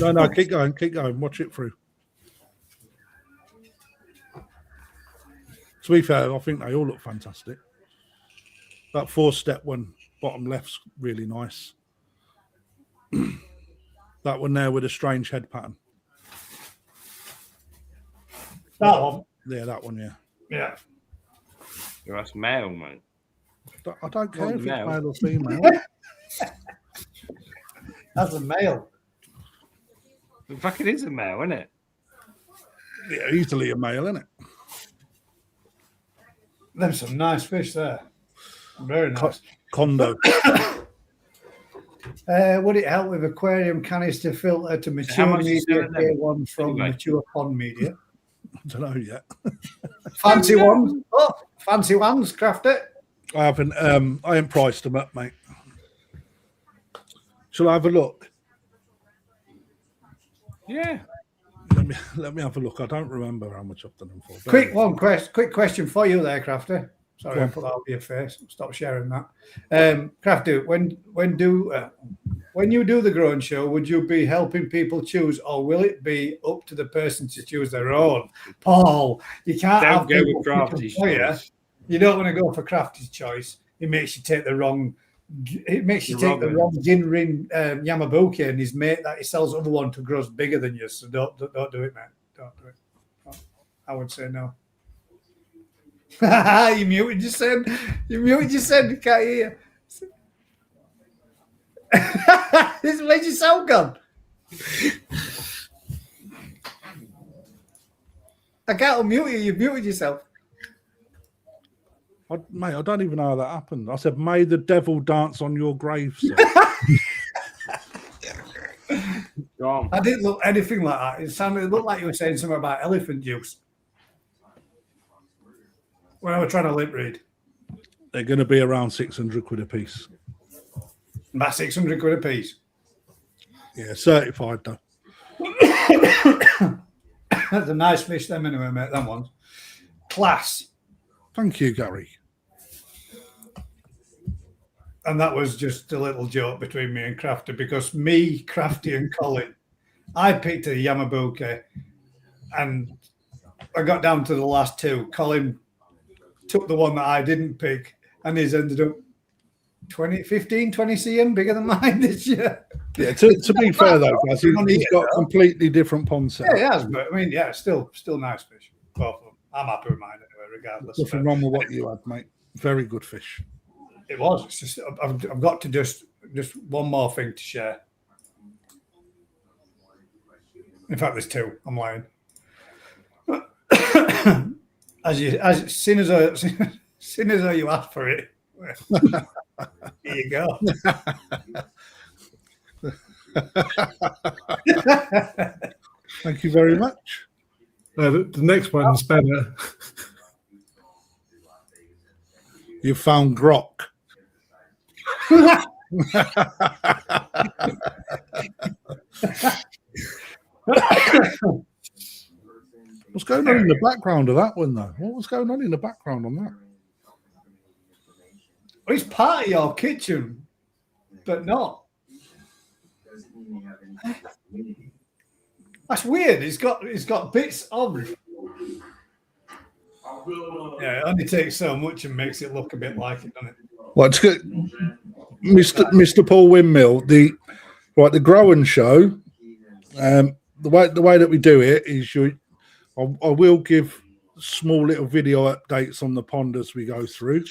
No, keep going, watch it through. To be fair, I think they all look fantastic. That 4-step one, bottom left's really nice. That one there with a strange head pattern. That one. Yeah, that one, yeah. Yeah. that's male, mate. I don't care if it's male. male or female. That's a male. It fucking is a male, isn't it? Yeah, easily a male, isn't it? There's some nice fish there. Very nice. Condo. Would it help with aquarium canister filter to How mature much is media? it then? One from Anyway. mature pond media. I don't know yet. Fancy ones. Oh, fancy ones, craft it. I haven't priced them up, mate. Shall I have a look? Yeah. Let me have a look. I don't remember how much I've done them for. Quick question for you there, Crafty. Sorry, I put that over your face. Stop sharing that. Crafty, when you do the growing show, would you be helping people choose, or will it be up to the person to choose their own? Paul, you can't Don't have go people with Crafty's picking for you. choice. You don't want to go for Crafty's choice. It makes you take the wrong. It makes you You're take the wrong Ginrin Yamabuki, and his mate that he sells other one to grows bigger than you. So don't do it, man. Don't do it. I would say no. You muted your son. You can't hear. This made you sound gone. I can't unmute you. You muted yourself. Mate, I don't even know how that happened. I said, "May the devil dance on your grave, sir." I didn't look anything like that. It looked like you were saying something about elephant juice when I was trying to lip read. They're going to be around 600 quid a piece. About 600 quid a piece. Yeah, certified though. That's a nice fish, them anyway, mate. Them ones. Class. Thank you, Gary. And that was just a little joke between me and Crafty, because me, Crafty, and Colin, I picked a Yamabuke, and I got down to the last two. Colin took the one that I didn't pick, and he's ended up 20 cm bigger than mine this year. Yeah, to be fair though, guys, he's got completely different pond set. Yeah, he has, but I mean, yeah, still nice fish. Both of them. I'm happy with mine anyway, regardless. Nothing wrong with what you had, mate. Very good fish. It was. It's just I've got to just one more thing to share. In fact, there's two. I'm lying. as soon as you asked for it, here you go. Thank you very much. The next one's better. You found grok. What's going on in the background of that one, though? What was going on in the background on that? Well, it's part of your kitchen, but not. That's weird. It's got bits of. Yeah, it only takes so much and makes it look a bit like it, doesn't it? Well, it's good. Mr. Paul Windmill, the grow and show. The way that we do it is I will give small little video updates on the pond as we go through.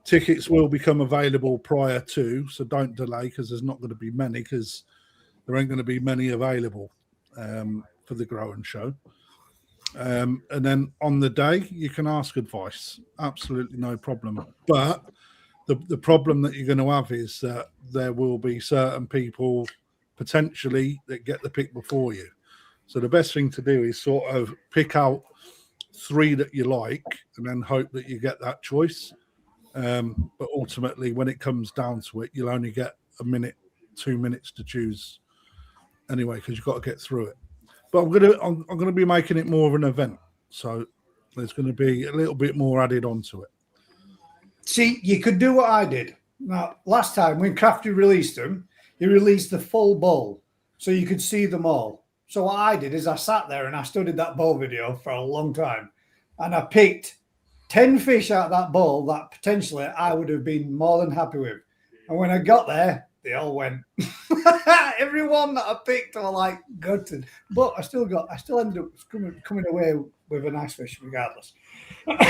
Tickets will become available prior to, so don't delay, because there's not going to be many, because there ain't going to be many available for the grow and show. And then on the day, you can ask advice. Absolutely no problem. But the problem that you're going to have is that there will be certain people potentially that get the pick before you. So the best thing to do is sort of pick out 3 that you like and then hope that you get that choice. But ultimately, when it comes down to it, you'll only get a minute, 2 minutes to choose anyway, because you've got to get through it. But I'm gonna be making it more of an event, so there's going to be a little bit more added onto it. See, you could do what I did. Now, last time when Crafty released them, he released the full bowl, so you could see them all. So what I did is I sat there and I studied that bowl video for a long time, and I picked 10 fish out of that bowl that potentially I would have been more than happy with. And when I got there, they all went. Everyone that I picked were like gutted, but I still ended up coming away with a nice fish regardless.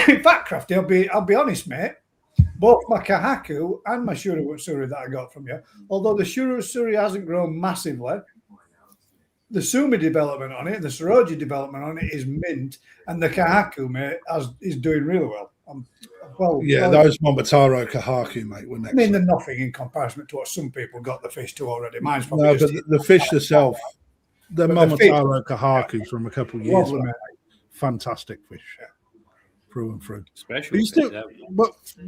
In fact, Crafty, I'll be honest, mate. Both my Kahaku and my Shurusuri that I got from you, although the Shurusuri hasn't grown massively, the Sumi development on it, the Soroji development on it is mint, and the Kahaku, mate, is doing really well. Those Momotaro Kahaku, mate, were next. I mean, they're nothing in comparison to what some people got the fish to already. Mine's probably no, but the fish itself, the Momotaro Kahaku from a couple of years ago, fantastic fish, through and through. Special.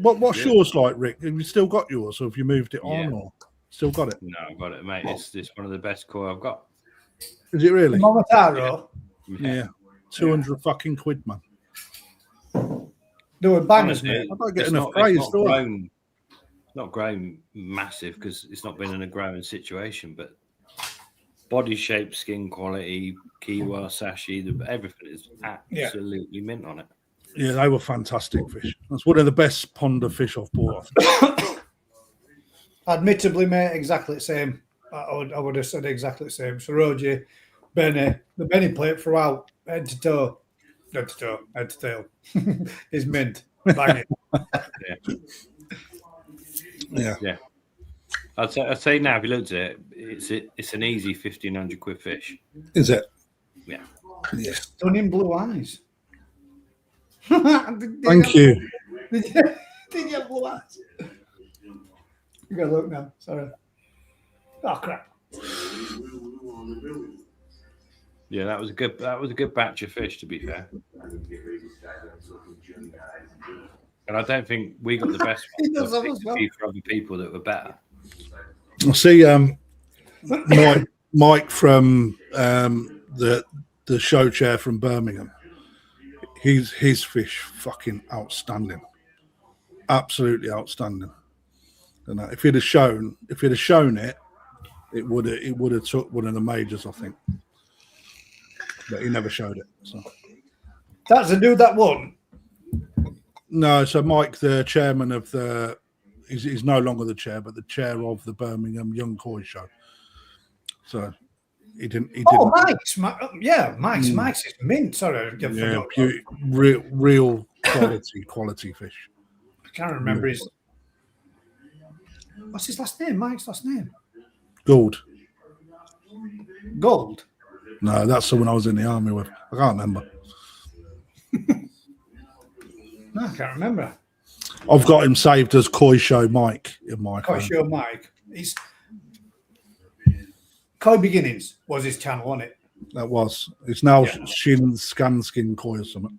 What's yours like, Rick? Have you still got yours, or have you moved it on, or still got it? No, I've got it, mate. It's one of the best koi I've got. Is it really? Momotaro? Yeah. 200 fucking quid, man. No, bangers, mate. I don't get enough praise, do I? Not grown massive because it's not been in a growing situation, but body shape, skin quality, kiwa, sashi, everything is absolutely mint on it. Yeah, they were fantastic fish. That's one of the best pond of fish I've bought. Admittedly, mate, exactly the same. I would have said exactly the same. Soroji, Benny, the Benny plate throughout, head to toe, head to tail, is mint. Bang it. Yeah. I'd say now, if you looked at it, it's an easy 1,500 quid fish. Is it? Yeah. Yeah. Stunning blue eyes. Thank you. Did you have blue eyes? You gotta look now. Sorry. Oh crap. Yeah, that was a good batch of fish, to be fair. And I don't think we got the best He ones. does I that picked as a well. few for other people that were better. I see Mike from the show chair from Birmingham. His fish fucking outstanding, absolutely outstanding. And if he'd have shown it, it would have took one of the majors, I think. But he never showed it. So That's the dude that won. no, so Mike, the chairman of he's no longer the chair, but the chair of the Birmingham Young Koi Show. So he didn't. Oh, Mike's is mint. Sorry, I forgot. Real quality fish. I can't remember his. What's his last name? Mike's last name? Gold. Gold. No, that's someone I was in the army with. I can't remember. No, I can't remember. I've got him saved as Koi Show Mike in my phone. Koi Show Mike. He's Koi Beginnings was his channel, wasn't it? That was. It's now Shin Scan Skin Koi or something.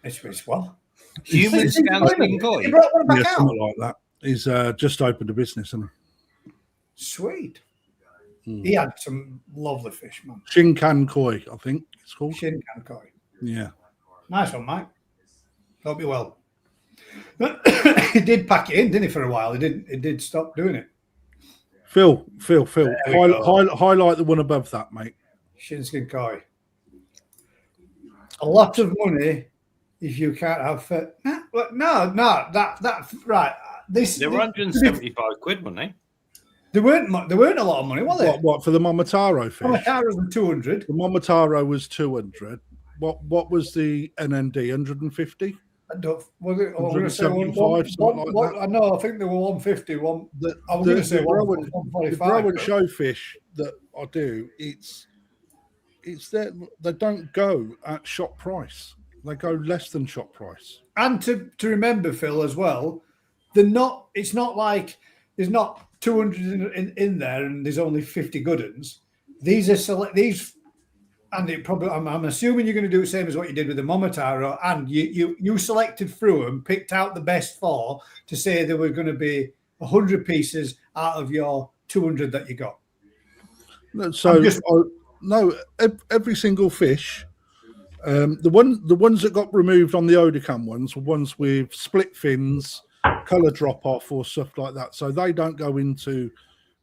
It's well. Human scan skin koi. He brought one back out. Something like that. He's just opened a business, hasn't he? Sweet. He had some lovely fish, man. Shinkan Koi, I think it's called. Shinkan Koi. Yeah. Nice one, Mike. Hope you well. He did pack it in, didn't he, for a while? He did stop doing it. Phil. Highlight the one above that, mate. Shinskin Koi. A lot of money if you can't have no, that right. They were 175 quid, weren't they? There weren't a lot of money, were they? What for the Momotaro fish? Momotaro's were 200. The Momotaro was 200. What was the NND? 150? I don't. Was it? I'm going to say 175. I know. I think they were 150. I'm going to say 145. The grow and show fish that I do, it's that they don't go at shop price. They go less than shop price. And to remember, Phil, as well, they're not. It's not like there's not 200 in there and there's only 50 good ones. These are these. And it probably, I'm assuming you're going to do the same as what you did with the Momotaro, and you selected through them, picked out the best 4 to say there were going to be 100 pieces out of your 200 that you got. So every single fish, the ones that got removed on the Odicam ones were ones with split fins, color drop off, or stuff like that. So they don't go into.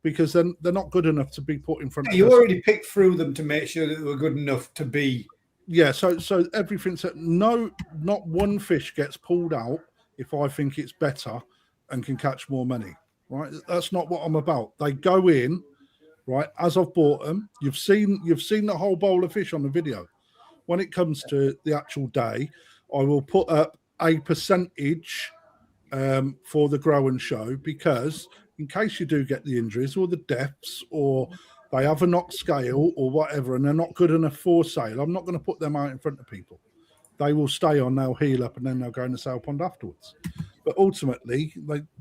Because then they're not good enough to be put in front of you already picked through them to make sure that they were good enough to be. Yeah, so everything's not one fish gets pulled out if I think it's better and can catch more money. Right? That's not what I'm about. They go in, right, as I've bought them. You've seen the whole bowl of fish on the video. When it comes to the actual day, I will put up a percentage for the grow and show, because in case you do get the injuries or the deaths or they have a knock scale or whatever and they're not good enough for sale, I'm not going to put them out in front of people. They will stay on, they'll heal up, and then they'll go in the sale pond afterwards. But ultimately,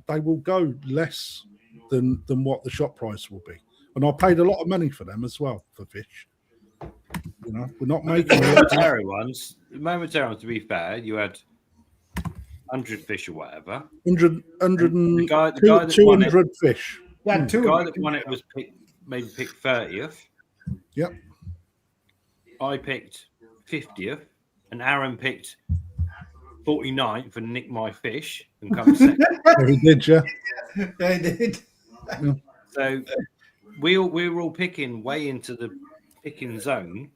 they will go less than what the shop price will be. And I paid a lot of money for them as well, for fish. You know, we're not making momentary ones. The momentary ones, to be fair, you had 100 fish or whatever. 200 fish. Yeah, the guy that won it was maybe picked 30th. Yep. I picked 50th, and Aaron picked 49th and nicked my fish and come second. He did, yeah. Yeah, he did. Yeah. So we were all picking way into the picking zone,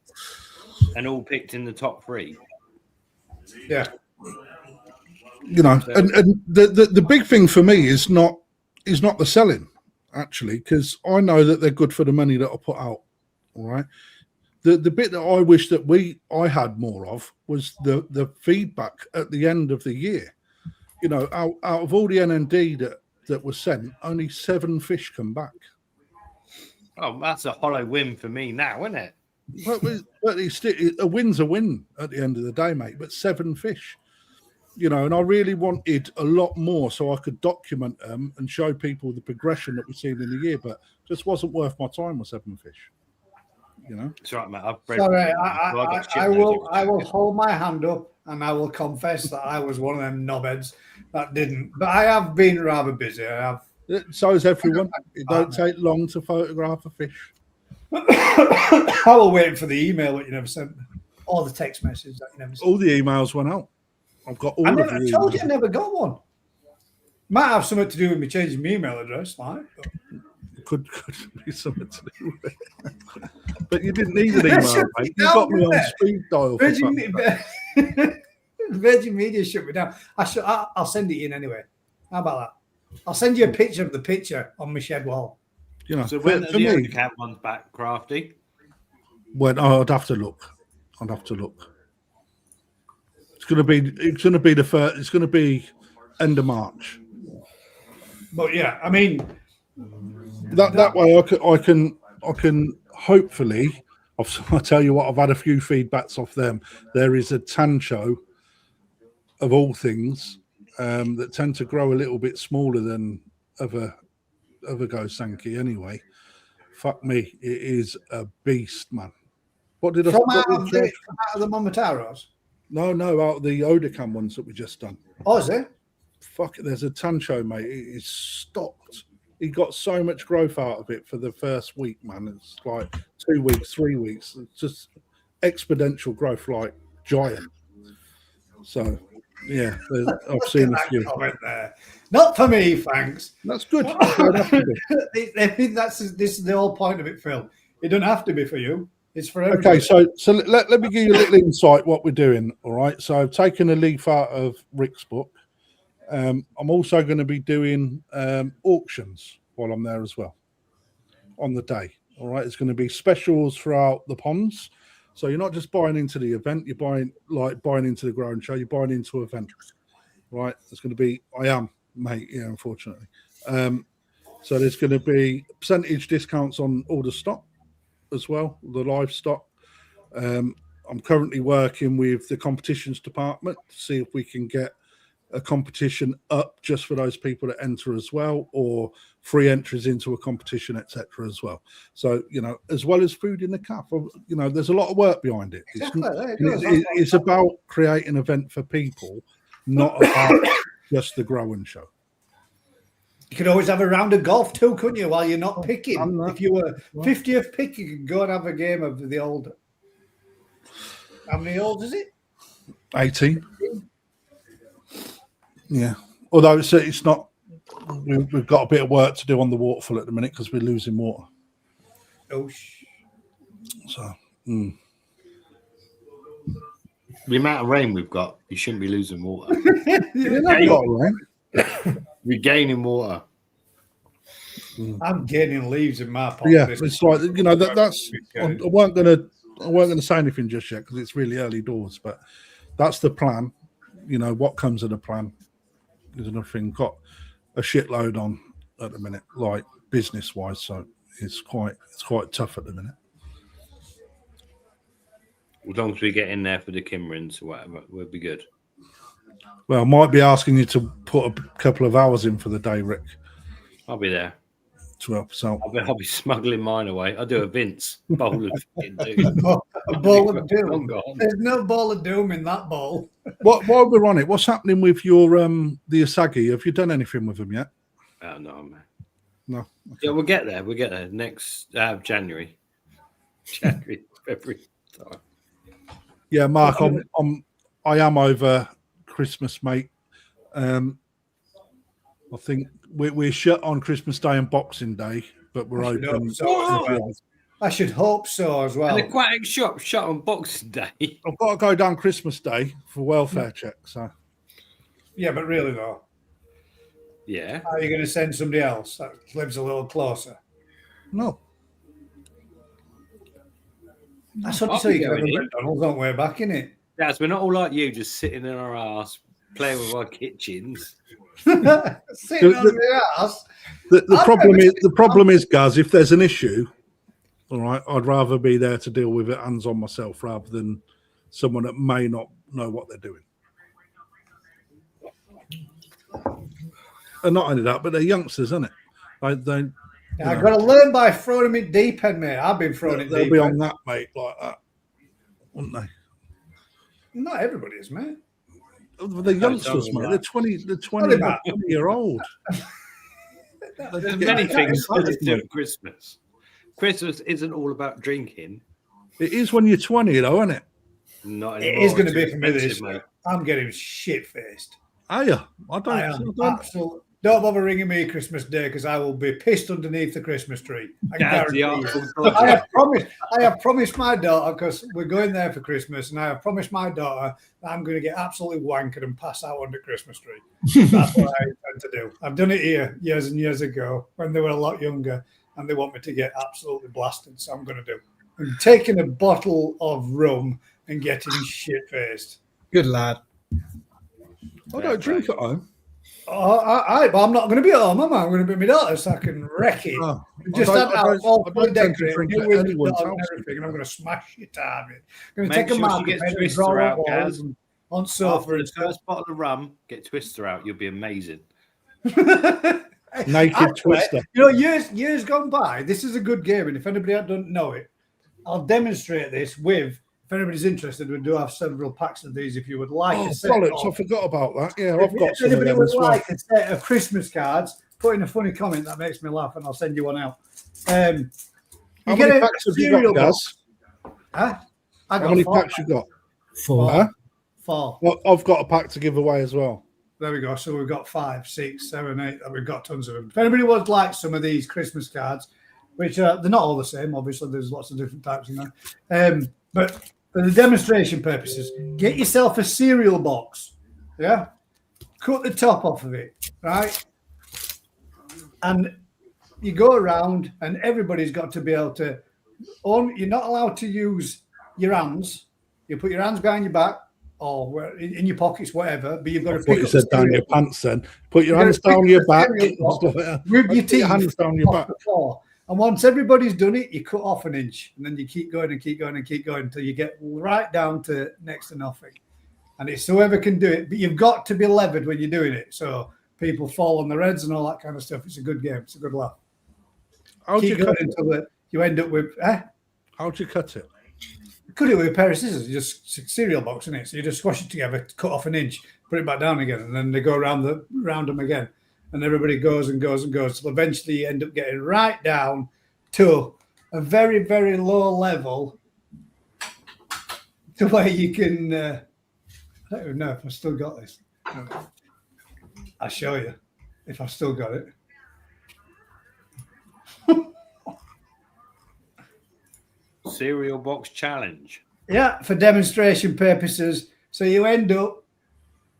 and all picked in the top 3. Yeah. You know, and the big thing for me is not the selling, actually, because I know that they're good for the money that I put out. All right. The bit that I wish that I had more of was the feedback at the end of the year. You know, out of all the NND that was sent, only 7 fish come back. Oh, that's a hollow win for me now, isn't it? But a win's a win at the end of the day, mate. But 7 fish. and I really wanted a lot more so I could document them and show people the progression that we've seen in the year, but just wasn't worth my time with 7 fish. It's right, mate. I've bred Sorry, them. I will hold my hand up and I will confess that I was one of them knobheads that didn't. But I have been rather busy. I have. So is everyone. It don't take long to photograph a fish. I was waiting for the email that you never sent, or the text message that you never sent. All the emails went out. I've got all I of never the told emails. you I never got one. Might have something to do with me changing my email address, like. Could be something to do with it. But you didn't need an email, mate. You got me on speed dial. Virgin Media shut me down. I'll send it in anyway. How about that? I'll send you a picture of the picture on my shed wall. So when are the handicap ones back, Crafty? When I'd have to look. It's going to be the first. It's going to be end of March. But yeah, I mean, that way I can hopefully. I'll tell you what. I've had a few feedbacks off them. There is a tan show, of all things, that tend to grow a little bit smaller than other ghost Sankey. Anyway, fuck me, it is a beast, man. What did from out of the Momentaros? No, out of the Odacam ones that we just done. Oh, is it? Fuck it, there's a tan show, mate. It is stocked. He got so much growth out of it for the first week, man. It's like 2 weeks, 3 weeks. It's just exponential growth, like giant. So, yeah, I've seen a few. There. Not for me, thanks. That's good. This is the whole point of it, Phil. It doesn't have to be for you. It's for everybody. Okay, so let me give you a little insight what we're doing. All right, so I've taken a leaf out of Rick's book. I'm also going to be doing auctions while I'm there as well on the day. All right, it's going to be specials throughout the ponds. So you're not just buying into the event, you're buying into the growing show, you're buying into an event. Right, it's going to be, I am, mate, yeah, unfortunately. So there's going to be percentage discounts on all the stock as well, the livestock. I'm currently working with the competitions department to see if we can get a competition up just for those people that enter as well, or free entries into a competition, etc. as well. So, as well as food in the calf, there's a lot of work behind it. It's about creating an event for people, not about just the growing show. You could always have a round of golf too, couldn't you, while you're not picking? If you were 50th pick, you could go and have a game of the old. How many holes is it? 18. Yeah. Although it's not, we've got a bit of work to do on the waterfall at the minute because we're losing water. Oh, so. The amount of rain we've got, you shouldn't be losing water. We're gaining water. I'm gaining leaves in my pot. Yeah, it's like that's. I weren't gonna say anything just yet because it's really early doors, but that's the plan. What comes of the plan is another thing. Got a shitload on at the minute, like business wise, so it's quite tough at the minute. As long as we get in there for the Kimmerins or whatever, we'll be good. Well, I might be asking you to put a couple of hours in for the day, Rick. I'll be there. 12. So I'll be smuggling mine away. I'll do a Vince bowl of a bowl of doom. There's no bowl of doom in that bowl. While we're on it, what's happening with your the Asagi? Have you done anything with them yet? Oh no, man. No. Okay. Yeah, we'll get there. We'll get there next January, February time. Yeah, Mark, I am over Christmas, mate. I think we're shut on Christmas Day and Boxing Day, but we're open. I should hope so as well. And the aquatic shop shut on Boxing Day. I've got to go down Christmas Day for welfare check. So, yeah, but really though, yeah, are you going to send somebody else that lives a little closer? No. That's what you say. McDonald's on way back, in it. Yes, we're not all like you, just sitting in our ass, playing with our kitchens. Sitting on the ass. The problem is, Gaz, if there's an issue, all right, I'd rather be there to deal with it hands on myself rather than someone that may not know what they're doing. not only that, but they're youngsters, isn't it? They I've got to learn by throwing them in deep end, mate. I've been throwing it they'll deep be end. on that, mate, like that, wouldn't they? Not everybody is, mate. They're youngsters, mate. They're 20, 20-year-old. There's many things to do at Christmas. Christmas isn't all about drinking. It is when you're 20, though, isn't it? Not It anymore. is going to It's be for me this expensive, year. mate. I'm getting shit-faced. Are you? I I am absolutely. Don't bother ringing me Christmas Day because I will be pissed underneath the Christmas tree. I That's the guarantee you. Arsenal I have promised my daughter, because we're going there for Christmas, and I have promised my daughter that I'm going to get absolutely wankered and pass out on the Christmas tree. That's what I intend to do. I've done it here years and years ago when they were a lot younger, and they want me to get absolutely blasted. So I'm going to do. I'm taking a bottle of rum and getting shit-faced. Good lad. I don't drink at home. But I'm not going to be at home, am I? I'm going to be at my daughter's so I can wreck it. Oh, Just I that don't all tend to decorate, drink new at windows anyone's and house. everything, and I'm going to smash it out of it. I'm going to Make take a sure she marker gets pen and Twister draw out, walls Gaz. and on sofa After and the stuff. first bottle of rum, get Twister out. You'll be amazing. Naked Twister. You know, years gone by, this is a good game, and if anybody doesn't know it, I'll demonstrate this with. If anybody's interested, we do have several packs of these. If you would like, Oh, a set bollocks! I of, forgot about that. Yeah, if I've got some of anybody them would as well. like a set of Christmas cards, put in a funny comment that makes me laugh, and I'll send you one out. How You many get a packs have you cereal got, box. Gaz? Huh? I How got many 4 packs you got? 4. Huh? 4. Well, I've got a pack to give away as well. There we go. So we've got 5, 6, 7, 8. We've got tons of them. If anybody would like some of these Christmas cards, which they're not all the same, obviously, there's lots of different types in there. But for the demonstration purposes, get yourself a cereal box. Yeah. Cut the top off of it, right? And you go around, and everybody's got to be able to. You're not allowed to use your hands. You put your hands behind your back or in your pockets, whatever. But you've got to What pick you up said the down cereal. your pants then. Put your You've hands got to down pick your up the back. cereal box with your Put your teeth hands down your off back. the floor. And once everybody's done it, you cut off an inch, and then you keep going and keep going and keep going until you get right down to next to nothing. And it's whoever can do it, but you've got to be levered when you're doing it. So people fall on their heads and all that kind of stuff. It's a good game. It's a good laugh. How'd you Keep cut going it? until you end up with. How'd you cut it? Cut it with a pair of scissors. You just cereal box in it. So you just squash it together, cut off an inch, put it back down again, and then they go around them again. And everybody goes and goes and goes. So eventually you end up getting right down to a very, very low level to where you can. I don't even know if I've still got this. I'll show you if I've still got it. Cereal box challenge. Yeah, for demonstration purposes. So you end up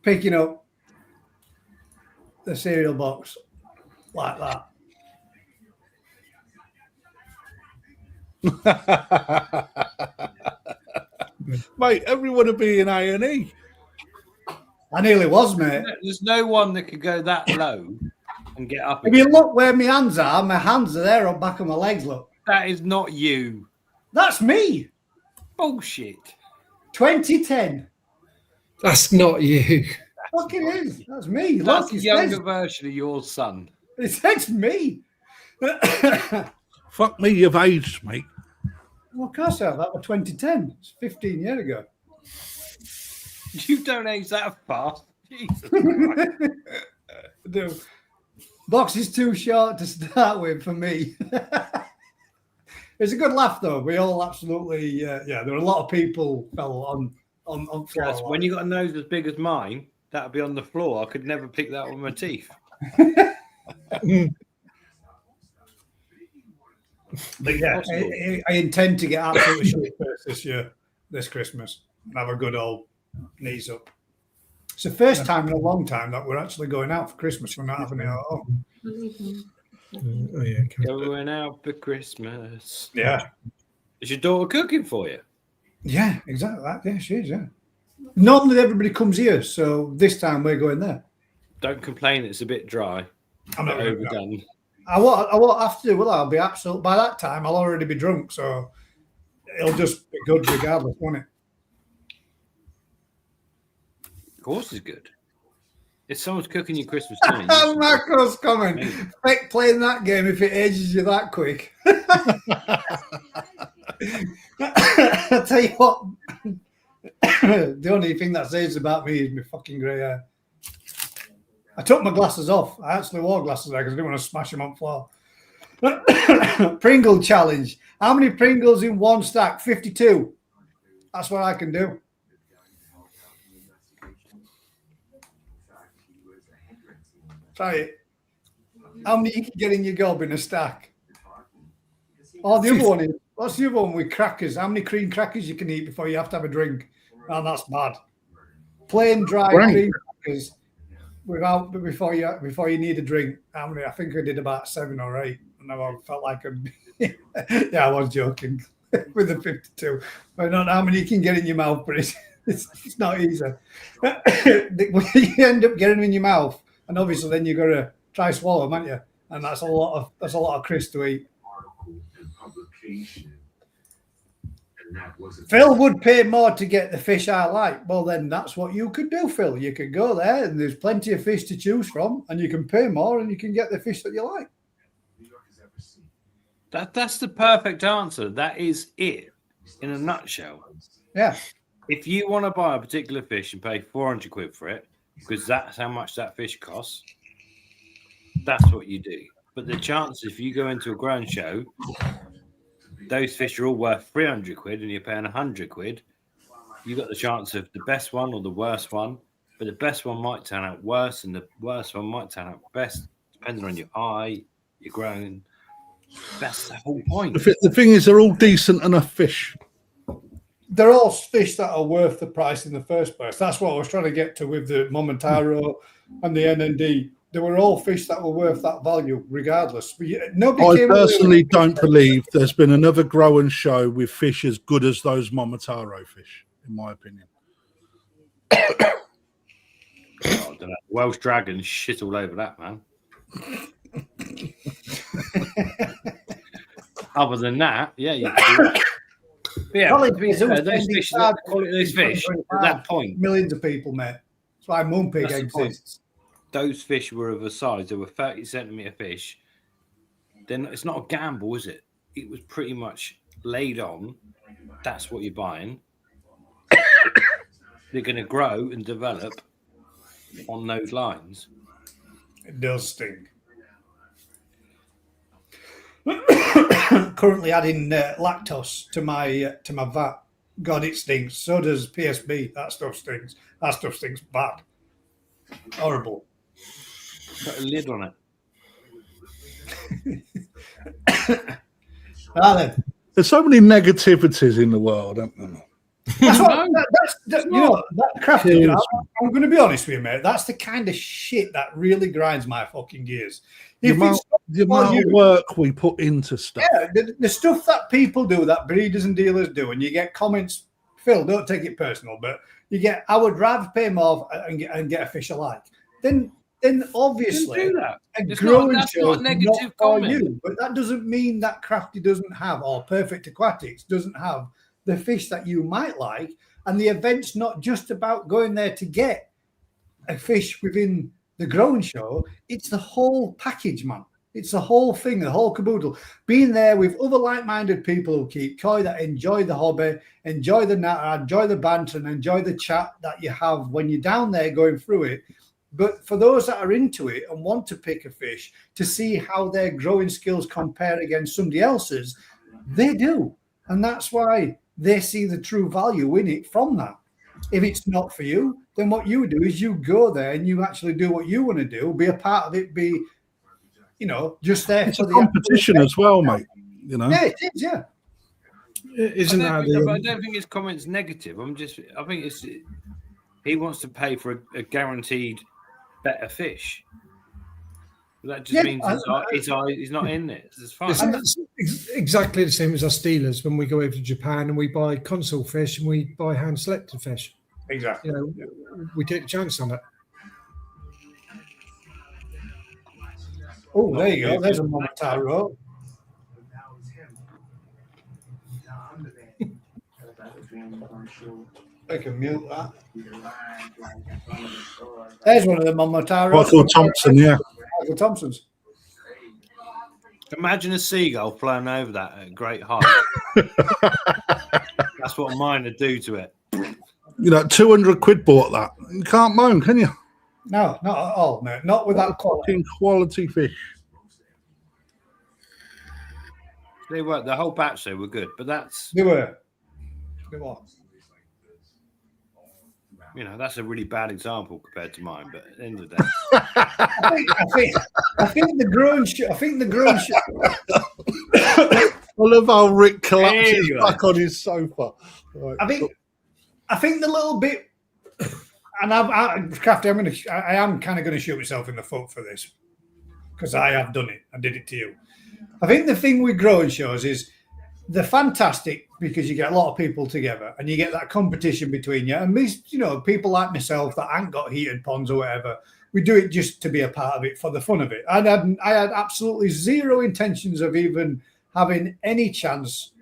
picking up the cereal box like that. Mate, everyone would be in A&E. I nearly was, mate. There's no one that could go that low and get up. If you look where my hands are there on back of my legs, look. That is not you. That's me. Bullshit. 2010. That's not you. Look, it is. That's me. That's Look, a younger version of your son. it says me. Fuck me, you've aged, mate. Well, of course I have. That was 2010. It's 15 years ago. You don't age that fast. Jesus Christ. The box is too short to start with for me. It's a good laugh, though. We all absolutely, there were a lot of people fell on floor. Yes, when you got a nose as big as mine, that would be on the floor. I could never pick that with my teeth. But yeah, I intend to get absolutely shit first this Christmas, and have a good old knees up. It's the first time in a long time that we're actually going out for Christmas. We're not having it at home. Oh, yeah. Okay. Going out for Christmas. Yeah. Is your daughter cooking for you? Yeah, exactly that. Yeah, she is, yeah. Normally everybody comes here, so this time we're going there. Don't complain, it's a bit dry. I'm not gonna do that. overdone. I won't have to do, will I? I'll be absolute. By that time, I'll already be drunk, so it'll just be good regardless, won't it? Of course it's good. If someone's cooking you Christmas dinner, Marco's comment. Fake playing that game if it ages you that quick. I tell you what, the only thing that says about me is my fucking grey hair. I took my glasses off. I actually wore glasses there because I didn't want to smash them on the floor. Pringle challenge. How many Pringles in one stack? 52. That's what I can do. Try it. How many you can get in your gob in a stack? Oh, the other one is, what's the other one with crackers? How many cream crackers you can eat before you have to have a drink? Oh, that's bad. Plain dry cream crackers before you need a drink. How many? I think I did about 7 or 8. And I felt like yeah, I was joking with the 52. But not how many you can get in your mouth, but it's not easy. You end up getting them in your mouth, and obviously then you've got to try swallow them, haven't you? And that's a lot of crisp to eat. Phil would pay more to get the fish I like. Well, then that's what you could do, Phil. You could go there, and there's plenty of fish to choose from, and you can pay more, and you can get the fish that you like. That's the perfect answer. That is it in a nutshell. Yeah. If you want to buy a particular fish and pay 400 quid for it, because that's how much that fish costs, that's what you do. But the chances, if you go into a ground show, those fish are all worth 300 quid and you're paying 100 quid, you got the chance of the best one or the worst one, but the best one might turn out worse and the worst one might turn out best, depending on your eye, your grown. That's the whole point. The thing is, they're all decent enough fish. They're all fish that are worth the price in the first place. That's what I was trying to get to with the Momotaro and the NND. They were all fish that were worth that value, regardless. I personally don't believe there's been another grow and show with fish as good as those Momotaro fish, in my opinion. I don't know. Welsh dragon shit all over that, man. Other than that, yeah, you can do that. Yeah, those fish at that point, millions of people, mate. That's why Moonpig exists. Those fish were of a size. They were 30-centimeter fish. Then it's not a gamble, is it? It was pretty much laid on. That's what you're buying. They're going to grow and develop on those lines. It does sting. Currently adding lactose to my vat. God, it stinks. So does PSB. That stuff stinks. That stuff stinks bad. Horrible. Put a lid on it. There's so many negativities in the world, aren't there? That crafty. I'm going to be honest with you, mate. That's the kind of shit that really grinds my fucking gears. The amount of work we put into stuff. Yeah, the stuff that people do, that breeders and dealers do, and you get comments. Phil, don't take it personal, but you get, I would rather pay more and get a fish I like. Then obviously, a growing show is not for you. But that doesn't mean that Crafty doesn't have, or Perfect Aquatics doesn't have, the fish that you might like. And the event's not just about going there to get a fish within the growing show. It's the whole package, man. It's the whole thing, the whole caboodle. Being there with other like-minded people who keep koi, that enjoy the hobby, enjoy the natter, enjoy the banter, and enjoy the chat that you have when you're down there going through it. But for those that are into it and want to pick a fish to see how their growing skills compare against somebody else's, they do. And that's why they see the true value in it from that. If it's not for you, then what you do is you go there and you actually do what you want to do, be a part of it, be, just there. It's for the competition as well, mate. Yeah, it is, yeah. I don't think his comment's negative. I think it's he wants to pay for a guaranteed better fish. That just means he's not in it. It's fine. And that's exactly the same as us dealers when we go over to Japan and we buy console fish and we buy hand selected fish. Exactly. We take a chance on it. Oh, there you go. There's a Momotaro. I can mute that. There's one of them on my tower. Michael Thompson, yeah. Michael Thompson's. Imagine a seagull flying over that at great height. That's what mine would do to it. 200 quid bought that. You can't moan, can you? No, not at all, mate. Not with that quality. Fucking quality fish. They were, the whole batch they were good, but that's They were. They were. That's a really bad example compared to mine. But at the end of the day, I think the growing I love how Rick collapses back on his sofa. Right. I think the little bit, and Crafty, I am kind of going to shoot myself in the foot for this because I have done it. I did it to you. I think the thing with growing shows is they're fantastic because you get a lot of people together and you get that competition between you. And these, people like myself that ain't got heated ponds or whatever, we do it just to be a part of it for the fun of it. I had absolutely zero intentions of even having any chance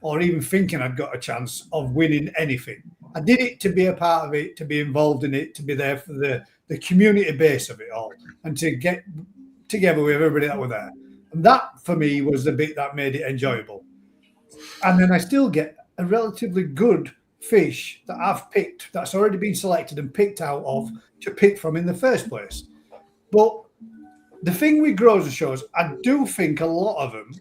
or even thinking I'd got a chance of winning anything. I did it to be a part of it, to be involved in it, to be there for the community base of it all and to get together with everybody that were there. And that, for me, was the bit that made it enjoyable. And then I still get a relatively good fish that I've picked, that's already been selected and picked out of to pick from in the first place. But the thing with grower shows, I do think a lot of them,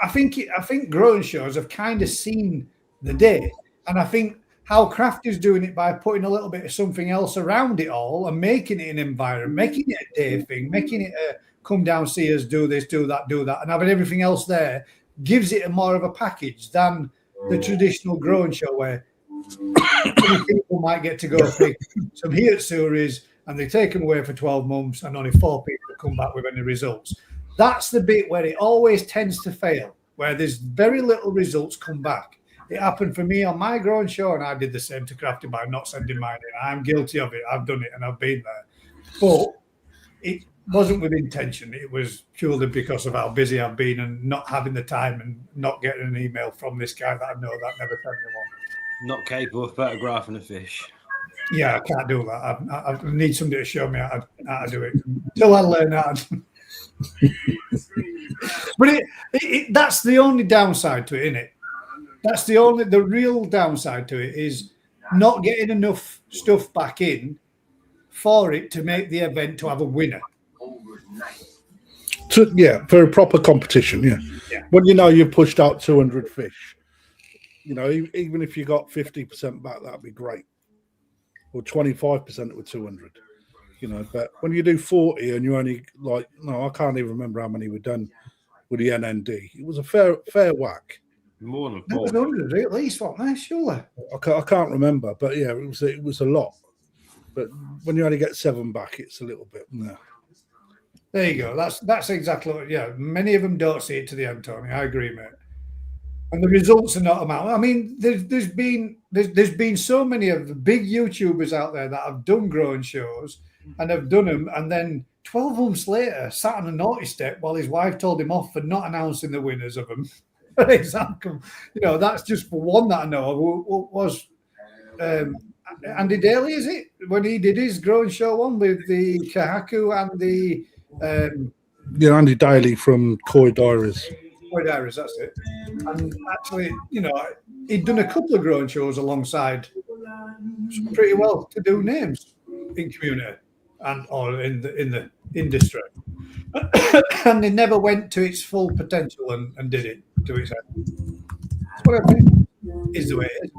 I think growing shows have kind of seen the day. And I think how Crafty's doing it by putting a little bit of something else around it all and making it an environment, making it a day thing, making it a come down, see us, do this, do that, and having everything else there gives it a more of a package than the traditional growing show where people might get to go pick some heat series and they take them away for 12 months and only 4 people come back with any results. That's the bit where it always tends to fail, where there's very little results come back. It happened for me on my growing show, and I did the same to Crafty by not sending mine in. I'm guilty of it. I've done it, and I've been there. But it wasn't with intention. It was purely because of how busy I've been and not having the time and not getting an email from this guy that I know that never sent me one. not capable of photographing a fish. Yeah, I can't do that. I need somebody to show me how to do it. Till I learn how to. But that's the only downside to it, isn't it? That's the real downside to it is not getting enough stuff back in for it to make the event to have a winner. For a proper competition, yeah. When you've pushed out 200 fish, even if you got 50% back, that'd be great. Or 25% with 200. But when you do 40 and you only I can't even remember how many we've done with the NND. It was a fair whack. More than 4. That was 100 at least, wasn't there? Surely. I can't remember, but yeah, it was a lot. But when you only get 7 back, it's a little bit. No. There you go. That's exactly what. Yeah, many of them don't see it to the end, Tony. I agree, mate. And the results are not amount. I mean, there's been so many of the big YouTubers out there that have done growing shows and have done them, and then 12 months later sat on a naughty step while his wife told him off for not announcing the winners of them. For example, that's just for one that I know of. Was Andy Daly, is it, when he did his growing show one with the Kahaku and the Andy Daly from Koi Diaries. Koi Diaries, that's it. And actually, he'd done a couple of growing shows alongside some pretty well to do names in community or in the industry. And they never went to its full potential and did it to its end. That's what I think is the way it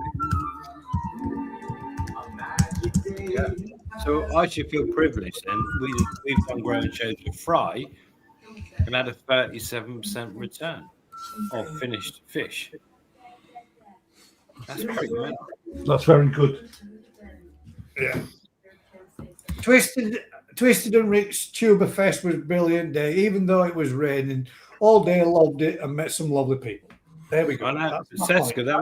is. Yeah. So I should feel privileged then. We've done growing shows with Fry and had a 37% return of finished fish. That's pretty good. That's very good. Yeah. Twisted and Rick's Tuba Fest was a brilliant day, even though it was raining. All day, loved it and met some lovely people. There we go. Seska, that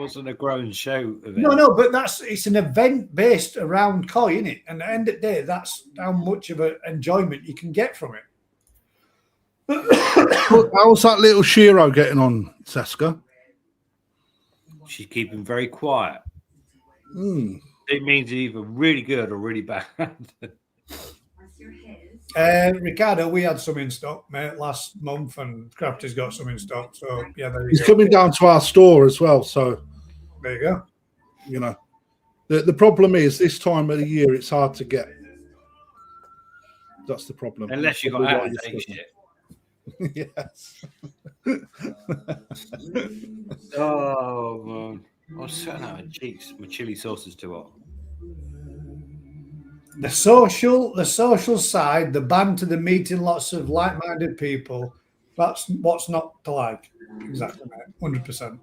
wasn't a growing show event. No, but it's an event based around koi, isn't it? And at the end of the day, that's how much of an enjoyment you can get from it. How's that little Shiro getting on, Seska? she's keeping very quiet. Mm. It means either really good or really bad. Ricardo, we had some in stock, mate, last month, and Crafty's got some in stock. So yeah, there you He's go. coming down to our store as well. So There you go. you know, the problem is this time of the year it's hard to get. That's the problem. Unless you got Probably out why of you're date struggling. shit. Yes. Oh man, I was sweating out my cheeks. My chili sauce is too hot. The social side, the banter, the meeting lots of like-minded people. That's what's not to like. Exactly, mate. 100%. Unless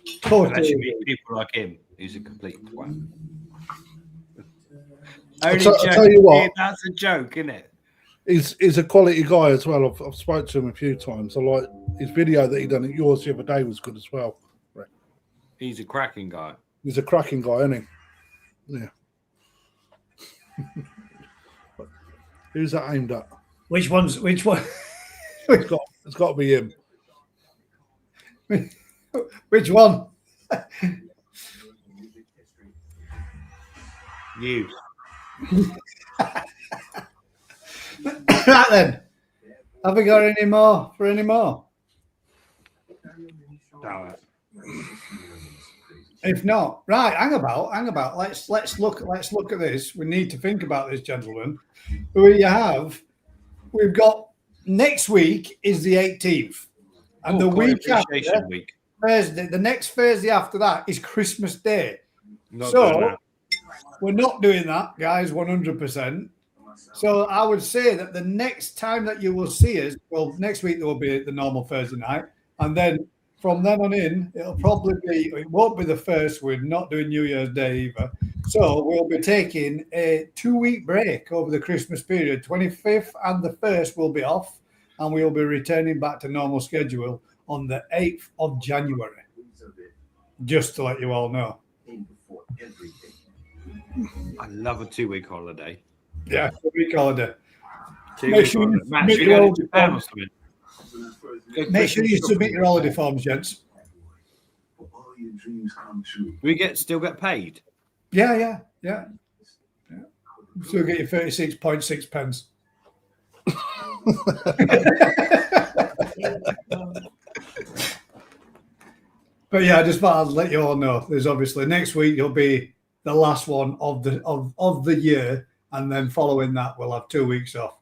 you Totally. meet people like him, who's a complete twat. I'll Only tell you what. That's a joke, isn't it? He's a quality guy as well. I've spoken to him a few times. I like his video that he done at yours the other day was good as well. Right. He's a cracking guy. He's a cracking guy, isn't he? Yeah. Who's that aimed at? Which one? It's got to be him. Which one? You. Right then. Have we got any more for any more? If not, right, hang about. Let's look at this. We need to think about this, gentlemen. We've got next week is the 18th. And the week after Thursday, the next Thursday after that is Christmas Day. So we're not doing that, guys, 100%. So I would say that the next time that you will see us, well, next week there will be the normal Thursday night, and then from then on in, it won't be the first. We're not doing New Year's Day either. So we'll be taking a 2-week break over the Christmas period. 25th and the 1st will be off, and we'll be returning back to normal schedule on the 8th of January. Just to let you all know. I love a 2-week holiday. Yeah, 2-week holiday. Make sure you submit your holiday forms, gents. We still get paid. Yeah. Still get your 36.6 pence. But yeah, I just thought I'd let you all know. There's obviously next week will be the last one of the year, and then following that we'll have 2 weeks off.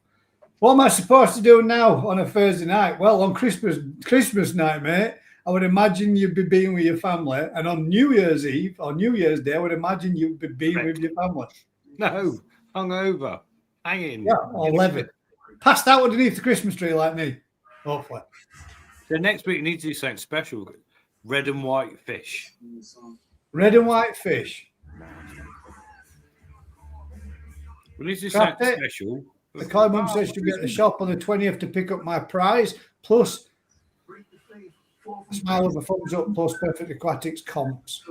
What am I supposed to do now on a Thursday night? Well, on Christmas night, mate, I would imagine you'd be being with your family, and on New Year's Eve or New Year's Day, I would imagine you'd be being with your family. No, hungover, hanging. Yeah, or 11. Passed out underneath the Christmas tree like me, hopefully. So next week, we need to do something special. Red and white fish. Red and white fish. We need to do something special. The Koi Mum says she'll be at the shop on the 20th to pick up my prize, plus a smile with a thumbs up, plus Perfect Aquatics comps.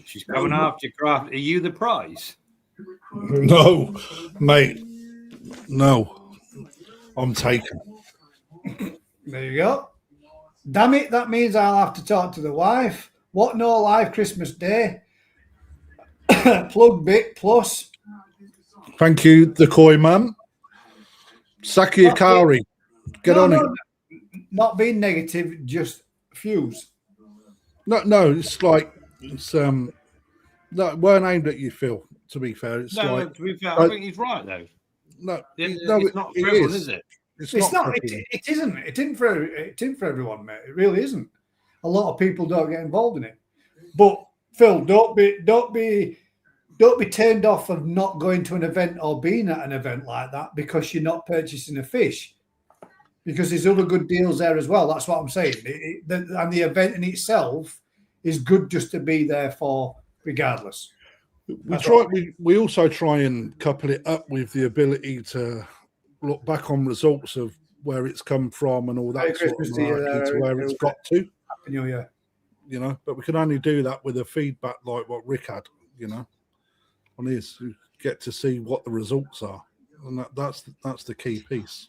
She's coming after you, Craft. Are you the prize? No, mate. No. I'm taken. There you go. Damn it, that means I'll have to talk to the wife. What no live Christmas Day? Plug bit plus. Thank you, the Koi man. Saki Akari. Get on it. Not being negative, just fuse. No, it's like no, it weren't aimed at you, Phil. To be fair, it's like. To be fair, I think he's right though. No, it's not for everyone, is it? It's not. It isn't. It isn't for everyone, mate. It really isn't. A lot of people don't get involved in it. But Phil, don't be turned off of not going to an event or being at an event like that because you're not purchasing a fish. Because there's other good deals there as well. That's what I'm saying. And the event in itself is good just to be there for, regardless. We also try and couple it up with the ability to look back on results of where it's come from and all that sort of to where it's got to. Happy New Year. You know, but we can only do that with a feedback like what Rick had, you know, on his. You get to see what the results are. And that's the key piece.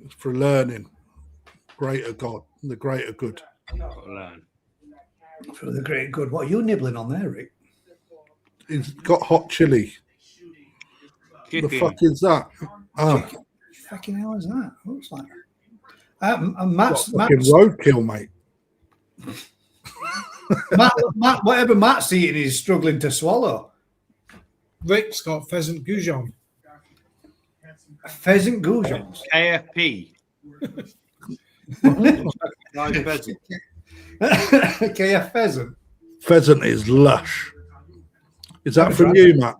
It's for learning. greater God, the greater good. Got to learn. For the great good. What are you nibbling on there, Rick? He's got hot chili. The Chicken. fuck is that? Oh, Fucking hell is that? Looks like. Matt's fucking roadkill, mate. Matt, whatever Matt's eating, he's struggling to swallow. Rick's got pheasant goujon. Pheasant goujons. KFP. Nice pheasant. KF pheasant. Pheasant is lush. Is that from you, Matt?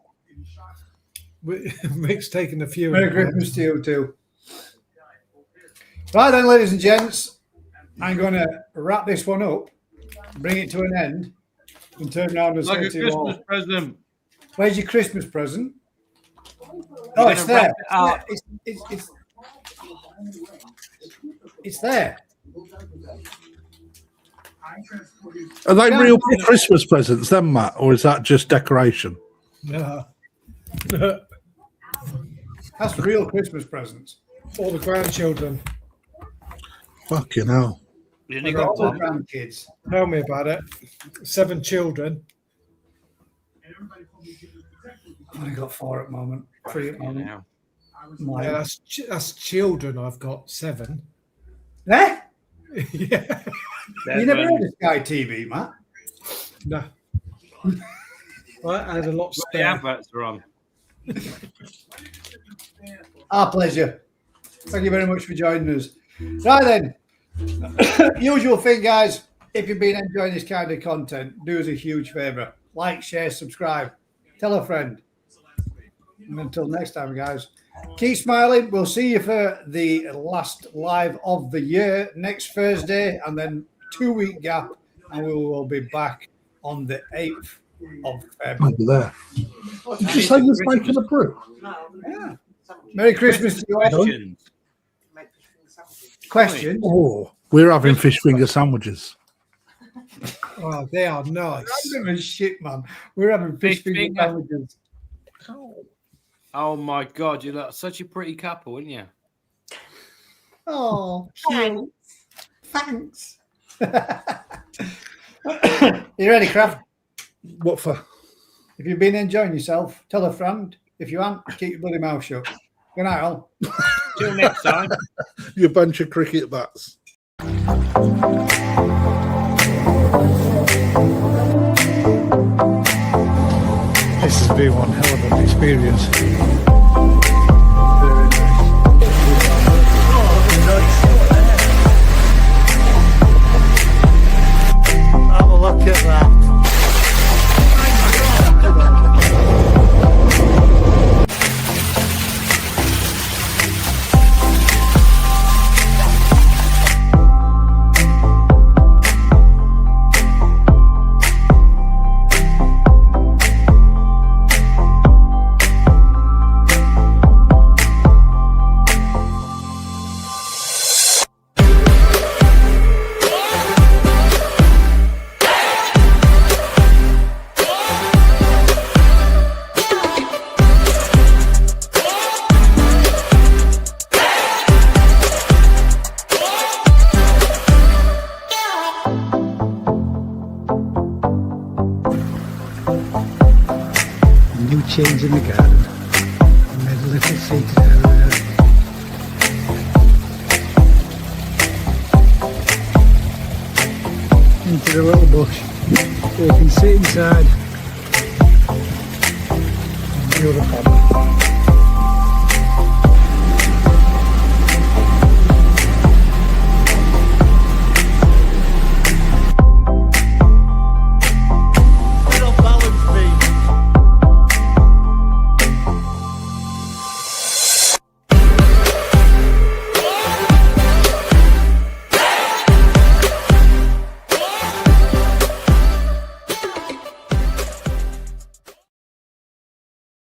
Rick's taking a few. Merry Christmas to you too. Right then, ladies and gents, I'm going to wrap this one up, bring it to an end, and turn around and Like say a to you all, Christmas present. where's your Christmas present? Oh, it's there. It's there. Are they real Christmas presents then, Matt, or is that just decoration? No. That's real Christmas presents. All the grandchildren. Fucking hell. You I only got got all the one. grandkids. Tell me about it. 7 children. I got 4 at the moment. 3 at the moment. Now. Yeah, that's children. I've got 7. Eh? Yeah. You never heard of Sky TV, Matt? No. I had a lot The spare. adverts are on. Our pleasure. Thank you very much for joining us. Right then, usual thing, guys. If you've been enjoying this kind of content, do us a huge favour. Like, share, subscribe. Tell a friend. And until next time, guys, keep smiling. We'll see you for the last live of the year next Thursday, and then 2-week gap, and we will be back on the 8th of February. Over there. Did you say you're making a brew? Yeah. Merry Christmas to you all. Questions. Questions? Oh, we're having fish finger sandwiches. Oh, they are nice. Random as shit, man. We're having fish Fish finger finger. sandwiches. Oh my God, you look such a pretty couple, aren't you? Oh, cute. Thanks. You ready, Kraft? What for? If you've been enjoying yourself, tell a friend. If you aren't, keep your bloody mouth shut. Good night, all. Till next time. You bunch of cricket bats. This has been one hell of an experience. Have a look at that. New change in the garden. Made a little secret out of it. Into the little bush. So you can sit inside. And the other pond.